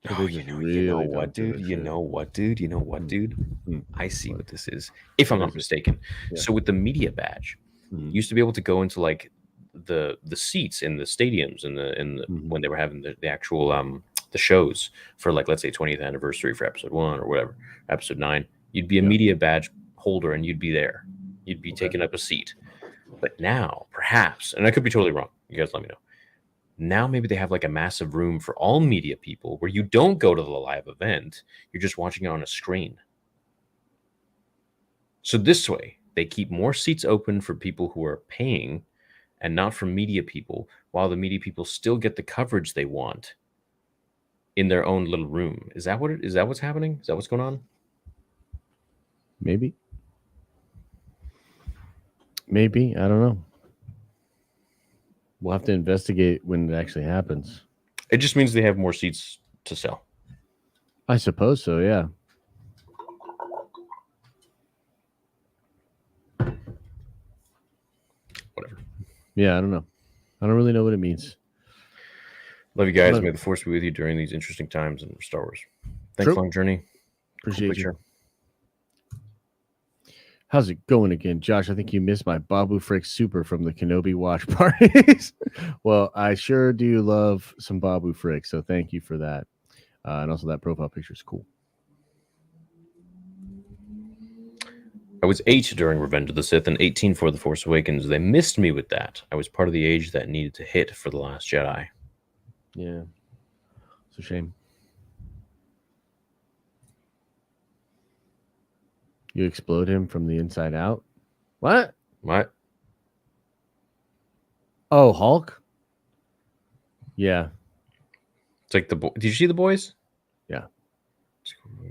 Oh, you know what, dude? You know what, dude? I see what this is, if I'm not mistaken. Yeah. So with the media badge, you used to be able to go into like the seats in the stadiums and when they were having the actual the shows for like, let's say 20th anniversary for episode 1 or whatever, episode 9. You'd be a media badge holder and you'd be there. You'd be taking up a seat. But now, perhaps, and I could be totally wrong. You guys let me know. Now maybe they have like a massive room for all media people where you don't go to the live event. You're just watching it on a screen. So this way, they keep more seats open for people who are paying and not for media people, while the media people still get the coverage they want in their own little room. Is that what's happening? Is that what's going on? Maybe. I don't know. We'll have to investigate when it actually happens. It just means they have more seats to sell. I suppose so, yeah. Whatever. Yeah, I don't know. I don't really know what it means. Love you guys. May the Force be with you during these interesting times in Star Wars. Thanks, Long Journey. Appreciate you. How's it going again, Josh? I think you missed my Babu Frick Super from the Kenobi watch parties. Well, I sure do love some Babu Frick, so thank you for that. And also that profile picture is cool. I was 8 during Revenge of the Sith and 18 for The Force Awakens. They missed me with that. I was part of the age that needed to hit for The Last Jedi. Yeah. It's a shame. You explode him from the inside out? What? Oh, Hulk? Yeah. It's like did you see The Boys? Yeah.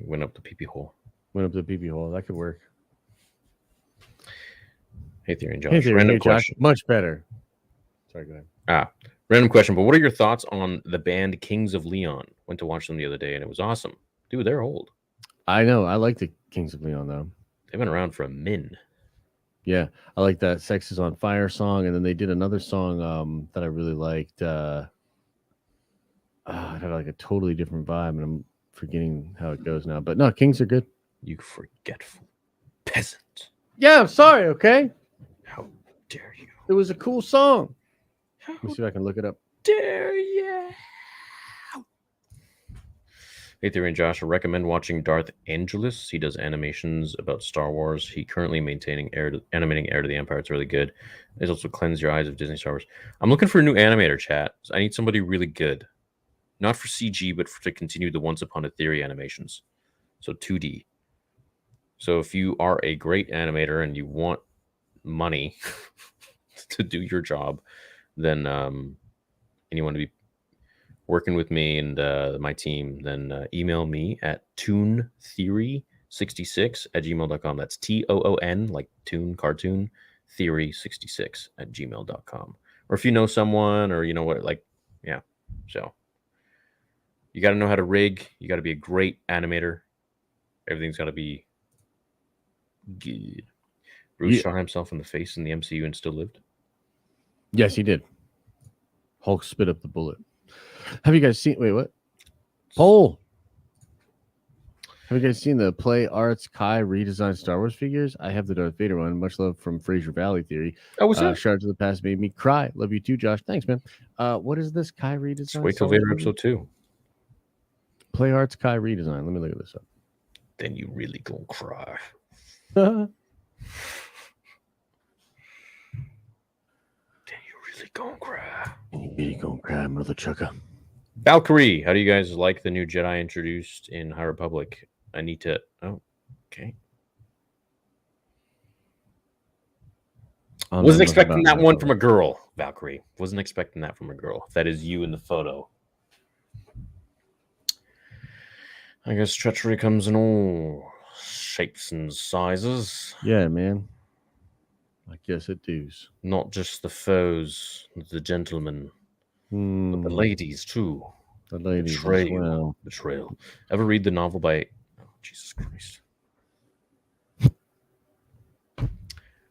Went up the pee-pee hole. Went up the pee-pee hole. That could work. Hey, Theory and Josh. Hey, Theory, Random question. Josh. Much better. Sorry, go ahead. Random question, but what are your thoughts on the band Kings of Leon? Went to watch them the other day, and it was awesome. Dude, they're old. I know. I like the Kings of Leon though. They've been around for a min. Yeah, I like that "Sex Is on Fire" song, and then they did another song that I really liked. It had like a totally different vibe, and I'm forgetting how it goes now. But no, Kings are good. You forgetful peasant. Yeah, I'm sorry. Okay, How dare you? it was a cool song. How Let me see if I can look it up. dare you? Hey, Theory and Josh, I recommend watching Darth Angelus. He does animations about Star Wars. He currently animating Heir to the Empire. It's really good. There's also Cleanse Your Eyes of Disney Star Wars. I'm looking for a new animator, chat. I need somebody really good. Not for CG, but to continue the Once Upon a Theory animations. So 2D. So if you are a great animator and you want money to do your job, then and you want to be working with me and my team, then email me at toontheory66@gmail.com. That's TOON, like toon, cartoon, theory66@gmail.com. Or if you know someone, or you know what, like, yeah. So you got to know how to rig. You got to be a great animator. Everything's got to be good. Bruce shot himself in the face in the MCU and still lived. Yes, he did. Hulk spit up the bullet. Have you guys seen? Wait, what? Poll. Have you guys seen the Play Arts Kai redesigned Star Wars figures? I have the Darth Vader one. Much love from Fraser Valley Theory. Oh, what's that? Shards of the Past made me cry. Love you too, Josh. Thanks, man. What is this Kai redesign? Just wait till Vader episode 2. Play Arts Kai redesign. Let me look at this up. Then you really gonna cry. Then you really gonna cry. you really gonna cry, mother chucker. Valkyrie, how do you guys like the new Jedi introduced in High Republic? I need to. Oh, okay. Wasn't expecting that one from a girl, Valkyrie. Wasn't expecting that from a girl. If that is you in the photo. I guess treachery comes in all shapes and sizes. Yeah, man. I guess it does. Not just the foes, the gentlemen, but the ladies too. The ladies Betrayal. as well. Betrayal. Ever read the novel by... Oh, Jesus Christ.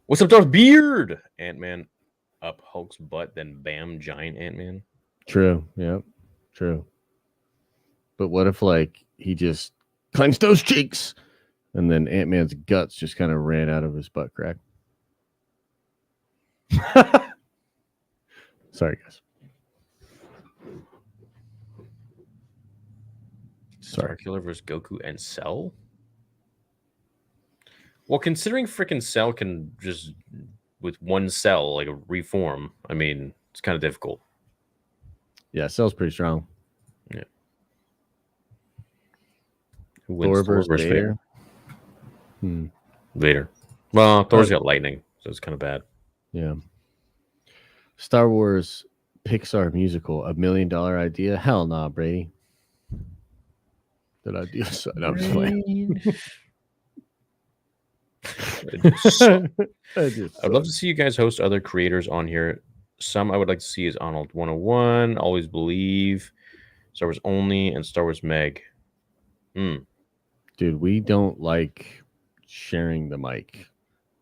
What's up, Darth Beard? Ant-Man up Hulk's butt, then bam, giant Ant-Man. True. Yep. True. But what if, like, he just clenched those cheeks and then Ant-Man's guts just kind of ran out of his butt crack? Sorry, guys. Star Killer versus Goku and Cell? Well, considering freaking Cell can just, with one cell, like, reform, I mean, it's kind of difficult. Yeah, Cell's pretty strong. Yeah. Who wins, Thor versus Vader? Vader. Well, Thor's got lightning, so it's kind of bad. Yeah. Star Wars Pixar musical, $1 million idea? Hell nah, Brady. That idea. No, I'm just playing. I'd love to see you guys host other creators on here. Some I would like to see is Arnold 101, Always Believe, Star Wars Only, and Star Wars Meg. Dude, we don't like sharing the mic.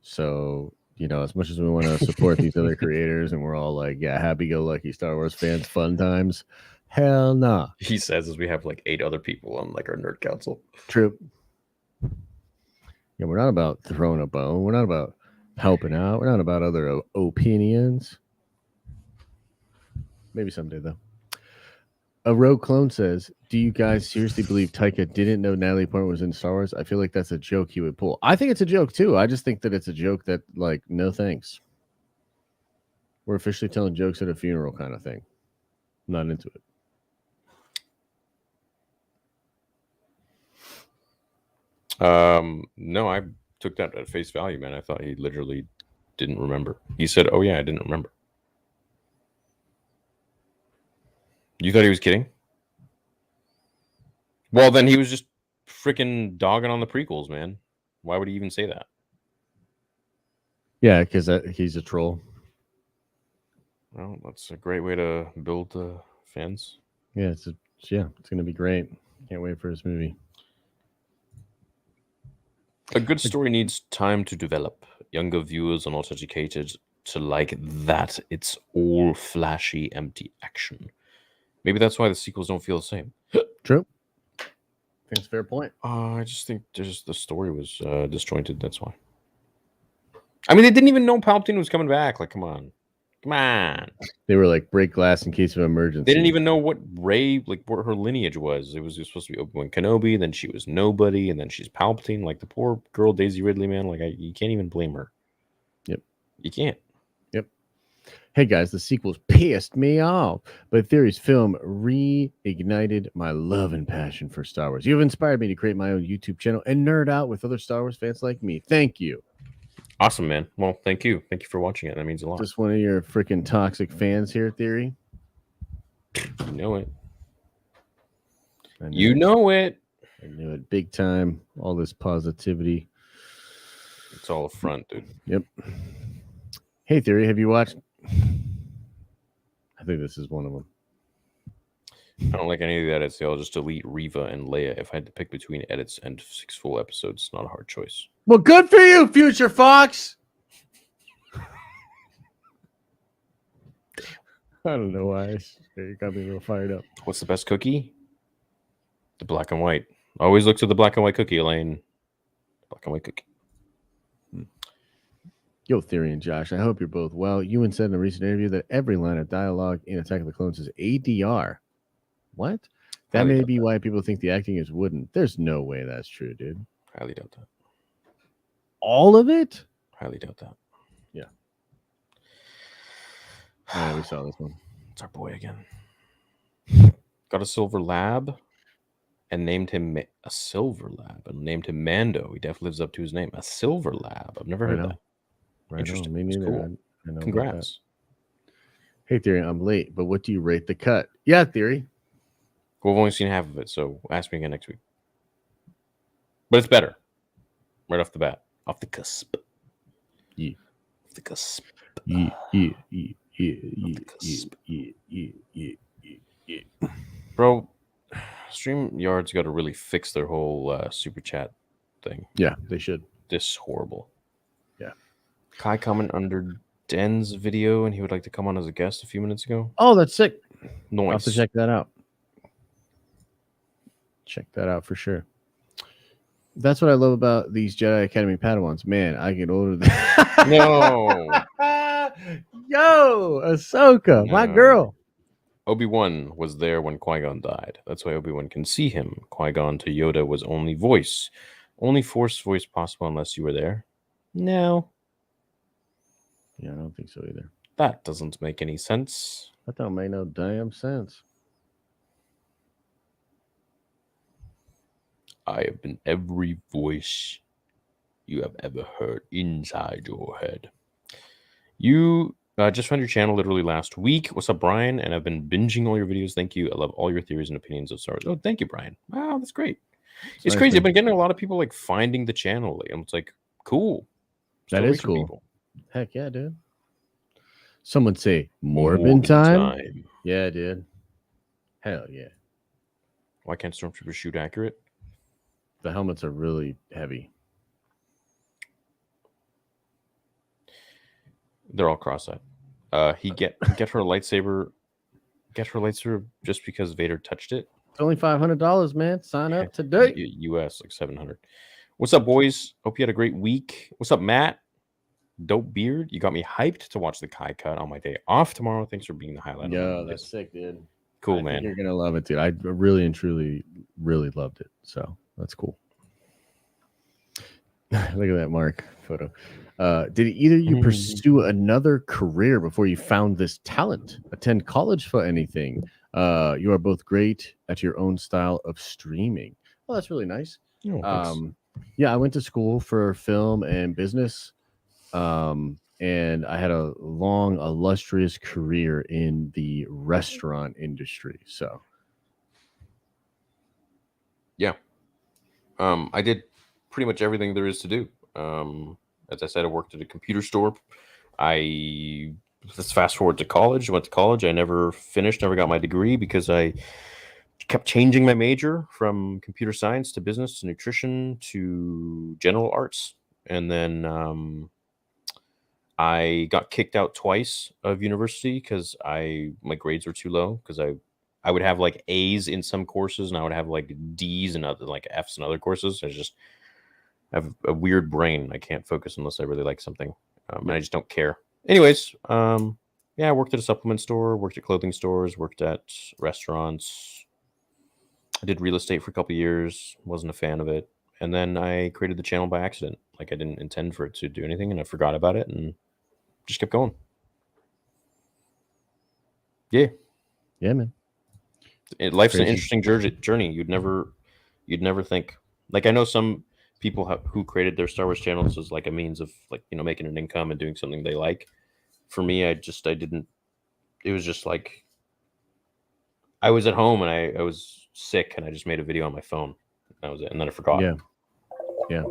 So, you know, as much as we want to support these other creators and we're all like, yeah, happy-go-lucky Star Wars fans, fun times. Hell nah. He says as we have like 8 other people on like our nerd council. True. Yeah, we're not about throwing a bone. We're not about helping out. We're not about other opinions. Maybe someday, though. A Rogue Clone says, do you guys seriously believe Taika didn't know Natalie Portman was in Star Wars? I feel like that's a joke he would pull. I think it's a joke, too. I just think that it's a joke that, like, no thanks. We're officially telling jokes at a funeral kind of thing. I'm not into it. No, I took that at face value, man. I thought he literally didn't remember. He said, oh, yeah, I didn't remember. You thought he was kidding? Well, then he was just freaking dogging on the prequels, man. Why would he even say that? Yeah, because he's a troll. Well, that's a great way to build fans. Yeah, it's gonna be great. Can't wait for this movie. A good story needs time to develop. Younger viewers are not educated to like that. It's all flashy, empty action. Maybe that's why the sequels don't feel the same. True. I think it's a fair point. I just think the story was disjointed. That's why. I mean, they didn't even know Palpatine was coming back. Like, come on. They were like, break glass in case of emergency. They didn't even know what Rey, like, what her lineage was. It was supposed to be Obi-Wan Kenobi, then she was nobody, and then she's Palpatine. Like, the poor girl Daisy Ridley, man. Like, you can't even blame her. Yep. You can't. Yep. Hey, guys, the sequels pissed me off, but Theory's film reignited my love and passion for Star Wars. You have inspired me to create my own YouTube channel and nerd out with other Star Wars fans like me. Thank you. Awesome, man. Well, thank you. Thank you for watching it. That means a lot. Just one of your freaking toxic fans here, Theory. You know it. I knew it. I knew it. Big time. All this positivity. It's all a front, dude. Yep. Hey, Theory, have you watched? I think this is one of them. I don't like any of the edits. I'll just delete Reva and Leia. If I had to pick between edits and 6 full episodes, it's not a hard choice. Well, good for you, Future Fox. I don't know why. You got me real fired up. What's the best cookie? The black and white. Always look to the black and white cookie, Elaine. Black and white cookie. Yo, Theory and Josh, I hope you're both well. Ewan said in a recent interview that every line of dialogue in Attack of the Clones is ADR. What? That may be why people think the acting is wooden. There's no way that's true, dude. Highly doubt that. All of it? Highly doubt that. Yeah. Yeah, we saw this one. It's our boy again. Got a silver lab and named him a silver lab and named him Mando. He definitely lives up to his name. A silver lab. I've never heard that. Right. Interesting. Me neither. Cool. I know. Congrats. Hey, Theory, I'm late, but what do you rate the cut? Yeah, Theory. We've only seen half of it, so ask me again next week. But it's better. Right off the bat. Off the cusp. Yeah. Off the cusp. Yeah. Bro, StreamYard's got to really fix their whole super chat thing. Yeah, they should. This is horrible. Yeah. Kai comment under Den's video, and he would like to come on as a guest a few minutes ago. Oh, that's sick. Nice. I'll have to check that out. Check that out for sure. That's what I love about these Jedi Academy Padawans. Man, I get older than No. Yo, Ahsoka, my girl. Obi-Wan was there when Qui-Gon died. That's why Obi-Wan can see him. Qui-Gon to Yoda was only voice. Only Force voice possible unless you were there. No. Yeah, I don't think so either. That doesn't make any sense. That don't make no damn sense. I have been every voice you have ever heard inside your head. You just found your channel literally last week. What's up, Brian? And I've been binging all your videos. Thank you. I love all your theories and opinions of Star Wars. Oh, thank you, Brian. Wow, that's great. It's crazy. I've been getting a lot of people like finding the channel. It's like, cool. That is cool. People. Heck yeah, dude. Someone say Morbin time? Yeah, dude. Hell yeah. Why can't Stormtroopers shoot accurate? The helmets are really heavy. They're all cross-eyed. He get her lightsaber. Get her lightsaber just because Vader touched it. It's only $500, man. Sign up today. US like $700. What's up, boys? Hope you had a great week. What's up, Matt? Dope beard. You got me hyped to watch the Kai cut on my day off tomorrow. Thanks for being the highlight. Yeah, that's sick, dude. Cool, man. You're gonna love it, dude. I really and truly, really loved it. So that's cool. Look at that Mark photo. Did either you pursue another career before you found this talent? Attend college for anything? You are both great at your own style of streaming. Well, that's really nice. Yeah, I went to school for film and business. And I had a long, illustrious career in the restaurant industry. So, yeah, I did pretty much everything there is to do. As I said, I worked at a computer store. I let's fast forward to college. Went to college. I never finished, never got my degree because I kept changing my major from computer science to business to nutrition to general arts. And then I got kicked out twice of university because my grades were too low, because I would have like A's in some courses and I would have like D's and other like F's in other courses. I have a weird brain. I can't focus unless I really like something. And I just don't care. Anyways, yeah, I worked at a supplement store, worked at clothing stores, worked at restaurants. I did real estate for a couple of years, wasn't a fan of it. And then I created the channel by accident. Like I didn't intend for it to do anything and I forgot about it and just kept going. Yeah. Yeah, man. Life's an interesting journey. You'd never think. Like I know some people who created their Star Wars channels as like a means of like, you know, making an income and doing something they like. For me, I didn't. It was just like I was at home and I was sick and I just made a video on my phone. That was it, and then I forgot. Yeah.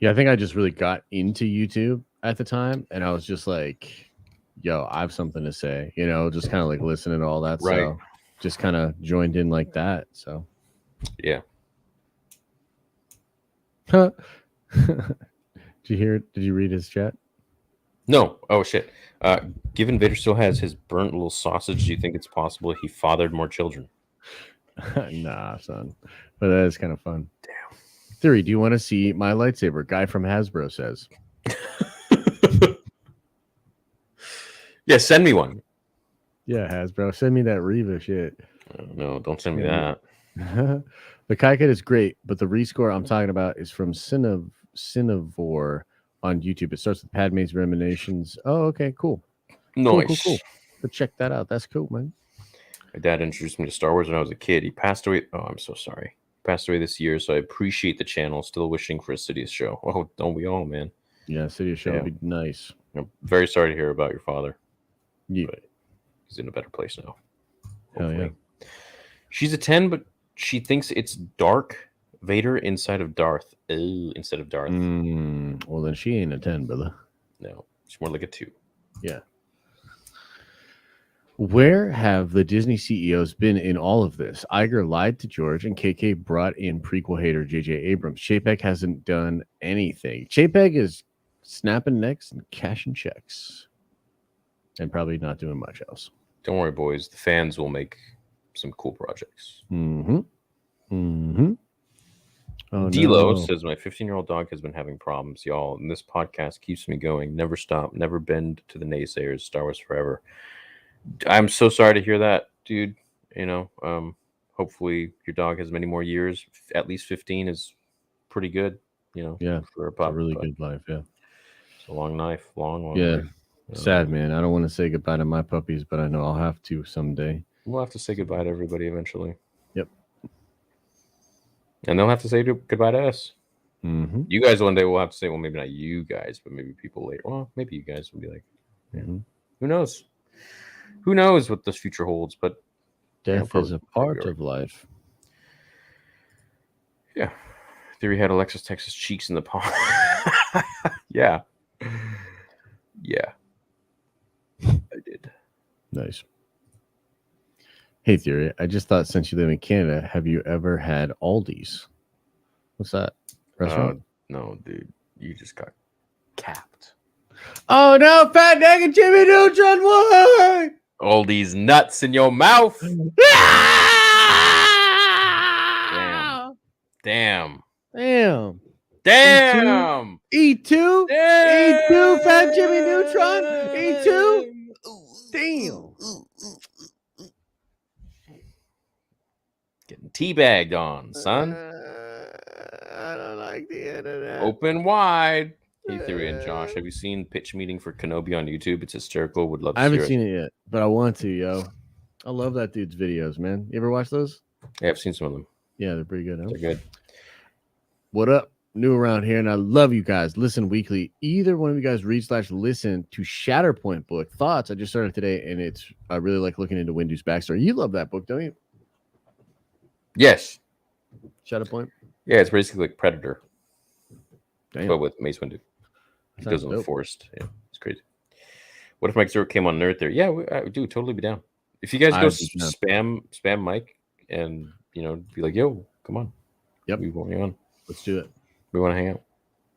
I think I just really got into YouTube at the time, and I was just like, "Yo, I have something to say," you know, just kind of like listening to all that. Right. So just kind of joined in like that. So yeah. Did you read his chat? No. Oh shit. Given Vader still has his burnt little sausage, do you think it's possible he fathered more children? Nah, son. But that is kind of fun. Damn. Theory, do you want to see my lightsaber? Guy from Hasbro says. Yeah, send me one. Yeah, Hasbro. Send me that Reva shit. No, don't send me that. The Kaiket is great, but the rescore I'm talking about is from Cinevore on YouTube. It starts with Padme's Reminiscence. Oh, okay, cool. Nice. Cool. But check that out. That's cool, man. My dad introduced me to Star Wars when I was a kid. He passed away. Oh, I'm so sorry. Passed away this year, so I appreciate the channel. Still wishing for a Sidious show. Oh, don't we all, man? Yeah, Sidious show would be nice. I'm very sorry to hear about your father. Yeah. But he's in a better place now. Hell yeah. She's a 10, but she thinks it's Dark Vader inside of Darth. Instead of Darth. Well, then she ain't a 10, brother. No, she's more like a 2. Yeah. Where have the Disney CEOs been in all of this? Iger lied to George, and KK brought in prequel hater J.J. Abrams. Chapek hasn't done anything. Chapek is snapping necks and cashing checks, and probably not doing much else. Don't worry, boys. The fans will make some cool projects. Oh, Dilo says, my 15-year-old dog has been having problems, y'all, and this podcast keeps me going. Never stop, never bend to the naysayers. Star Wars forever. I'm so sorry to hear that, dude. You know, hopefully your dog has many more years. At least 15 is pretty good, you know. Yeah, for a pup, really good life. Yeah, it's a long life, long. Yeah, life. Sad, man. I don't want to say goodbye to my puppies, but I know I'll have to someday. We'll have to say goodbye to everybody eventually. Yep. And they'll have to say goodbye to us. Mm-hmm. You guys one day will have to say, well, maybe not you guys, but maybe people later. Well, maybe you guys will be like, who knows? Who knows what this future holds? But death is a part of life. Yeah. Theory had Alexis Texas cheeks in the palm. Yeah. Yeah. I did. Nice. Hey, Theory, I just thought since you live in Canada, have you ever had Aldi's? What's that? Restaurant? No, dude. You just got capped. Oh, no. Fat Nugget Jimmy Neutron won! All these nuts in your mouth. Damn. E2? E2? E2, Fat Jimmy Neutron? E2? Damn. Getting teabagged on, son. I don't like the internet. Open wide. Hey, Theory and Josh, have you seen Pitch Meeting for Kenobi on YouTube? It's hysterical. Would love to I haven't seen it yet, but I want to, yo. I love that dude's videos, man. You ever watch those? Yeah, I've seen some of them. Yeah, they're pretty good. Huh? They're good. What up? New around here, and I love you guys. Listen weekly. Either one of you guys read/listen to Shatterpoint book. Thoughts? I just started today, and I really like looking into Windu's backstory. You love that book, don't you? Yes. Shatterpoint? Yeah, it's basically like Predator. Damn. But with Mace Windu. He Sounds doesn't look forced. Yeah, it's crazy. What if Mike Stewart came on Nerd Theory? Yeah, I would totally be down. If you guys go spam Mike and be like, yo, come on. Yep. We want you on. Let's do it. We want to hang out.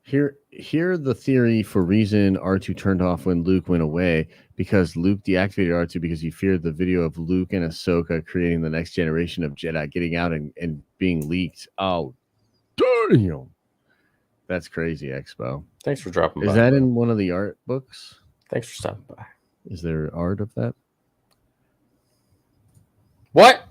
Here the theory for reason R2 turned off when Luke went away, because Luke deactivated R2 because he feared the video of Luke and Ahsoka creating the next generation of Jedi getting out and being leaked. Oh, damn. That's crazy, Expo. Thanks for dropping by. Is that in one of the art books? Thanks for stopping by. Is there art of that? What?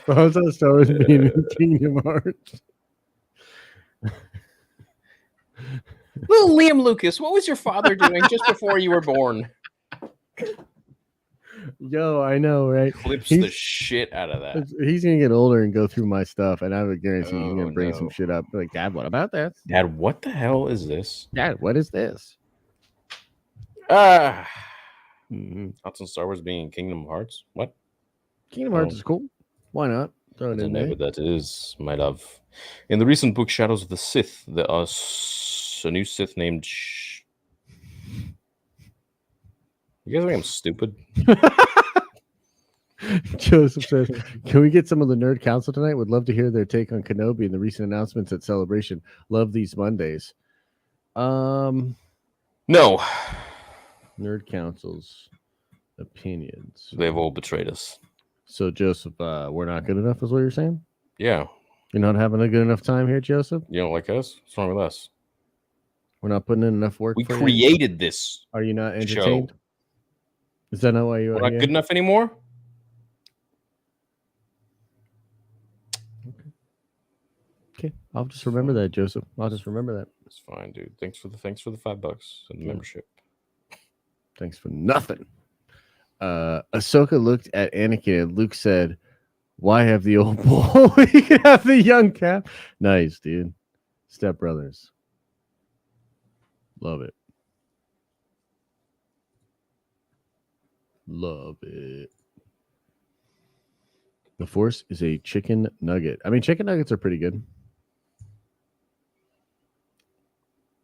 How's that Star Wars being in Kingdom Hearts? Little Liam Lucas, what was your father doing just before you were born? Yo, I know, right? Clips the shit out of that. He's gonna get older and go through my stuff, and I would guarantee he's gonna bring some shit up. Like, Dad, what about that? Dad, what the hell is this? Dad, what is this? Thoughts on Star Wars being in Kingdom Hearts? What? Kingdom Hearts is cool. Why not? Throw it in there. What that is, my love. In the recent book Shadows of the Sith, there are a new Sith named. You guys think I'm stupid? Joseph says, "Can we get some of the Nerd Council tonight? Would love to hear their take on Kenobi and the recent announcements at Celebration. Love these Mondays." No. Nerd Council's opinions. They've all betrayed us. So, Joseph, we're not good enough, is what you're saying? Yeah. You're not having a good enough time here, Joseph? You don't like us? What's wrong with us? We're not putting in enough work. We created this. Are you not entertained? Show. Is that not why you are not good enough anymore? Okay. I'll just remember that, Joseph. I'll just remember that. It's fine, dude. Thanks for the $5 and the membership. Thanks for nothing. Ahsoka looked at Anakin and Luke said, "Why have the old boy? We can have the young Cap." Nice, dude. Step Brothers. Love it. Love it. The Force is a chicken nugget. I mean, chicken nuggets are pretty good.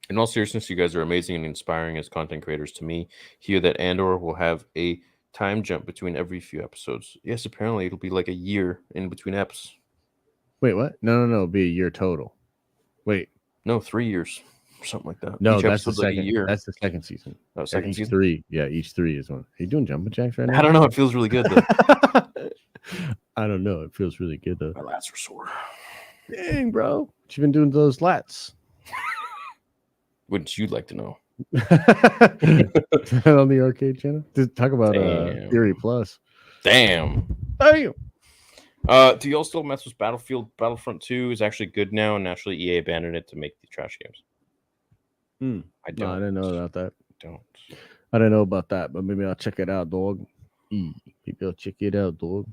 In all seriousness, you guys are amazing and inspiring as content creators to me. Hear that Andor will have a time jump between every few episodes. Yes, apparently it'll be like a year in between eps. Wait, what? No. It'll be a year total. Wait. No, 3 years. Something like that. No, that's the second. Like that's the second season. Oh, second each season? 3. Yeah, each 3 is one. Are you doing jumping jacks right now? I don't know. It feels really good, though. I don't know. It feels really good, though. My lats are sore. Dang, bro. What you been doing to those lats? Wouldn't you like to know? On the arcade channel? Talk about Theory Plus. Damn. Do y'all still mess with Battlefront 2 is actually good now, and naturally EA abandoned it to make the trash games. I don't. No, I didn't know about that. I didn't know about that, but maybe I'll check it out, dog. Maybe I'll check it out, dog.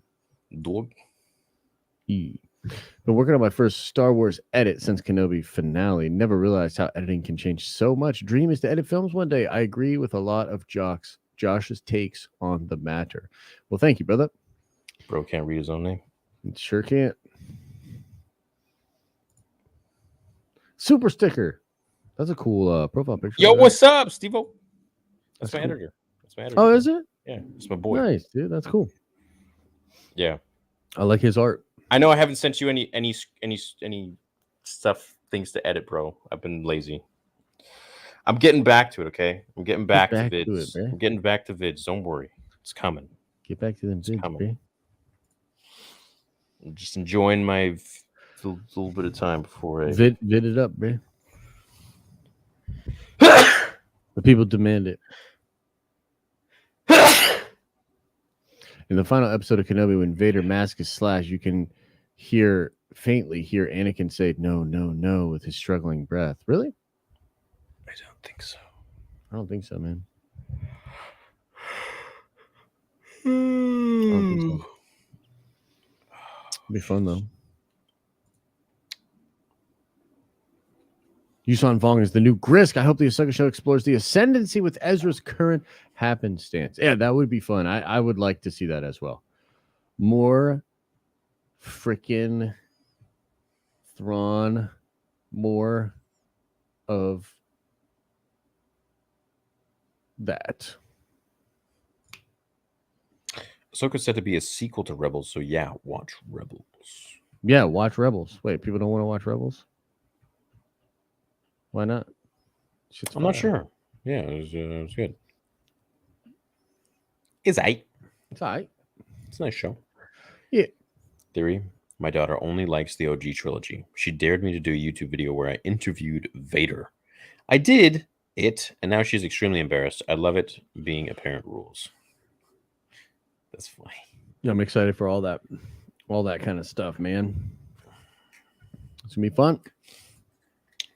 Been working on my first Star Wars edit since Kenobi finale. Never realized how editing can change so much. Dream is to edit films one day. I agree with a lot of Josh's takes on the matter. Well, thank you, brother. Bro can't read his own name. Sure can't. Super sticker. That's a cool profile picture. Yo, what's up, Steve-O? That's my editor. Oh, is it? Yeah, it's my boy. Nice, dude. That's cool. Yeah, I like his art. I know I haven't sent you any things to edit, bro. I've been lazy. I'm getting back to it, okay? I'm getting back to vids. I'm getting back to vids. Don't worry. It's coming. Get back to them vids, man. I'm just enjoying my little bit of time before I vid it up, man. The people demand it. In the final episode of Kenobi, when Vader mask is slashed, you can faintly hear Anakin say, "No, no, no," with his struggling breath. Really? I don't think so. I don't think so, man. I don't think so. It'll be fun, though. Yusan Vong is the new Grisk. I hope the Ahsoka show explores the ascendancy with Ezra's current happenstance. Yeah, that would be fun. I would like to see that as well. More freaking Thrawn more of that. Ahsoka's said to be a sequel to Rebels, so yeah, watch Rebels. Yeah, watch Rebels. Wait, people don't want to watch Rebels? Why not? I'm not sure. Yeah, it was good. It's aight. It's all right. It's a nice show. Yeah. Theory. My daughter only likes the OG trilogy. She dared me to do a YouTube video where I interviewed Vader. I did it, and now she's extremely embarrassed. I love it being a parent rules. That's funny. Yeah, I'm excited for all that kind of stuff, man. It's gonna be fun.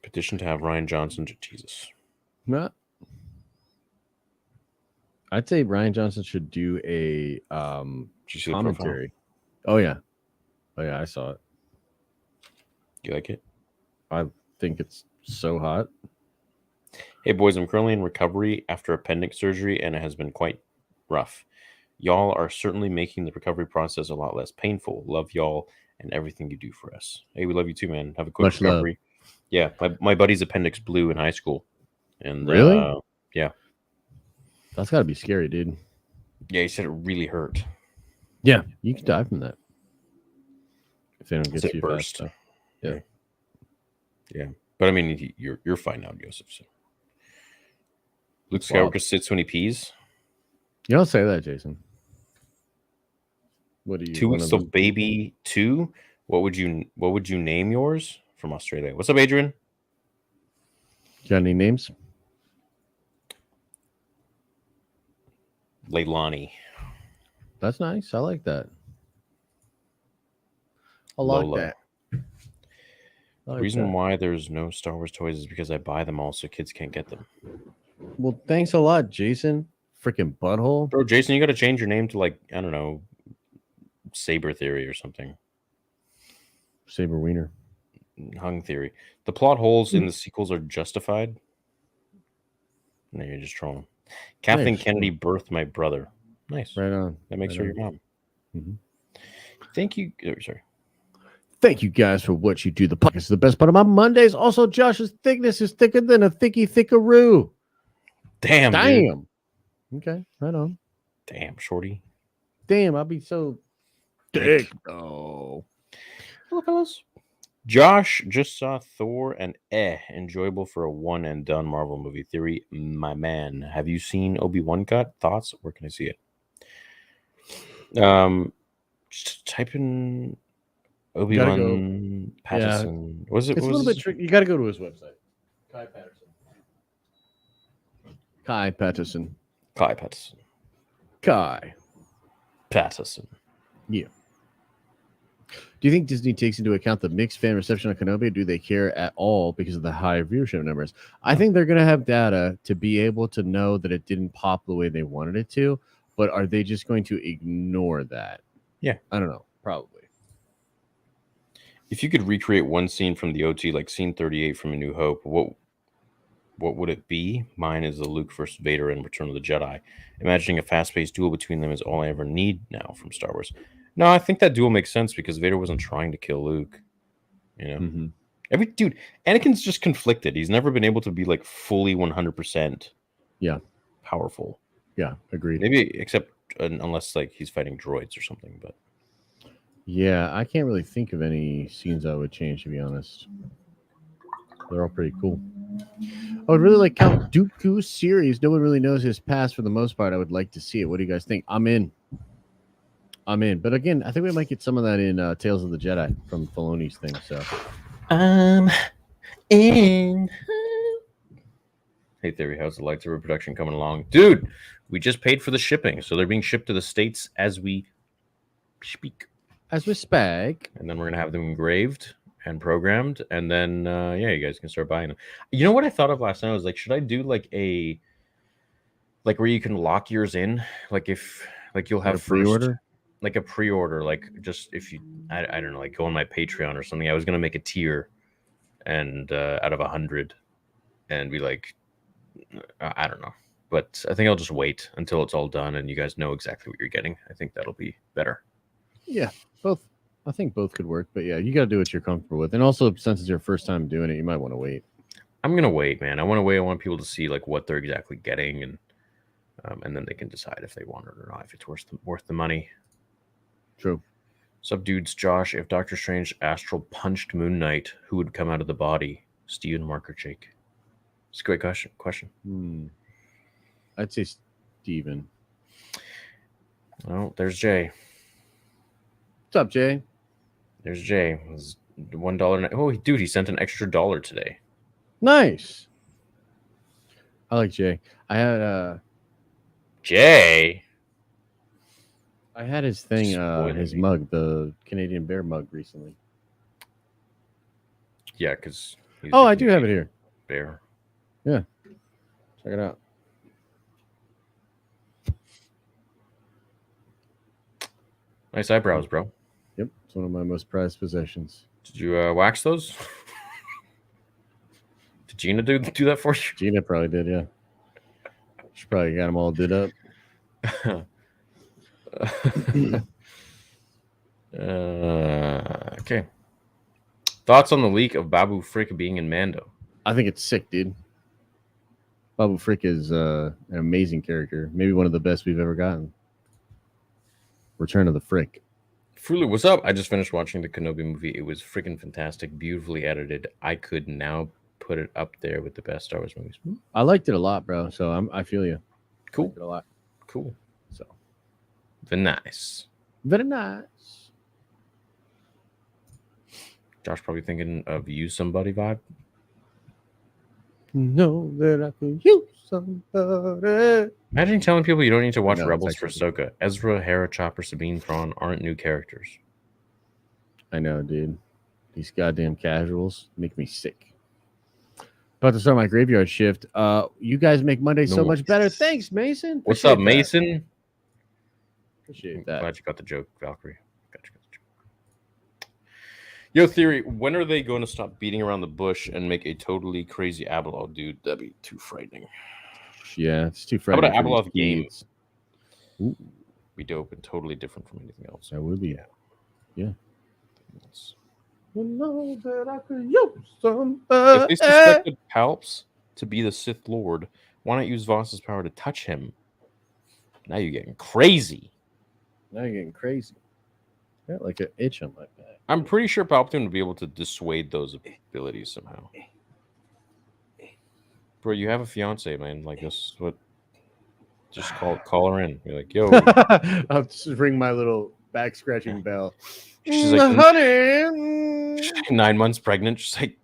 Petition to have Rian Johnson. Jesus. Not. I'd say Rian Johnson should do a Did you see the commentary. Oh yeah, I saw it. You like it? I think it's so hot. Hey boys, I'm currently in recovery after appendix surgery, and it has been quite rough. Y'all are certainly making the recovery process a lot less painful. Love y'all and everything you do for us. Hey, we love you too, man. Have a quick Much recovery. love. Yeah, my buddy's appendix blew in high school. And Really? Yeah. That's got to be scary, dude. Yeah, he said it really hurt. Yeah, you could die from that if they don't get It you burst. fast enough. Yeah. But I mean, you're fine now, Joseph. So. Luke Wow. Skywalker sits when he pees. You don't say that, Jason. What do you? 2 weeks till baby 2. What would you name yours? From Australia. What's up, Adrian? Got any names? Leilani. That's nice. I like that. I like Lola. that. I The like reason that. why there's no Star Wars toys is because I buy them all so kids can't get them. Well, thanks a lot, Jason. Freaking butthole. Bro, Jason, you got to change your name to like, I don't know, Saber Theory or something. Saber Wiener. Hung Theory. The plot holes in the sequels are justified. No, you're just trolling. Kathleen Nice. Kennedy birthed my brother. Nice. Right on. That makes her your mom. Mhm. Thank you. Oh, sorry. Thank you guys for what you do. The podcast is the best part of my Mondays. Also, Josh's thickness is thicker than a thicky thickaroo. Damn. Dude. Damn. Okay, right on. Damn, shorty. Damn, I'll be so thick. Oh. Hello, fellas. Josh just saw Thor and enjoyable for a one and done Marvel movie. Theory, my man. Have you seen Obi-Wan cut? Thoughts? Where can I see it? Just type in Obi-Wan Patterson. Yeah. Was it? It's a little bit tricky. You got to go to his website. Kai Patterson. Kai. Yeah. Do you think Disney takes into account the mixed fan reception on Kenobi, or do they care at all because of the high viewership numbers? I think they're going to have data to be able to know that it didn't pop the way they wanted it to, but are they just going to ignore that? Yeah. I don't know. Probably. If you could recreate one scene from the OT, like scene 38 from A New Hope, what would it be? Mine is the Luke versus Vader in Return of the Jedi. Imagining a fast-paced duel between them is all I ever need now from Star Wars. No, I think that duel makes sense because Vader wasn't trying to kill Luke. You know, Anakin's just conflicted. He's never been able to be like fully 100%. Yeah, powerful. Yeah, agreed. Maybe except unless like he's fighting droids or something. But yeah, I can't really think of any scenes I would change, to be honest. They're all pretty cool. I would really like Count Dooku's series. No one really knows his past for the most part. I would like to see it. What do you guys think? I'm in. But again, I think we might get some of that in Tales of the Jedi from Filoni's thing. So I'm in. Hey, Theory, how's the lightsaber production coming along? Dude, we just paid for the shipping. So they're being shipped to the States as we speak. As we speak. And then we're going to have them engraved and programmed. And then, yeah, you guys can start buying them. You know what I thought of last night? I was like, should I do like where you can lock yours in? Like if, like you'll have pre-order? Like a pre-order, like just if you, I don't know, like go on my Patreon or something. I was going to make a tier and out of 100 and be like, I don't know. But I think I'll just wait until it's all done and you guys know exactly what you're getting. I think that'll be better. Yeah, both. I think both could work, but yeah, you got to do what you're comfortable with. And also, since it's your first time doing it, you might want to wait. I'm gonna wait, man. I want to wait. I want people to see like what they're exactly getting, and then they can decide if they want it or not, if it's worth the money. True. Sup, dudes? Josh, if Doctor Strange astral punched Moon Knight, who would come out of the body? Steven, Mark, or Jake? It's a great question. I'd say Steven. Oh, there's Jay. What's up, Jay? There's Jay. It was $1. Oh, dude, he sent an extra $1 today. Nice. I like Jay. I had Jay. I had his thing, his mug, the Canadian Bear mug, recently. Yeah, because. Oh, I do have it here. Bear. Yeah. Check it out. Nice eyebrows, bro. Yep, it's one of my most prized possessions. Did you wax those? Did Gina do that for you? Gina probably did, yeah. She probably got them all did up. Okay. Thoughts on the leak of Babu Frick being in Mando? I think it's sick, dude. Babu Frick is an amazing character. Maybe one of the best we've ever gotten. Return of the Frick. Frulu, what's up? I just finished watching the Kenobi movie. It was freaking fantastic, beautifully edited. I could now put it up there with the best Star Wars movies. I liked it a lot, bro. So I feel you. Cool. I liked it a lot. Cool. So very nice. Very nice. Josh probably thinking of use somebody vibe. Know that I could use somebody. Imagine telling people you don't need to watch Rebels for Ahsoka. Ezra, Hera, Chopper, Sabine, Thrawn aren't new characters. I know, dude. These goddamn casuals make me sick. About to start my graveyard shift. You guys make Monday so much better. Thanks, Mason. What's up, Mason? Appreciate that. Glad you got the joke, Valkyrie. Yo, Theory, when are they going to stop beating around the bush and make a totally crazy Abeloth, dude? That'd be too frightening. Yeah, it's too frightening. How about an Abeloth game? Ooh. Be dope and totally different from anything else. That would be. Yeah. Know that I could use somebody. If they suspected Palps to be the Sith Lord, why not use Voss's power to touch him? Now you're getting crazy. Got like an itch on my back. I'm pretty sure Palpatine would be able to dissuade those abilities somehow. Bro, you have a fiance, man. Like, this is what. Just call her in. You're like, yo. I'll just ring my little back scratching bell. She's like, honey. She's like 9 months pregnant. She's like,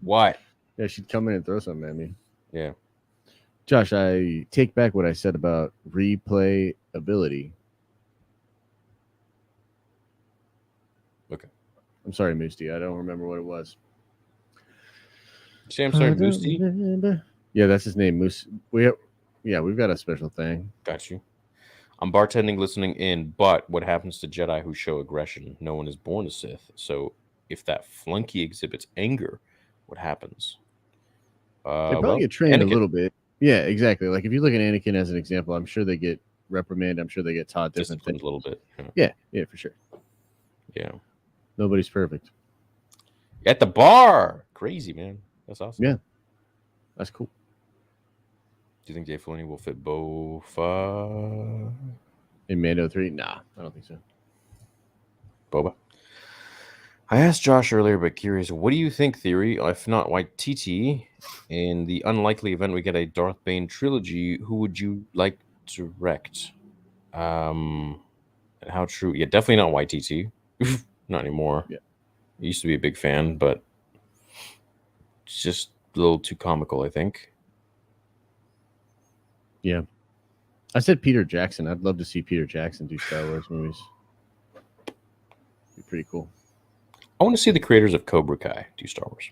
what? Yeah, she'd come in and throw something at me. Yeah. Josh, I take back what I said about replay ability. Okay. I'm sorry, Moosty. I don't remember what it was. Say I'm sorry, Moosty? Yeah, that's his name, Moose. We've got a special thing. Got you. I'm bartending, listening in, but what happens to Jedi who show aggression? No one is born a Sith. So if that flunky exhibits anger, what happens? They probably get trained a little bit. Yeah, exactly. Like if you look at Anakin as an example, I'm sure they get reprimanded. I'm sure they get taught different things. A little bit. Yeah, for sure. Yeah. Nobody's perfect. At the bar. Crazy, man. That's awesome. Yeah. That's cool. Do you think Dave Filoni will fit Boba in Mando 3? Nah, I don't think so. Boba. I asked Josh earlier, but curious, what do you think, Theory? If not Waititi, in the unlikely event we get a Darth Bane trilogy, who would you like to direct? How true? Yeah, definitely not Waititi. Not anymore. Yeah. I used to be a big fan, but it's just a little too comical, I think. Yeah. I said Peter Jackson. I'd love to see Peter Jackson do Star Wars movies. Be pretty cool. I want to see the creators of Cobra Kai do Star Wars.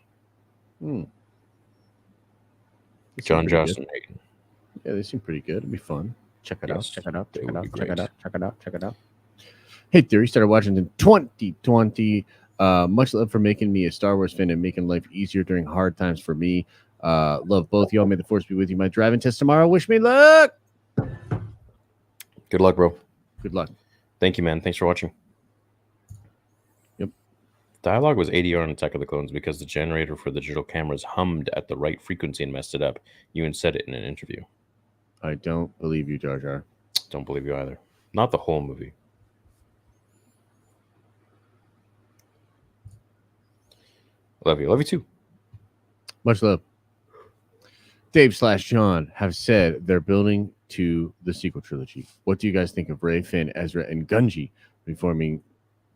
John Johnson Hayden. Yeah, they seem pretty good. It'd be fun. Check it out. Check it out. Check it out. Check it out. Check it out. Check it out. Hey, Theory, started watching in 2020. Much love for making me a Star Wars fan and making life easier during hard times for me. Love both y'all. May the force be with you. My driving test tomorrow. Wish me luck. Good luck, bro. Good luck. Thank you, man. Thanks for watching. Dialogue was ADR in Attack of the Clones because the generator for the digital cameras hummed at the right frequency and messed it up. Ewan said it in an interview. I don't believe you, Jar Jar. Don't believe you either. Not the whole movie. Love you. Love you too. Much love. Dave/John have said they're building to the sequel trilogy. What do you guys think of Rey, Finn, Ezra, and Gungi reforming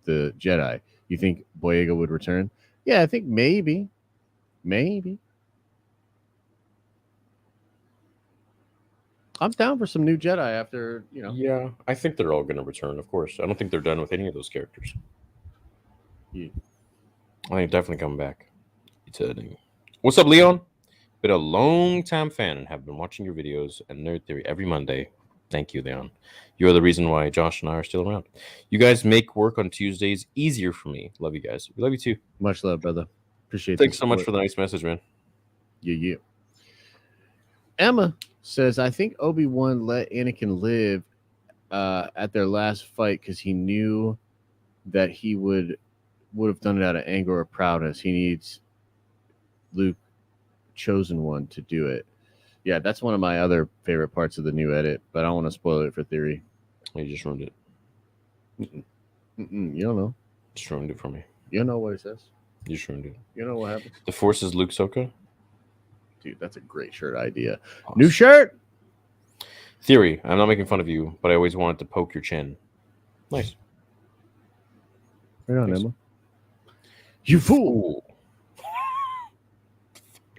the Jedi? You think Boyega would return? Yeah, I think maybe. I'm down for some new Jedi after, Yeah, I think they're all going to return, of course. I don't think they're done with any of those characters. Yeah. I think definitely coming back. What's up, Leon? Been a long-time fan and have been watching your videos and Nerd Theory every Monday. Thank you, Leon. You are the reason why Josh and I are still around. You guys make work on Tuesdays easier for me. Love you guys. We love you too. Much love, brother. Appreciate it. Thanks so much for the nice message, man. Yeah. Emma says, I think Obi-Wan let Anakin live at their last fight because he knew that he would have done it out of anger or proudness. He needs Luke, chosen one, to do it. Yeah, that's one of my other favorite parts of the new edit, but I don't want to spoil it for Theory. You just ruined it. You don't know. Just ruined it for me. You don't know what it says. You just ruined it. You know what happens. The Force is Luke Soka. Dude, that's a great shirt idea. Awesome. New shirt. Theory. I'm not making fun of you, but I always wanted to poke your chin. Nice. Right on, Emma. You fool.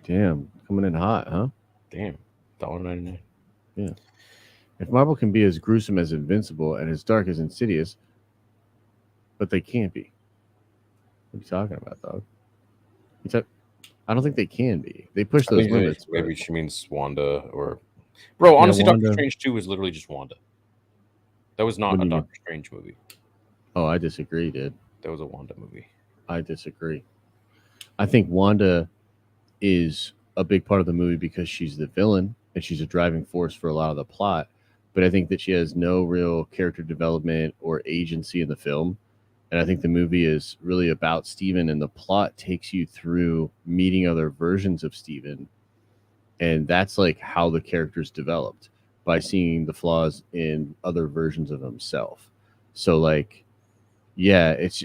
Damn, coming in hot, huh? Damn, $1.99. Yeah. If Marvel can be as gruesome as Invincible and as dark as Insidious, but they can't be. What are you talking about, dog? I don't think they can be. They push those limits. Maybe she means Wanda or... Bro, honestly, Wanda. Doctor Strange 2 was literally just Wanda. That was not a Doctor Strange movie. Oh, I disagree, dude. That was a Wanda movie. I disagree. I think Wanda is a big part of the movie because she's the villain and she's a driving force for a lot of the plot. But I think that she has no real character development or agency in the film. And I think the movie is really about Steven, and the plot takes you through meeting other versions of Steven. And that's like how the character's developed, by seeing the flaws in other versions of himself. So like, yeah, it's,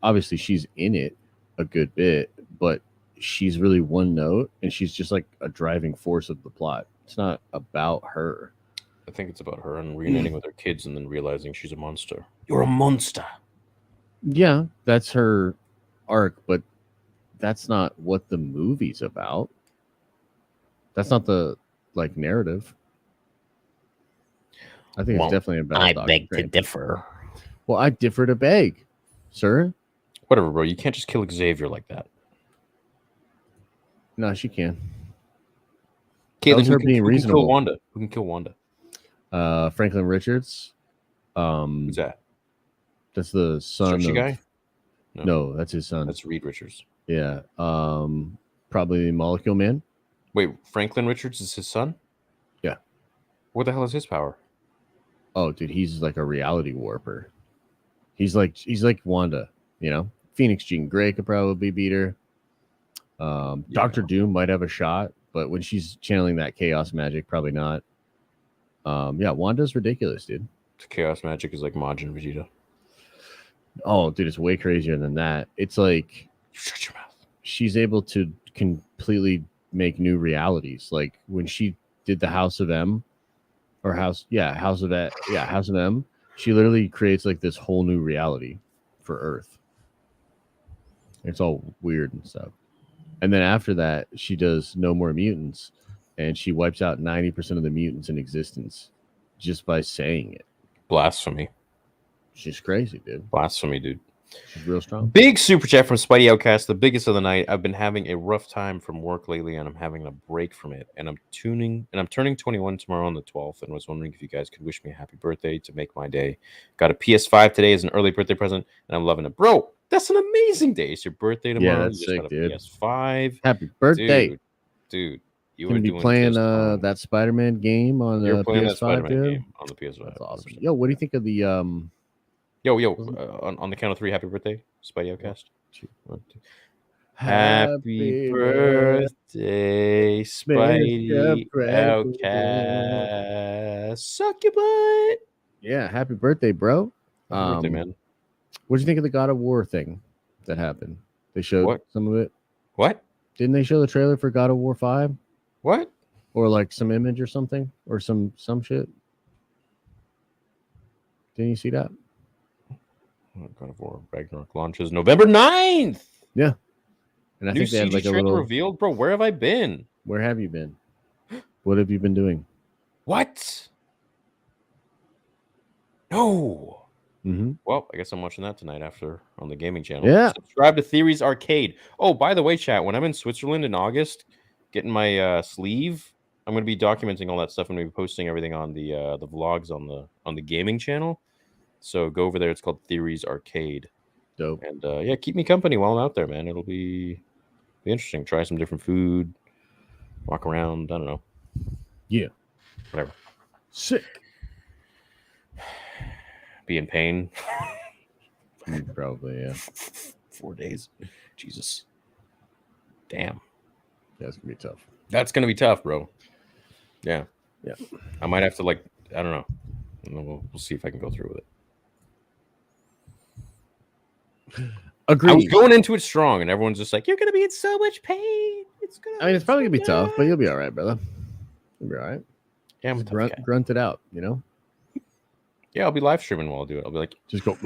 obviously she's in it a good bit, but she's really one note and she's just like a driving force of the plot. It's not about her. I think it's about her and reuniting with her kids and then realizing she's a monster. You're a monster. Yeah, that's her arc, but that's not what the movie's about. That's not the narrative. I think it's definitely about. I beg to differ. Well, I differ to beg, sir. Whatever, bro. You can't just kill Xavier like that. No, she can. Caitlin, her being reasonable. Who can kill Wanda? Franklin Richards. Who's that? That's the son of... guy? No, that's his son. That's Reed Richards. Yeah. Probably Molecule Man. Wait, Franklin Richards is his son? Yeah. What the hell is his power? Oh, dude, he's like a reality warper. He's like Wanda, Phoenix Jean Grey could probably beat her. Doctor Doom might have a shot, but when she's channeling that chaos magic, probably not. Wanda's ridiculous, dude. Chaos magic is like Majin Vegeta. Oh, dude, it's way crazier than that. It's like, shut your mouth. She's able to completely make new realities. Like when she did the House of M, House of M, she literally creates like this whole new reality for Earth. It's all weird and stuff. And then after that, she does No More Mutants, and she wipes out 90% of the mutants in existence just by saying it. Blasphemy. She's crazy, dude. Blasphemy, dude. She's real strong. Big super chat from Spidey Outcast, the biggest of the night. I've been having a rough time from work lately, and I'm having a break from it. And I'm turning 21 tomorrow on the 12th, and was wondering if you guys could wish me a happy birthday to make my day. Got a PS5 today as an early birthday present, and I'm loving it. Bro, that's an amazing day. It's your birthday tomorrow. Yeah, that's sick, dude. PS5. Happy birthday. Dude. You can be playing that Spider-Man game on the PS5, dude? Game on the PS5. That's awesome. 100%. Yo, what do you think of the on the count of 3, happy birthday, Spidey Outcast. Happy birthday, Spidey Outcast. Suck your butt. Yeah, happy birthday, bro. Happy birthday, man. What do you think of the God of War thing that happened? They showed some of it. What? Didn't they show the trailer for God of War 5? What? Or like some image or something? Or some shit? Didn't you see that? God of War Ragnarok launches November 9th. Yeah. And I New think they had like a little revealed, bro. Where have I been? Where have you been? What have you been doing? What? No. Mm-hmm. Well, I guess I'm watching that tonight on the gaming channel. Yeah. Subscribe to Theories Arcade. Oh, by the way, chat, when I'm in Switzerland in August, getting my sleeve, I'm going to be documenting all that stuff. I'm going to be posting everything on the vlogs on the gaming channel. So go over there. It's called Theories Arcade. Dope. And yeah, keep me company while I'm out there, man. It'll be interesting. Try some different food. Walk around. I don't know. Yeah. Whatever. Sick. Be in pain. Probably, yeah. 4 days. Jesus. Damn. That's gonna be tough. That's gonna be tough, bro. Yeah. Yeah. I might have to I don't know. We'll see if I can go through with it. Agreed. I was going into it strong, and everyone's just like, "You're gonna be in so much pain. It's probably gonna be tough, but you'll be all right, brother. You'll be all right. Yeah, I'm grunt it out, you know. Yeah, I'll be live streaming while I do it. I'll be like, just go,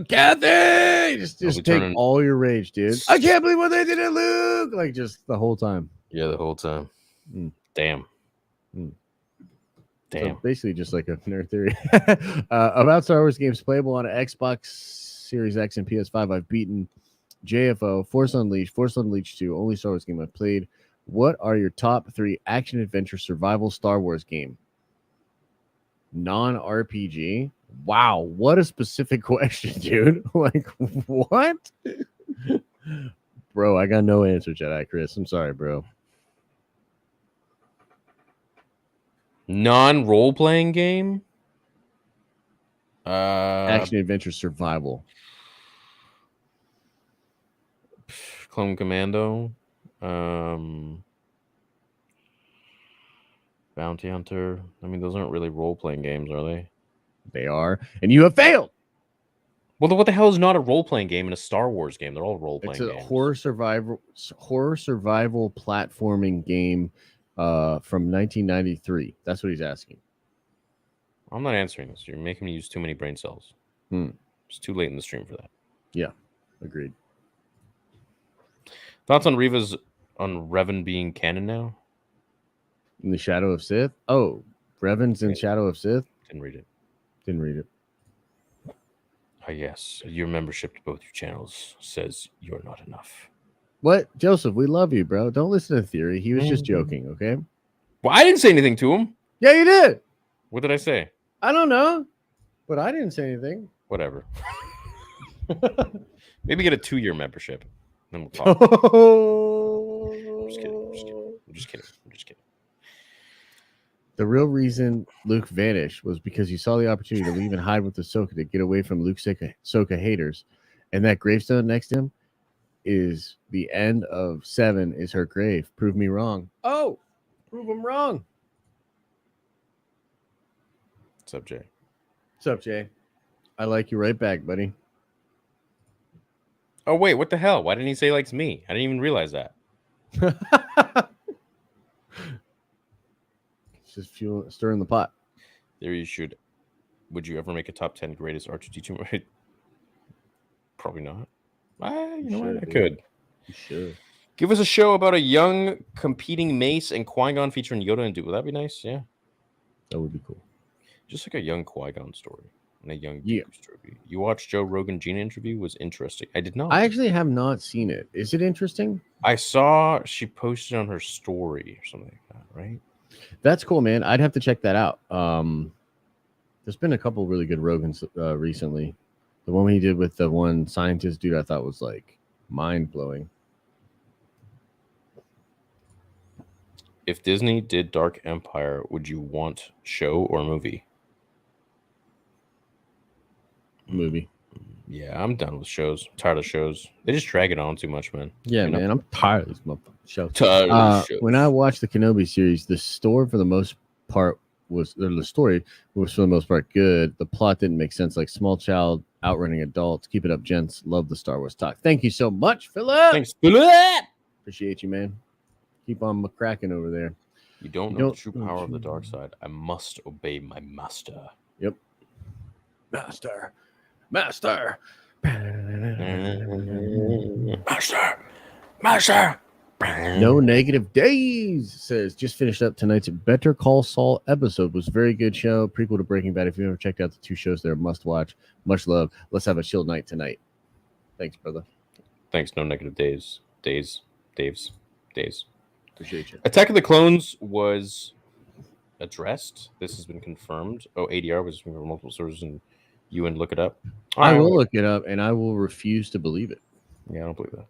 Kathy. Just take all your rage, dude. I can't believe what they did to Luke. Like just the whole time. Yeah, the whole time. Damn. Damn. So basically, just like a nerd theory about Star Wars games playable on an Xbox Series X and PS5. I've beaten JFO, Force Unleashed 2, only Star Wars game I've played. What are your top 3 action adventure survival Star Wars game? Non-RPG? Wow, what a specific question, dude. Like, what? Bro, I got no answer, Jedi Chris. I'm sorry, bro. Non-role-playing game? Action adventure survival. Clone Commando. Bounty Hunter. I mean, those aren't really role-playing games, are they? They are. And you have failed. Well, what the hell is not a role-playing game and a Star Wars game? They're all role-playing games. It's a horror survival platforming game from 1993. That's what he's asking. I'm not answering this. You're making me use too many brain cells. It's too late in the stream for that. Yeah, agreed. Thoughts on Revan being canon now? In the Shadow of Sith? Oh, Revan's in Shadow of Sith? Didn't read it. Yes. Your membership to both your channels says you're not enough. What? Joseph, we love you, bro. Don't listen to Theory. He was just joking, okay? Well, I didn't say anything to him. Yeah, you did. What did I say? I don't know. But I didn't say anything. Whatever. Maybe get a 2-year membership. Then we'll talk. I'm just kidding. The real reason Luke vanished was because you saw the opportunity to leave and hide with Ahsoka to get away from Luke's Ahsoka haters. And that gravestone next to him is the end of 7 is her grave. Prove me wrong. Oh, prove him wrong. What's up, Jay? What's up, Jay? I like you right back, buddy. Oh, wait, what the hell? Why didn't he say he likes me? I didn't even realize that. Just stirring the pot. There you should. Would you ever make a top 10 greatest R2D2? Probably not. You know what? I could. You should. Give us a show about a young competing Mace and Qui-Gon featuring Yoda and Duke. Would that be nice? Yeah. That would be cool. Just like a young Qui-Gon story and a young Dooku story. You watched Joe Rogan Gina interview? Was interesting. I did not. I actually have not seen it. Is it interesting? I saw she posted on her story or something like that, right? That's cool, man. I'd have to check that out. There's been a couple really good Rogans recently. The one he did with the one scientist dude I thought was like mind-blowing. If Disney did Dark Empire, would you want show or movie? Movie. Yeah, I'm done with shows. I'm tired of shows. They just drag it on too much, man. Yeah, You know? man, I'm tired of this motherfucking show. Tired of shows. When I watched the Kenobi series, the story for the most part was the story was for the most part good. The plot didn't make sense, like small child outrunning adults. Keep it up, gents. Love the Star Wars talk. Thank you so much, Philip. Thanks, Philip. Appreciate you, man. Keep on cracking over there. You don't know the true power of the dark side. I must obey my master. Yep. Master. Master. Master. No negative days says just finished up tonight's Better Call Saul episode. Was a very good show. Prequel to Breaking Bad. If you ever checked out the two shows, they're a must watch. Much love. Let's have a chill night tonight. Thanks, brother. Thanks. No negative days. Days. Appreciate you. Attack of the Clones was addressed. This has been confirmed. ADR was from multiple sources, and you and look it up. I will look it up, and I will refuse to believe it. Yeah, I don't believe that.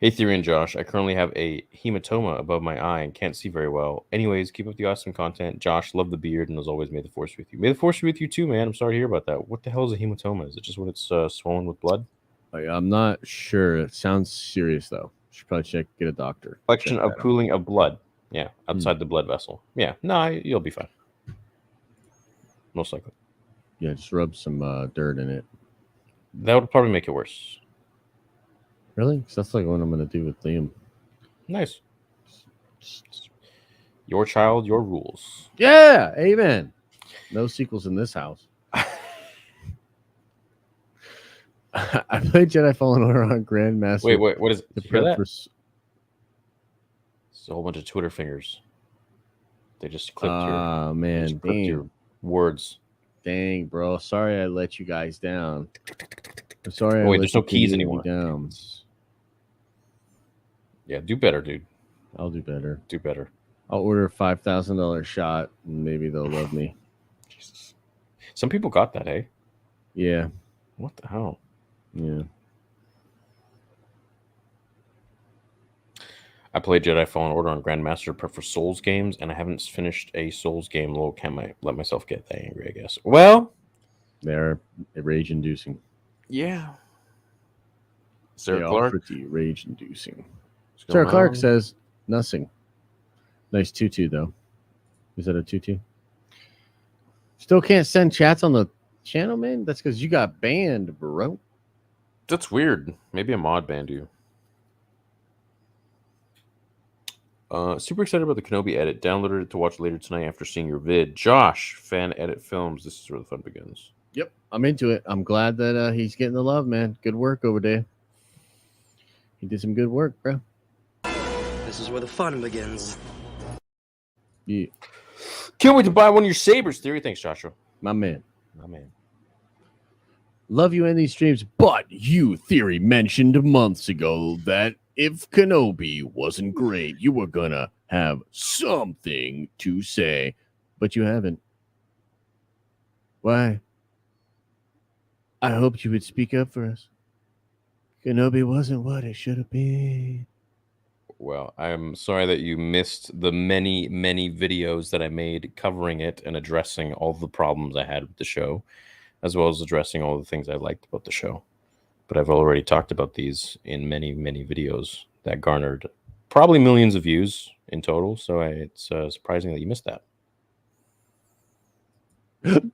Hey, Theory and Josh, I currently have a hematoma above my eye and can't see very well. Anyways, keep up the awesome content. Josh, love the beard, and as always, may the force be with you. May the force be with you too, man. I'm sorry to hear about that. What the hell is a hematoma? Is it just when it's swollen with blood? I'm not sure. It sounds serious, though. Should probably get a doctor. Collection of pooling of blood. Yeah, outside the blood vessel. Yeah, no, you'll be fine. Most likely. Yeah, just rub some dirt in it. That would probably make it worse. Really? Because that's like what I'm going to do with Liam. Nice. Your child, your rules. Yeah, amen. No sequels in this house. I played Jedi Fallen Order on Grandmaster. Wait, what is it? To prep for... It's a whole bunch of Twitter fingers. They just clipped your words. Dang, bro. Sorry I let you guys down. I'm sorry. Wait, there's no keys anymore. Down. Yeah, do better, dude. I'll do better. Do better. I'll order a $5,000 shot, and maybe they'll love me. Jesus. Some people got that, hey? Yeah. What the hell? Yeah. I played Jedi Fallen Order on Grandmaster prep for Souls games, and I haven't finished a Souls game. Lol, can't let myself get that angry, I guess. Well, they're rage-inducing. Yeah. Sarah Clark? Pretty rage-inducing. Sarah Clark says, nothing. Nice tutu, though. Is that a tutu? Still can't send chats on the channel, man? That's because you got banned, bro. That's weird. Maybe a mod banned you. Super excited about the Kenobi edit. Downloaded it to watch later tonight after seeing your vid. Josh, fan edit films. This is where the fun begins. Yep, I'm into it. I'm glad that he's getting the love, man. Good work over there. He did some good work, bro. This is where the fun begins. Yeah. Can't wait to buy one of your sabers, Theory. Thanks, Joshua. My man. My man. Love you in these streams, but you, Theory, mentioned months ago that if Kenobi wasn't great, you were gonna have something to say, but you haven't. Why? I hoped you would speak up for us. Kenobi wasn't what it should have been. Well, I'm sorry that you missed the many, many videos that I made covering it and addressing all the problems I had with the show, as well as addressing all the things I liked about the show. But I've already talked about these in many, many videos that garnered probably millions of views in total. So it's surprising that you missed that.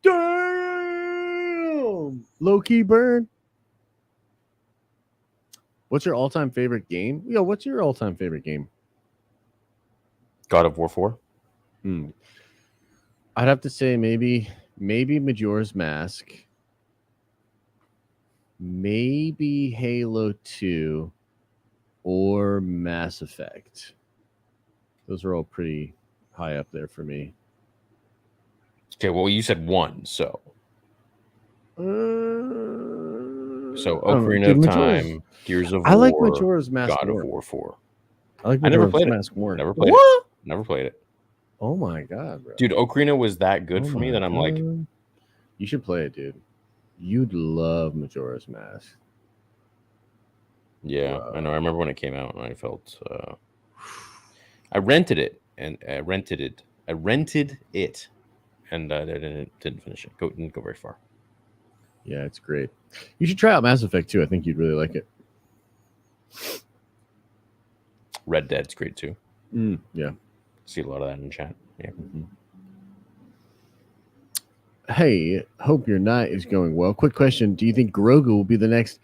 Damn! Low-key burn. What's your all-time favorite game? Yo, what's your all-time favorite game? God of War 4. I'd have to say maybe Majora's Mask. Maybe Halo 2 or Mass Effect. Those are all pretty high up there for me. Okay, well, you said one, so. Ocarina of Time, Gears of War. I like Majora's Mask God more. of War 4. I like Majora's Mask more. Never played it. Never played it. Oh my god, bro. Dude, Ocarina was that good for me that I'm like... You should play it, dude. You'd love Majora's Mask. Yeah, I know. I remember when it came out, and I felt... I rented it, and I rented it, and I didn't finish it. Didn't go very far. Yeah, it's great. You should try out Mass Effect 2. I think you'd really like it. Red Dead's great too. Yeah. See a lot of that in chat. Yeah. Mm-hmm. Hey, hope your night is going well. Quick question. Do you think Grogu will be the next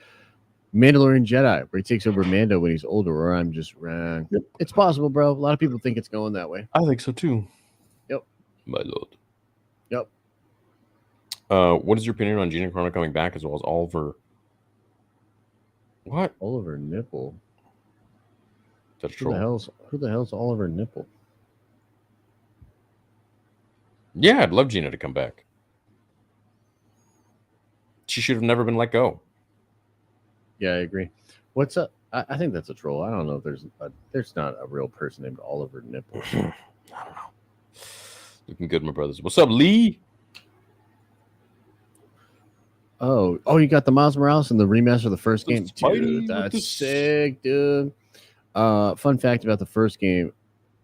Mandalorian Jedi where he takes over Mando when he's older, or I'm just wrong? Yep. It's possible, bro. A lot of people think it's going that way. I think so too. Yep. My lord. Yep. What is your opinion on Gina Carano coming back as well as Oliver? What? Oliver Nipple? That's who the hell's Oliver Nipple? Yeah, I'd love Gina to come back. She should have never been let go. Yeah, I agree. What's up? I think that's a troll. I don't know if there's not a real person named Oliver Nipple. I don't know. Looking good, my brothers. What's up, Lee? Oh, you got the Miles Morales and the remaster of the first game. Dude, that's sick, dude. Fun fact about the first game: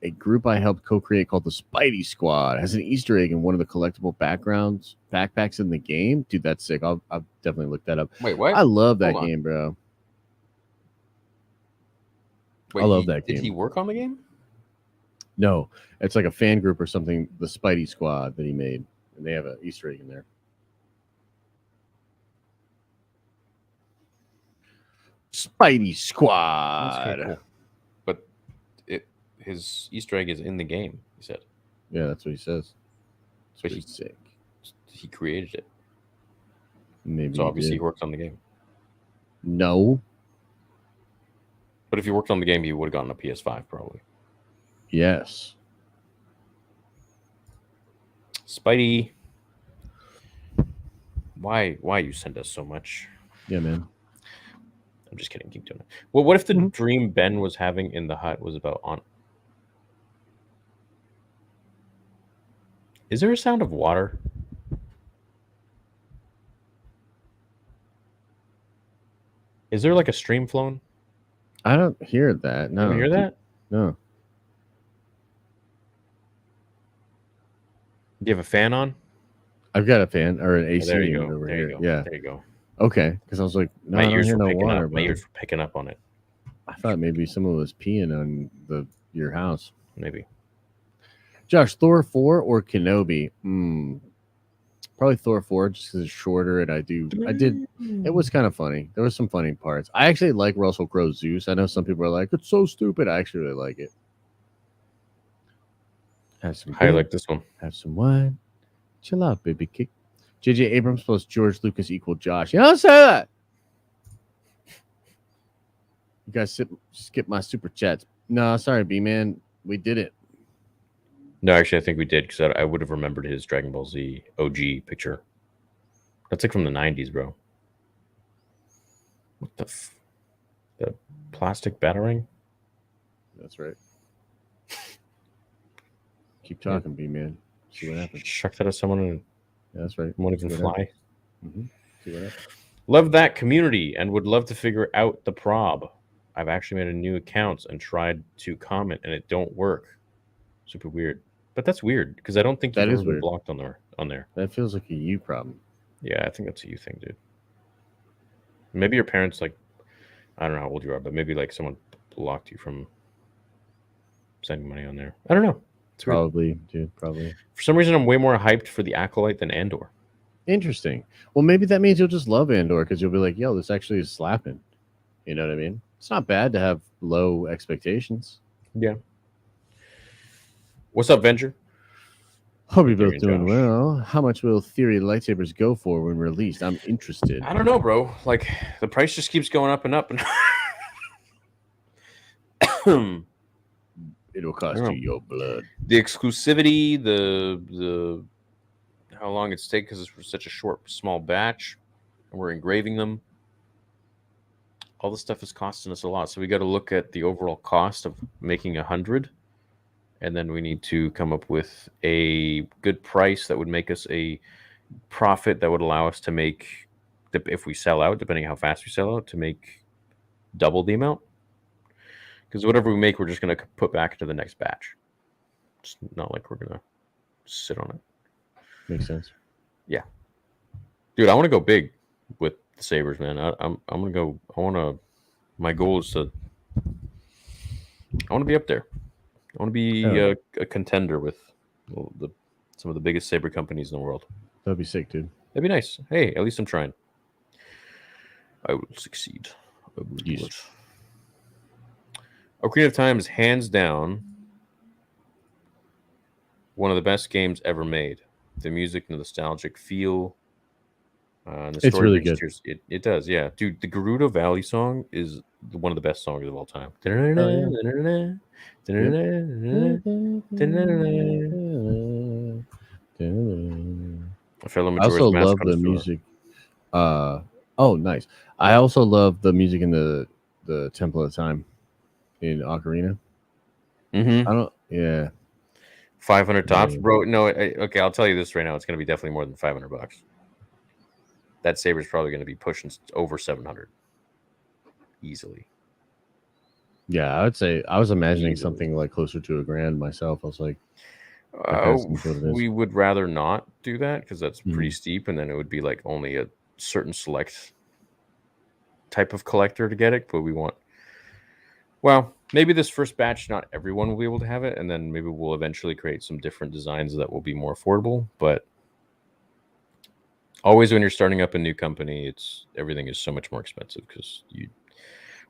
a group I helped co-create called the Spidey Squad has an Easter egg in one of the collectible backpacks in the game. Dude, that's sick. I'll definitely look that up. Wait, what? I love that game, bro. Wait, I love that game. Did he work on the game? No, it's like a fan group or something. The Spidey Squad that he made, and they have an Easter egg in there. Spidey Squad. Cool. But his Easter egg is in the game, he said. Yeah, that's what he says. But he's sick. He created it. Maybe. So obviously he worked on the game. No. But if he worked on the game, he would have gotten a PS5 probably. Yes. Spidey. Why you send us so much? Yeah, man. I'm just kidding. Keep doing it. Well, what if the dream Ben was having in the hut was about on? Is there a sound of water? Is there like a stream flowing? I don't hear that. No. You hear that? No. Do you have a fan on? I've got a fan or an AC there you go. over there here. You go. Yeah. There you go. Okay, because I was like, no, my I don't ears hear were no picking water. up. My ears were picking up on it. I thought maybe someone was peeing on your house. Maybe. Josh, Thor 4 or Kenobi? Probably Thor 4 just because it's shorter, and I did. It was kind of funny. There was some funny parts. I actually like Russell Crowe's Zeus. I know some people are like, it's so stupid. I actually really like it. Have some. I like this one. Have some wine. Chill out, baby. Kick. J.J. Abrams plus George Lucas equal Josh. You don't say that. You guys skip my super chats. No, sorry, B-Man. We did it. No, actually, I think we did because I would have remembered his Dragon Ball Z OG picture. That's like from the 90s, bro. What the plastic battering? That's right. Keep talking, B-Man. See what happens. Chuck that at someone and that's right. Won't even fly. See what happens. Love that community and would love to figure out the prob. I've actually made a new account and tried to comment and it don't work. Super weird. But that's weird because I don't think you've ever been blocked on there. That feels like a you problem. Yeah, I think that's a you thing, dude. Maybe your parents, like, I don't know how old you are, but maybe like someone blocked you from sending money on there. I don't know. It's probably, dude. Probably. For some reason, I'm way more hyped for the Acolyte than Andor. Interesting. Well, maybe that means you'll just love Andor because you'll be like, yo, this actually is slapping. You know what I mean? It's not bad to have low expectations. Yeah. What's up, Venture? Hope you're both doing well. How much will Theory lightsabers go for when released? I'm interested. I don't know, bro. Like, the price just keeps going up and up. And it'll cost you your blood. The exclusivity, the how long it's taken because it's such a small batch, and we're engraving them. All this stuff is costing us a lot, so we got to look at the overall cost of making 100, and then we need to come up with a good price that would make us a profit that would allow us to make, if we sell out, depending on how fast we sell out, to make double the amount. Because whatever we make, we're just going to put back into the next batch. It's not like we're going to sit on it. Makes sense. Yeah. Dude, I want to go big. with the Sabres, man. I'm gonna go. My goal is to. I want to be up there. I want to be a contender with some of the biggest Sabre companies in the world. That'd be sick, dude. That'd be nice. Hey, at least I'm trying. I will succeed. I will do it. Ocarina of Time is hands down one of the best games ever made. The music, the nostalgic feel, and the story. It's really good. It does, yeah, dude. The Gerudo Valley song is one of the best songs of all time. I also love the music. Oh, nice. I also love the music in the Temple of Time in Ocarina. Mm-hmm. 500 tops, bro. No, okay. I'll tell you this right now. It's going to be definitely more than $500. That Sabre's probably going to be pushing over 700 easily. Yeah, I would say I was imagining something like closer to $1,000 myself. I was like, we would rather not do that because that's pretty steep, and then it would be like only a certain select type of collector to get it. But we want, well, maybe this first batch, not everyone will be able to have it, and then maybe we'll eventually create some different designs that will be more affordable. But always when you're starting up a new company, everything is so much more expensive because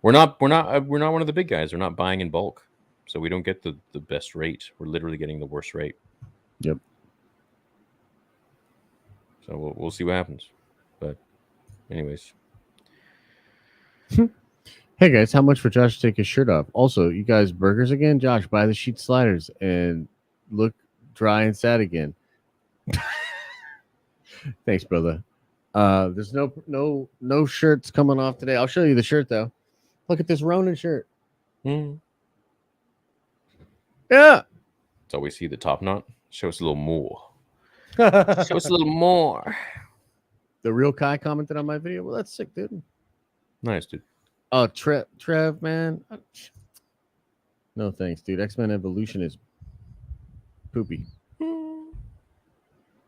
we're not one of the big guys. We're not buying in bulk, so we don't get the best rate. We're literally getting the worst rate. Yep. So we'll see what happens. But anyways. Hey guys, how much for Josh to take his shirt off? Also, you guys burgers again? Josh, buy the sheet sliders and look dry and sad again. Thanks, brother. There's no shirts coming off today. I'll show you the shirt though. Look at this Ronin shirt. Yeah. So we see the top knot. Show us a little more. Show us a little more. The real Kai commented on my video. Well, that's sick, dude. Nice, dude. Oh, Trev, man. No thanks, dude. X-Men Evolution is poopy.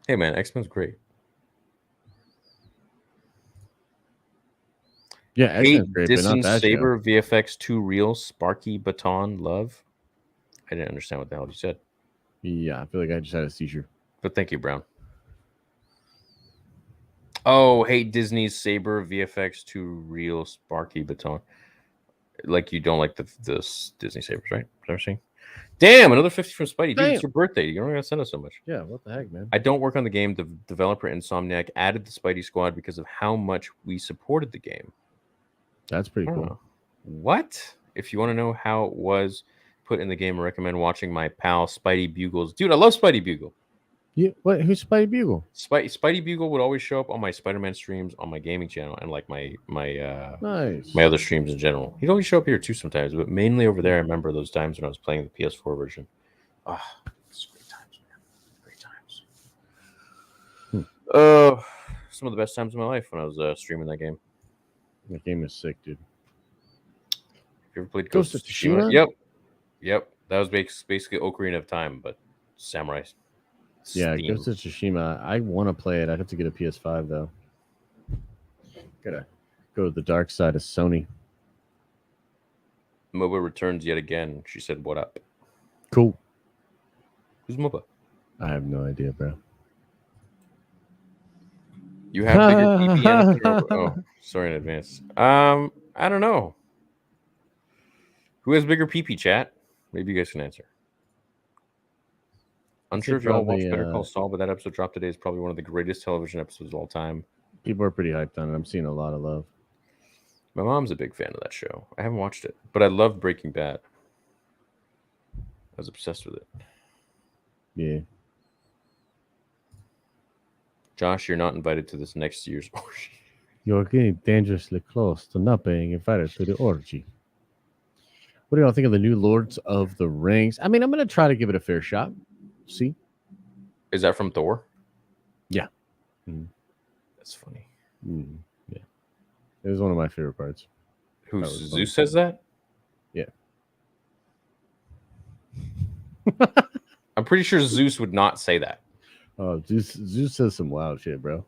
Hey, man, X-Men's great. Yeah, X-Men's great, but not that Saber show. VFX 2 Real Sparky Baton Love. I didn't understand what the hell you said. Yeah, I feel like I just had a seizure. But thank you, Brown. Oh, hey, Disney's Saber VFX 2 Real Sparky Baton. Like you don't like the Disney Sabers, right? Is that what I'm saying? Damn, another 50 from Spidey. Dude, it's your birthday. You don't gotta send us so much. Yeah, what the heck, man? I don't work on the game. The developer Insomniac added the Spidey Squad because of how much we supported the game. That's pretty cool. Know. What? If you want to know how it was put in the game, I recommend watching my pal Spidey Bugles. Dude, I love Spidey Bugle. Yeah, what? Who's Spidey Bugle? Spidey Bugle would always show up on my Spider-Man streams on my gaming channel and like my nice. my other streams in general. He'd always show up here too sometimes, but mainly over there. I remember those times when I was playing the PS4 version. It's great times, man. Great times. Some of the best times of my life when I was streaming that game. That game is sick, dude. Have you ever played Ghost of Tsushima? Yep. That was basically Ocarina of Time, but samurai. Yeah, Ghost of Tsushima. I want to play it. I'd have to get a PS5 though. Gotta go to the dark side of Sony. MOBA returns yet again. She said, "What up?" Cool. Who's MOBA? I have no idea, bro. You have bigger PP. Oh, sorry in advance. I don't know. Who has bigger PP, chat? Maybe you guys can answer. Unsure if y'all watched Better Call Saul, but that episode dropped today is probably one of the greatest television episodes of all time. People are pretty hyped on it. I'm seeing a lot of love. My mom's a big fan of that show. I haven't watched it, but I love Breaking Bad. I was obsessed with it. Yeah. Josh, you're not invited to this next year's orgy. You're getting dangerously close to not being invited to the orgy. What do y'all think of the new Lords of the Rings? I mean, I'm going to try to give it a fair shot. See? Is that from Thor? Yeah. That's funny. Yeah. It was one of my favorite parts. Who, Zeus says that? Yeah. I'm pretty sure Zeus would not say that. Oh, Zeus says some wild shit, bro.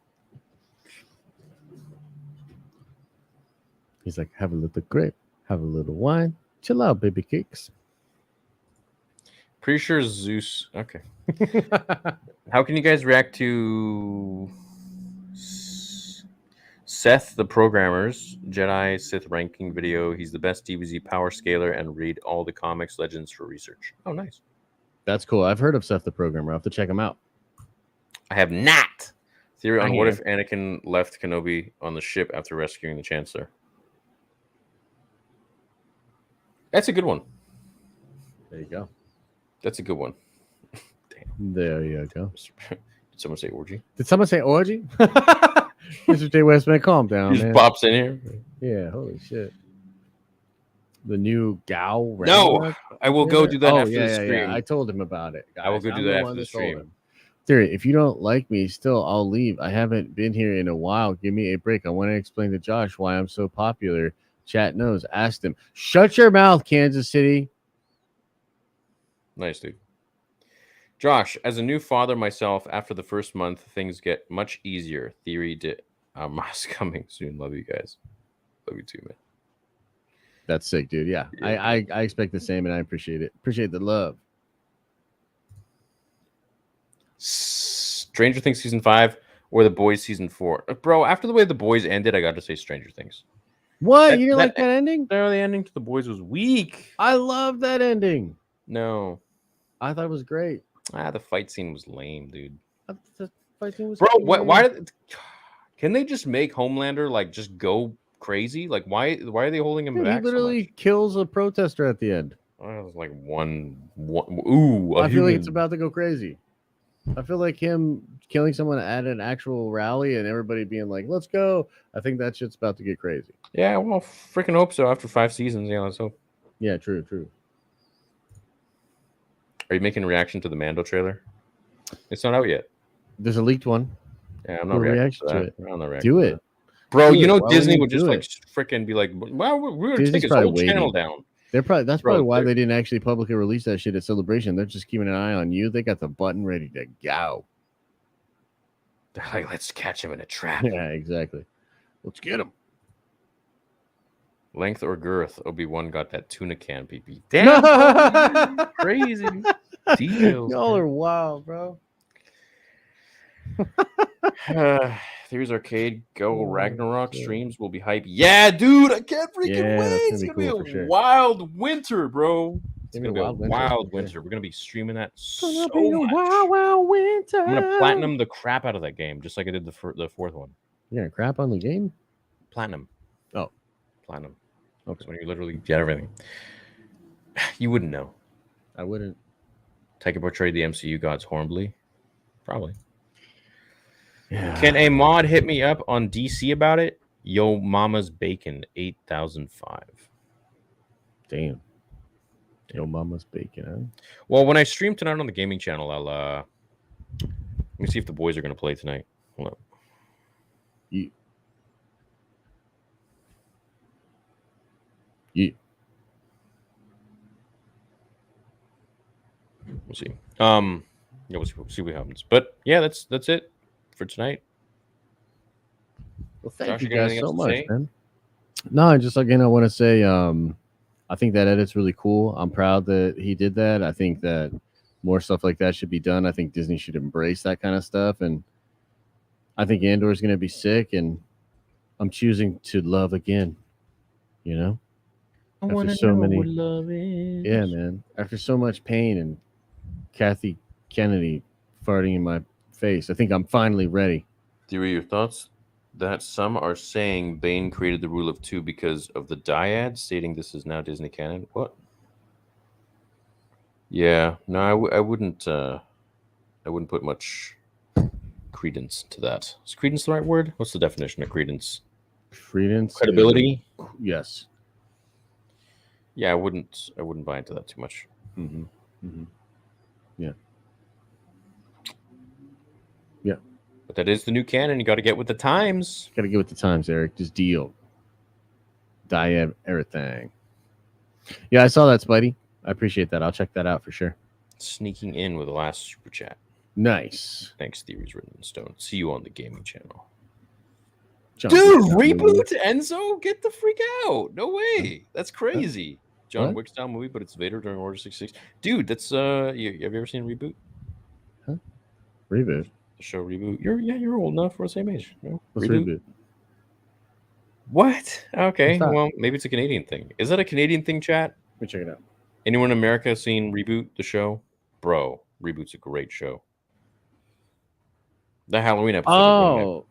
He's like, have a little grape, have a little wine, chill out, baby cakes. Pretty sure Zeus. Okay. How can you guys react to Seth, the programmer's Jedi Sith ranking video? He's the best DBZ power scaler and read all the comics legends for research. Oh, nice. That's cool. I've heard of Seth the programmer. I'll have to check him out. I have not. Theory on what if Anakin left Kenobi on the ship after rescuing the Chancellor. That's a good one. There you go. That's a good one. Damn. There you go. Did someone say orgy? Did someone say orgy? Mr. J. Westman, calm down. He just pops in here. Yeah, holy shit. The new Gao. No, I will go do that after the stream. Yeah. I told him about it. Guys. I will go do that after the stream. Theory, if you don't like me, still, I'll leave. I haven't been here in a while. Give me a break. I want to explain to Josh why I'm so popular. Chat knows. Asked him. Shut your mouth, Kansas City. Nice, dude. Josh, as a new father myself, after the first month, things get much easier. Theory did. Mas coming soon. Love you guys. Love you too, man. That's sick, dude. Yeah. I expect the same, and I appreciate it. Appreciate the love. Stranger Things season 5 or The Boys season 4. Bro, after the way The Boys ended, I got to say Stranger Things. What? You didn't like that ending? The ending to The Boys was weak. I love that ending. No. I thought it was great. The fight scene was lame, dude. The fight scene was Bro, why can they just make Homelander like just go crazy? Like why are they holding him back? He literally kills a protester at the end. It was like one ooh. I feel like it's about to go crazy. I feel like him killing someone at an actual rally and everybody being like, let's go. I think that shit's about to get crazy. Yeah, well, freaking hope so. After 5 seasons, yeah, let's hope. Yeah, true. Are you making a reaction to the Mando trailer? It's not out yet. There's a leaked one. Yeah, I'm not reacting to it. I'm not reacting Do it. Bro, you know Disney would just like freaking be like, well, we're going to take his whole channel down. That's probably why they didn't actually publicly release that shit at Celebration. They're just keeping an eye on you. They got the button ready to go. They're like, let's catch him in a trap. Yeah, exactly. Let's get him. Length or girth? Obi-Wan got that tuna can, PP. Damn, crazy details. Y'all are wild, bro. There's Arcade Go Ragnarok streams will be hype. Yeah, dude, I can't freaking wait. It's gonna be a wild winter, bro. It's gonna be a wild winter. We're gonna be streaming that so much. Wild winter. I'm gonna platinum the crap out of that game, just like I did the fourth one. You're gonna crap on the game? Platinum. Oh, platinum. Okay, when you literally get everything. You wouldn't know. I wouldn't. Taika portrayed the MCU gods horribly. Probably. Yeah. Can a mod hit me up on DC about it? Yo Mama's Bacon 8005. Damn. Yo Mama's Bacon, huh? Well, when I stream tonight on the gaming channel, I'll let me see if the boys are gonna play tonight. Hold up. We'll see. Yeah, we'll see what happens. But yeah, that's it for tonight. Well, thank you guys so much, man. No, I want to say I think that edit's really cool. I'm proud that he did that. I think that more stuff like that should be done. I think Disney should embrace that kind of stuff. And I think Andor is going to be sick. And I'm choosing to love again. You know? After so many, what love is. Yeah, man. After so much pain and Kathy Kennedy farting in my face, I think I'm finally ready. Theory, your thoughts? That some are saying Bane created the rule of 2 because of the dyad, stating this is now Disney canon. What? Yeah, no, I wouldn't put much credence to that. Is credence the right word? What's the definition of credence? Credence, credibility. Yes. Yeah, I wouldn't buy into that too much. Mm-hmm. Mm-hmm. Yeah. But that is the new canon. You got to get with the times. Got to get with the times, Eric. Just deal. Diane, everything. Yeah, I saw that, Spidey. I appreciate that. I'll check that out for sure. Sneaking in with the last super chat. Nice. Thanks, Theories Written in Stone. See you on the gaming channel. John Dude, Wick movie. reboot Enzo? Get the freak out! No way. That's crazy. John What? Wick style movie, but it's Vader during Order 66. Dude, that's have you ever seen Reboot? Reboot. The show Reboot. You're old enough. We're the same age. No? What's reboot? What? Okay. What's that? Well, maybe it's a Canadian thing. Is that a Canadian thing, chat? Let me check it out. Anyone in America seen Reboot, the show? Bro, Reboot's a great show. The Halloween episode. Oh,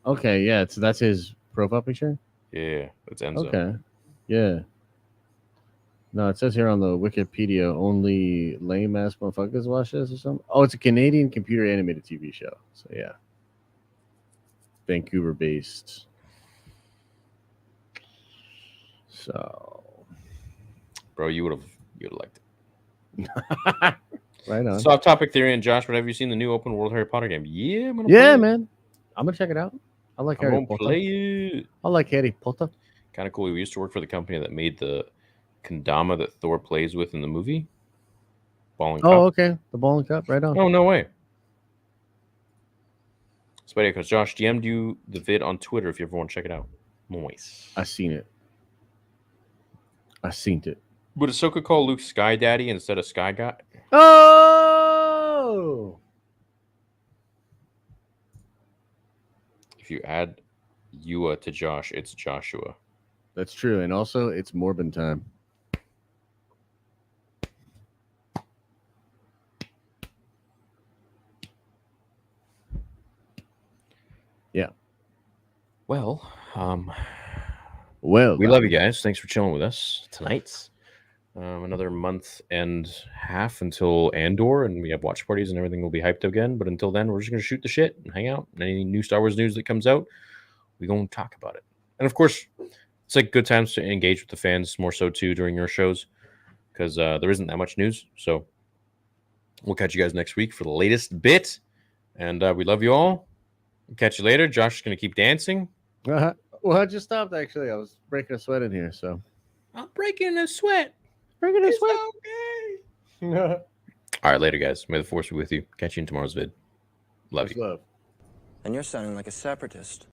okay. Yeah. So that's his profile picture? Yeah, that's Enzo. Okay. Yeah. No, it says here on the Wikipedia only lame ass motherfuckers watch this or something. Oh, it's a Canadian computer animated TV show. So yeah. Vancouver based. So Bro, you'd have liked it. right on. Soft topic theory and Josh, but have you seen the new open world Harry Potter game? Yeah, I'm gonna Yeah, play it. man. I'm gonna check it out. I like I'm Harry gonna Potter. play it. I like Harry Potter. Kind of cool. We used to work for the company that made the kendama that Thor plays with in the movie. Ball and cup. Oh, okay. The ball and cup, right on. Oh, no way. Spidey goes, Josh, DM'd you the vid on Twitter if you ever want to check it out. Nice. I seen it. I seen it. Would Ahsoka call Luke Sky Daddy instead of Sky Guy? Oh, If you add Yua to Josh, it's Joshua. that's true. And also, it's Morbin time. Yeah. Well, Well, we love you guys. Thanks for chilling with us tonight. Another month and half until Andor, and we have watch parties and everything will be hyped again. But until then, we're just going to shoot the shit and hang out. And any new Star Wars news that comes out, we're going to talk about it. And of course, it's like good times to engage with the fans more so too during your shows because there isn't that much news. So we'll catch you guys next week for the latest bit. And we love you all. We'll catch you later. Josh is going to keep dancing. Well, I just stopped actually. I was breaking a sweat in here, so I'm breaking a sweat. breaking a It's sweat. okay. All right, later, guys. May the force be with you. Catch you in tomorrow's vid. Love you. Love. And you're sounding like a separatist.